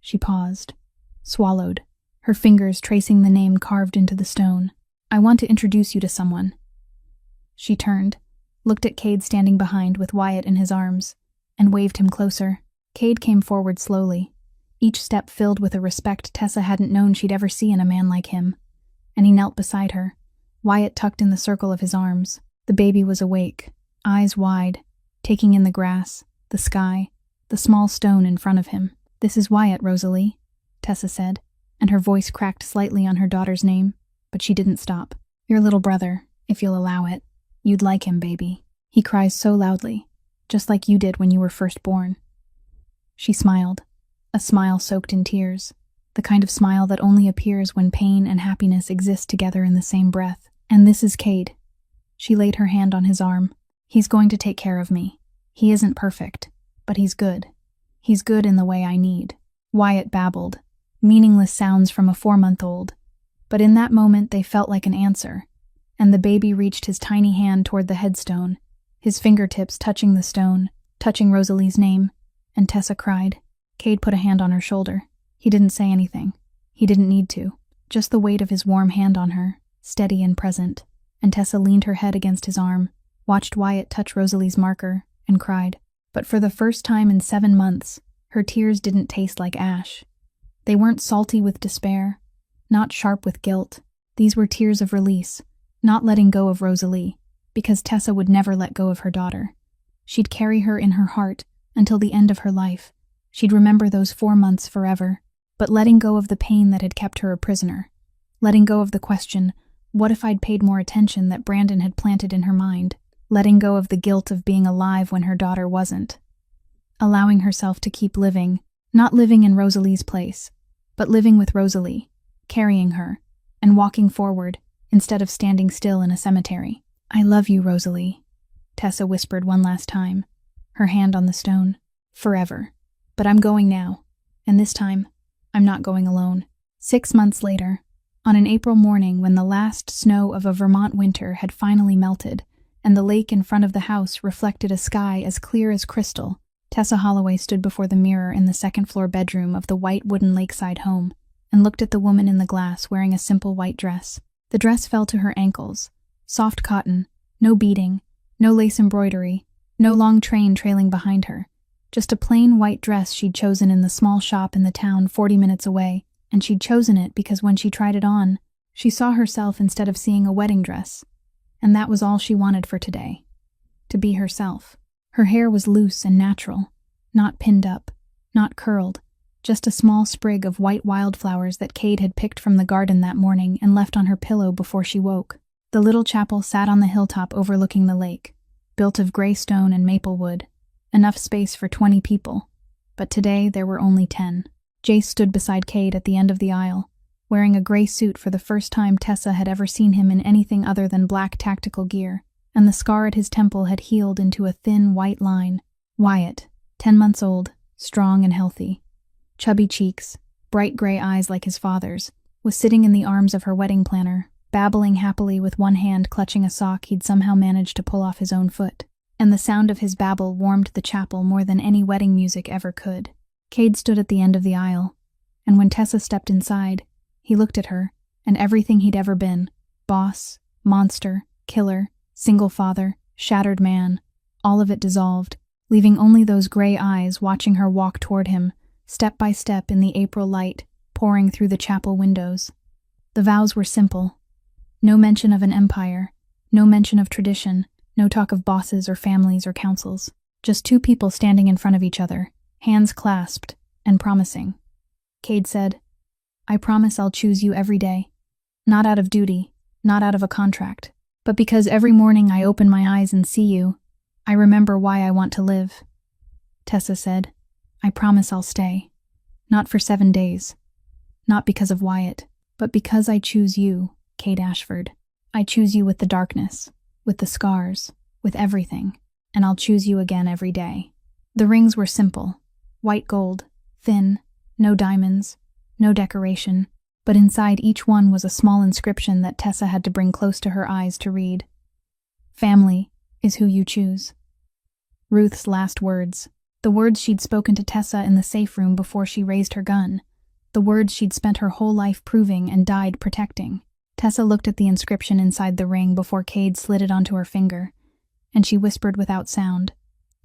She paused, swallowed, her fingers tracing the name carved into the stone. "I want to introduce you to someone." She turned, looked at Cade standing behind with Wyatt in his arms, and waved him closer. Cade came forward slowly, each step filled with a respect Tessa hadn't known she'd ever see in a man like him, and he knelt beside her, Wyatt tucked in the circle of his arms. The baby was awake, eyes wide, taking in the grass, the sky, the small stone in front of him. "This is Wyatt, Rosalie," Tessa said, and her voice cracked slightly on her daughter's name, but she didn't stop. "Your little brother, if you'll allow it. You'd like him, baby. He cries so loudly, just like you did when you were first born." She smiled, a smile soaked in tears, the kind of smile that only appears when pain and happiness exist together in the same breath. "And this is Cade." She laid her hand on his arm. "He's going to take care of me. He isn't perfect, but he's good. He's good in the way I need." Wyatt babbled, meaningless sounds from a 4-month-old, but in that moment they felt like an answer, and the baby reached his tiny hand toward the headstone, his fingertips touching the stone, touching Rosalie's name, and Tessa cried. Cade put a hand on her shoulder. He didn't say anything. He didn't need to. Just the weight of his warm hand on her, steady and present, and Tessa leaned her head against his arm, watched Wyatt touch Rosalie's marker, and cried. But for the first time in 7 months, her tears didn't taste like ash. They weren't salty with despair, not sharp with guilt. These were tears of release, not letting go of Rosalie, because Tessa would never let go of her daughter. She'd carry her in her heart until the end of her life. She'd remember those 4 months forever, but letting go of the pain that had kept her a prisoner. Letting go of the question, what if I'd paid more attention, that Brandon had planted in her mind. Letting go of the guilt of being alive when her daughter wasn't. Allowing herself to keep living, not living in Rosalie's place, but living with Rosalie, carrying her, and walking forward instead of standing still in a cemetery. "I love you, Rosalie," Tessa whispered one last time, her hand on the stone. "Forever. But I'm going now, and this time, I'm not going alone." 6 months later, On an April morning when the last snow of a Vermont winter had finally melted, and the lake in front of the house reflected a sky as clear as crystal, Tessa Holloway stood before the mirror in the second-floor bedroom of the white wooden lakeside home and looked at the woman in the glass wearing a simple white dress. The dress fell to her ankles, soft cotton, no beading, no lace embroidery, no long train trailing behind her. Just a plain white dress she'd chosen in the small shop in the town 40 minutes away, and she'd chosen it because when she tried it on, she saw herself instead of seeing a wedding dress. And that was all she wanted for today. To be herself. Her hair was loose and natural, not pinned up, not curled, just a small sprig of white wildflowers that Cade had picked from the garden that morning and left on her pillow before she woke. The little chapel sat on the hilltop overlooking the lake, built of gray stone and maple wood, enough space for 20 people. But today there were only 10. Jace stood beside Cade at the end of the aisle, wearing a gray suit for the first time Tessa had ever seen him in anything other than black tactical gear, and the scar at his temple had healed into a thin white line. Wyatt, 10 months old, strong and healthy, chubby cheeks, bright gray eyes like his father's, was sitting in the arms of her wedding planner, babbling happily with one hand clutching a sock he'd somehow managed to pull off his own foot. And the sound of his babble warmed the chapel more than any wedding music ever could. Cade stood at the end of the aisle, and when Tessa stepped inside, he looked at her, and everything he'd ever been, boss, monster, killer, single father, shattered man, all of it dissolved, leaving only those gray eyes watching her walk toward him, step by step in the April light pouring through the chapel windows. The vows were simple. No mention of an empire, no mention of tradition, no talk of bosses or families or councils. Just two people standing in front of each other, hands clasped, and promising. Cade said, "I promise I'll choose you every day. Not out of duty, not out of a contract, but because every morning I open my eyes and see you, I remember why I want to live." Tessa said, "I promise I'll stay. Not for 7 days. Not because of Wyatt, but because I choose you, Cade Ashford. I choose you with the darkness, with the scars, with everything, and I'll choose you again every day." The rings were simple, white gold, thin, no diamonds, no decoration, but inside each one was a small inscription that Tessa had to bring close to her eyes to read. "Family is who you choose." Ruth's last words, the words she'd spoken to Tessa in the safe room before she raised her gun, the words she'd spent her whole life proving and died protecting. Tessa looked at the inscription inside the ring before Cade slid it onto her finger, and she whispered without sound,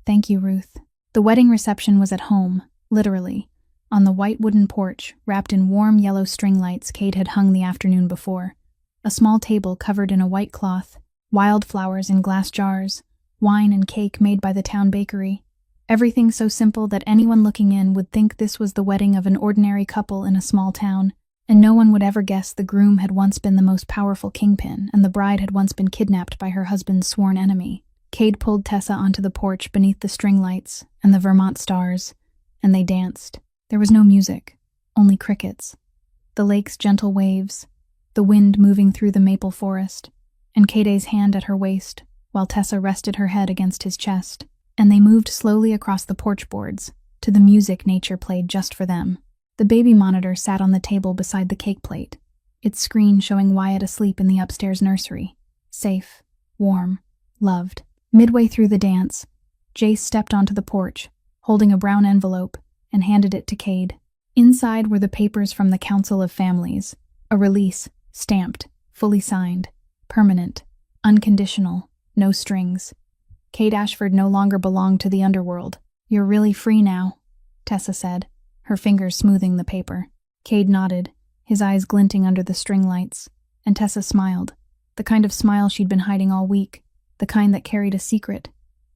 "Thank you, Ruth." The wedding reception was at home, literally, on the white wooden porch, wrapped in warm yellow string lights Cade had hung the afternoon before. A small table covered in a white cloth, wildflowers in glass jars, wine and cake made by the town bakery. Everything so simple that anyone looking in would think this was the wedding of an ordinary couple in a small town, and no one would ever guess the groom had once been the most powerful kingpin and the bride had once been kidnapped by her husband's sworn enemy. Cade pulled Tessa onto the porch beneath the string lights and the Vermont stars, and they danced. There was no music, only crickets, the lake's gentle waves, the wind moving through the maple forest, and Cade's hand at her waist, while Tessa rested her head against his chest, and they moved slowly across the porch boards, to the music nature played just for them. The baby monitor sat on the table beside the cake plate, its screen showing Wyatt asleep in the upstairs nursery, safe, warm, loved. Midway through the dance, Jace stepped onto the porch, holding a brown envelope, and handed it to Cade. Inside were the papers from the Council of Families, a release, stamped, fully signed, permanent, unconditional, no strings. Cade Ashford no longer belonged to the underworld. "You're really free now," Tessa said, her fingers smoothing the paper. Cade nodded, his eyes glinting under the string lights, and Tessa smiled, the kind of smile she'd been hiding all week, the kind that carried a secret.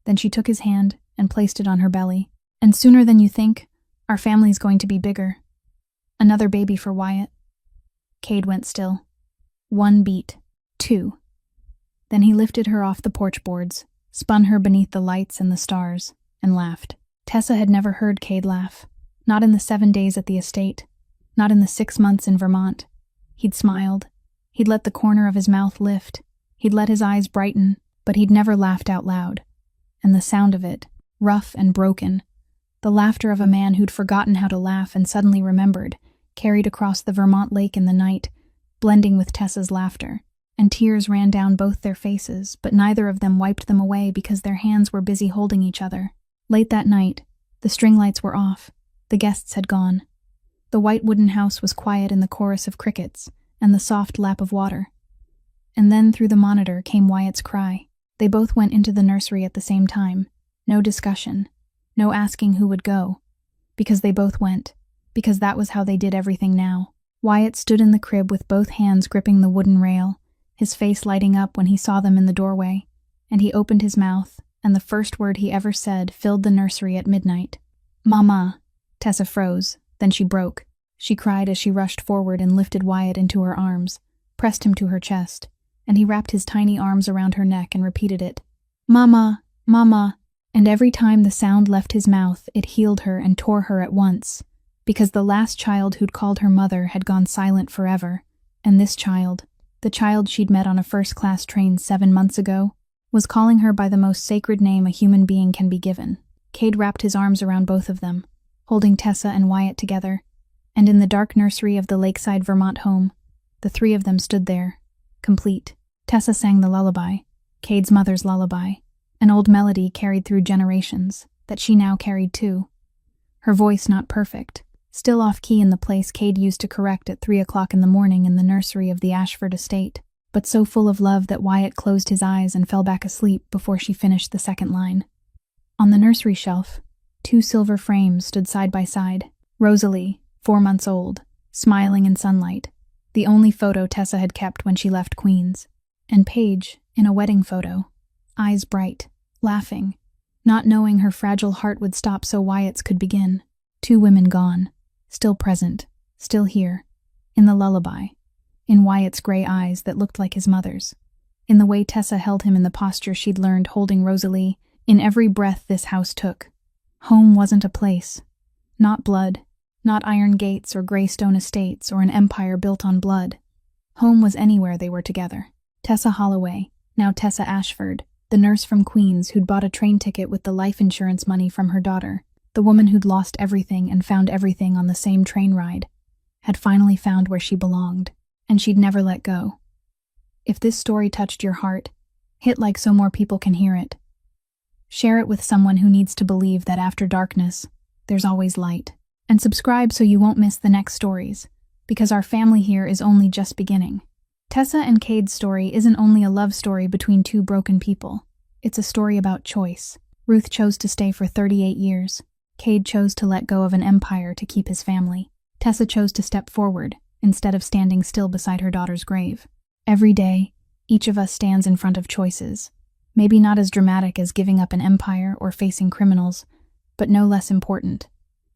Then she took his hand and placed it on her belly. "And sooner than you think, our family's going to be bigger. Another baby for Wyatt." Cade went still. 1 beat. 2. Then he lifted her off the porch boards, spun her beneath the lights and the stars, and laughed. Tessa had never heard Cade laugh. Not in the 7 days at the estate. Not in the 6 months in Vermont. He'd smiled. He'd let the corner of his mouth lift. He'd let his eyes brighten, but he'd never laughed out loud. And the sound of it, rough and broken, the laughter of a man who'd forgotten how to laugh and suddenly remembered, carried across the Vermont lake in the night, blending with Tessa's laughter, and tears ran down both their faces, but neither of them wiped them away because their hands were busy holding each other. Late that night, the string lights were off. The guests had gone. The white wooden house was quiet in the chorus of crickets and the soft lap of water. And then through the monitor came Wyatt's cry. They both went into the nursery at the same time. No discussion. No asking who would go. Because they both went. Because that was how they did everything now. Wyatt stood in the crib with both hands gripping the wooden rail, his face lighting up when he saw them in the doorway, and he opened his mouth, and the first word he ever said filled the nursery at midnight. "Mama." Tessa froze, then she broke. She cried as she rushed forward and lifted Wyatt into her arms, pressed him to her chest, and he wrapped his tiny arms around her neck and repeated it. "Mama, Mama." And every time the sound left his mouth, it healed her and tore her at once, because the last child who'd called her mother had gone silent forever, and this child, the child she'd met on a first-class train 7 months ago, was calling her by the most sacred name a human being can be given. Cade wrapped his arms around both of them, holding Tessa and Wyatt together, and in the dark nursery of the lakeside Vermont home, the three of them stood there, complete. Tessa sang the lullaby, Cade's mother's lullaby, an old melody carried through generations, that she now carried too. Her voice not perfect, still off-key in the place Cade used to correct at 3 o'clock in the morning in the nursery of the Ashford estate, but so full of love that Wyatt closed his eyes and fell back asleep before she finished the second line. On the nursery shelf, 2 silver frames stood side by side. Rosalie, 4 months old, smiling in sunlight, the only photo Tessa had kept when she left Queens, and Paige, in a wedding photo, eyes bright, laughing, not knowing her fragile heart would stop so Wyatt's could begin. 2 women gone, still present, still here, in the lullaby, in Wyatt's gray eyes that looked like his mother's, in the way Tessa held him in the posture she'd learned holding Rosalie, in every breath this house took. Home wasn't a place. Not blood, not iron gates or gray stone estates or an empire built on blood. Home was anywhere they were together. Tessa Holloway, now Tessa Ashford, the nurse from Queens who'd bought a train ticket with the life insurance money from her daughter, the woman who'd lost everything and found everything on the same train ride, had finally found where she belonged, and she'd never let go. If this story touched your heart, hit like so more people can hear it. Share it with someone who needs to believe that after darkness, there's always light. And subscribe so you won't miss the next stories, because our family here is only just beginning. Tessa and Cade's story isn't only a love story between 2 broken people. It's a story about choice. Ruth chose to stay for 38 years. Cade chose to let go of an empire to keep his family. Tessa chose to step forward, instead of standing still beside her daughter's grave. Every day, each of us stands in front of choices. Maybe not as dramatic as giving up an empire or facing criminals, but no less important.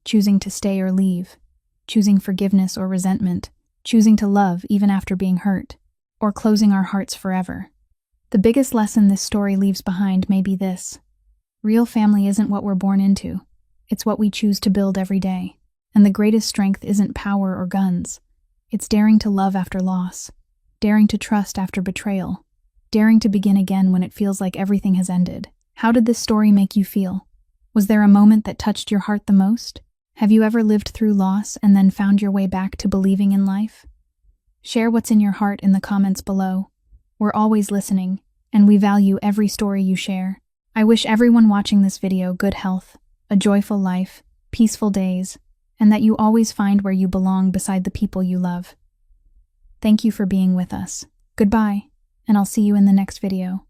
Choosing to stay or leave, choosing forgiveness or resentment, choosing to love even after being hurt, or closing our hearts forever. The biggest lesson this story leaves behind may be this: real family isn't what we're born into, it's what we choose to build every day. And the greatest strength isn't power or guns, it's daring to love after loss, daring to trust after betrayal, daring to begin again when it feels like everything has ended. How did this story make you feel? Was there a moment that touched your heart the most? Have you ever lived through loss and then found your way back to believing in life? Share what's in your heart in the comments below. We're always listening, and we value every story you share. I wish everyone watching this video good health, a joyful life, peaceful days, and that you always find where you belong beside the people you love. Thank you for being with us. Goodbye, and I'll see you in the next video.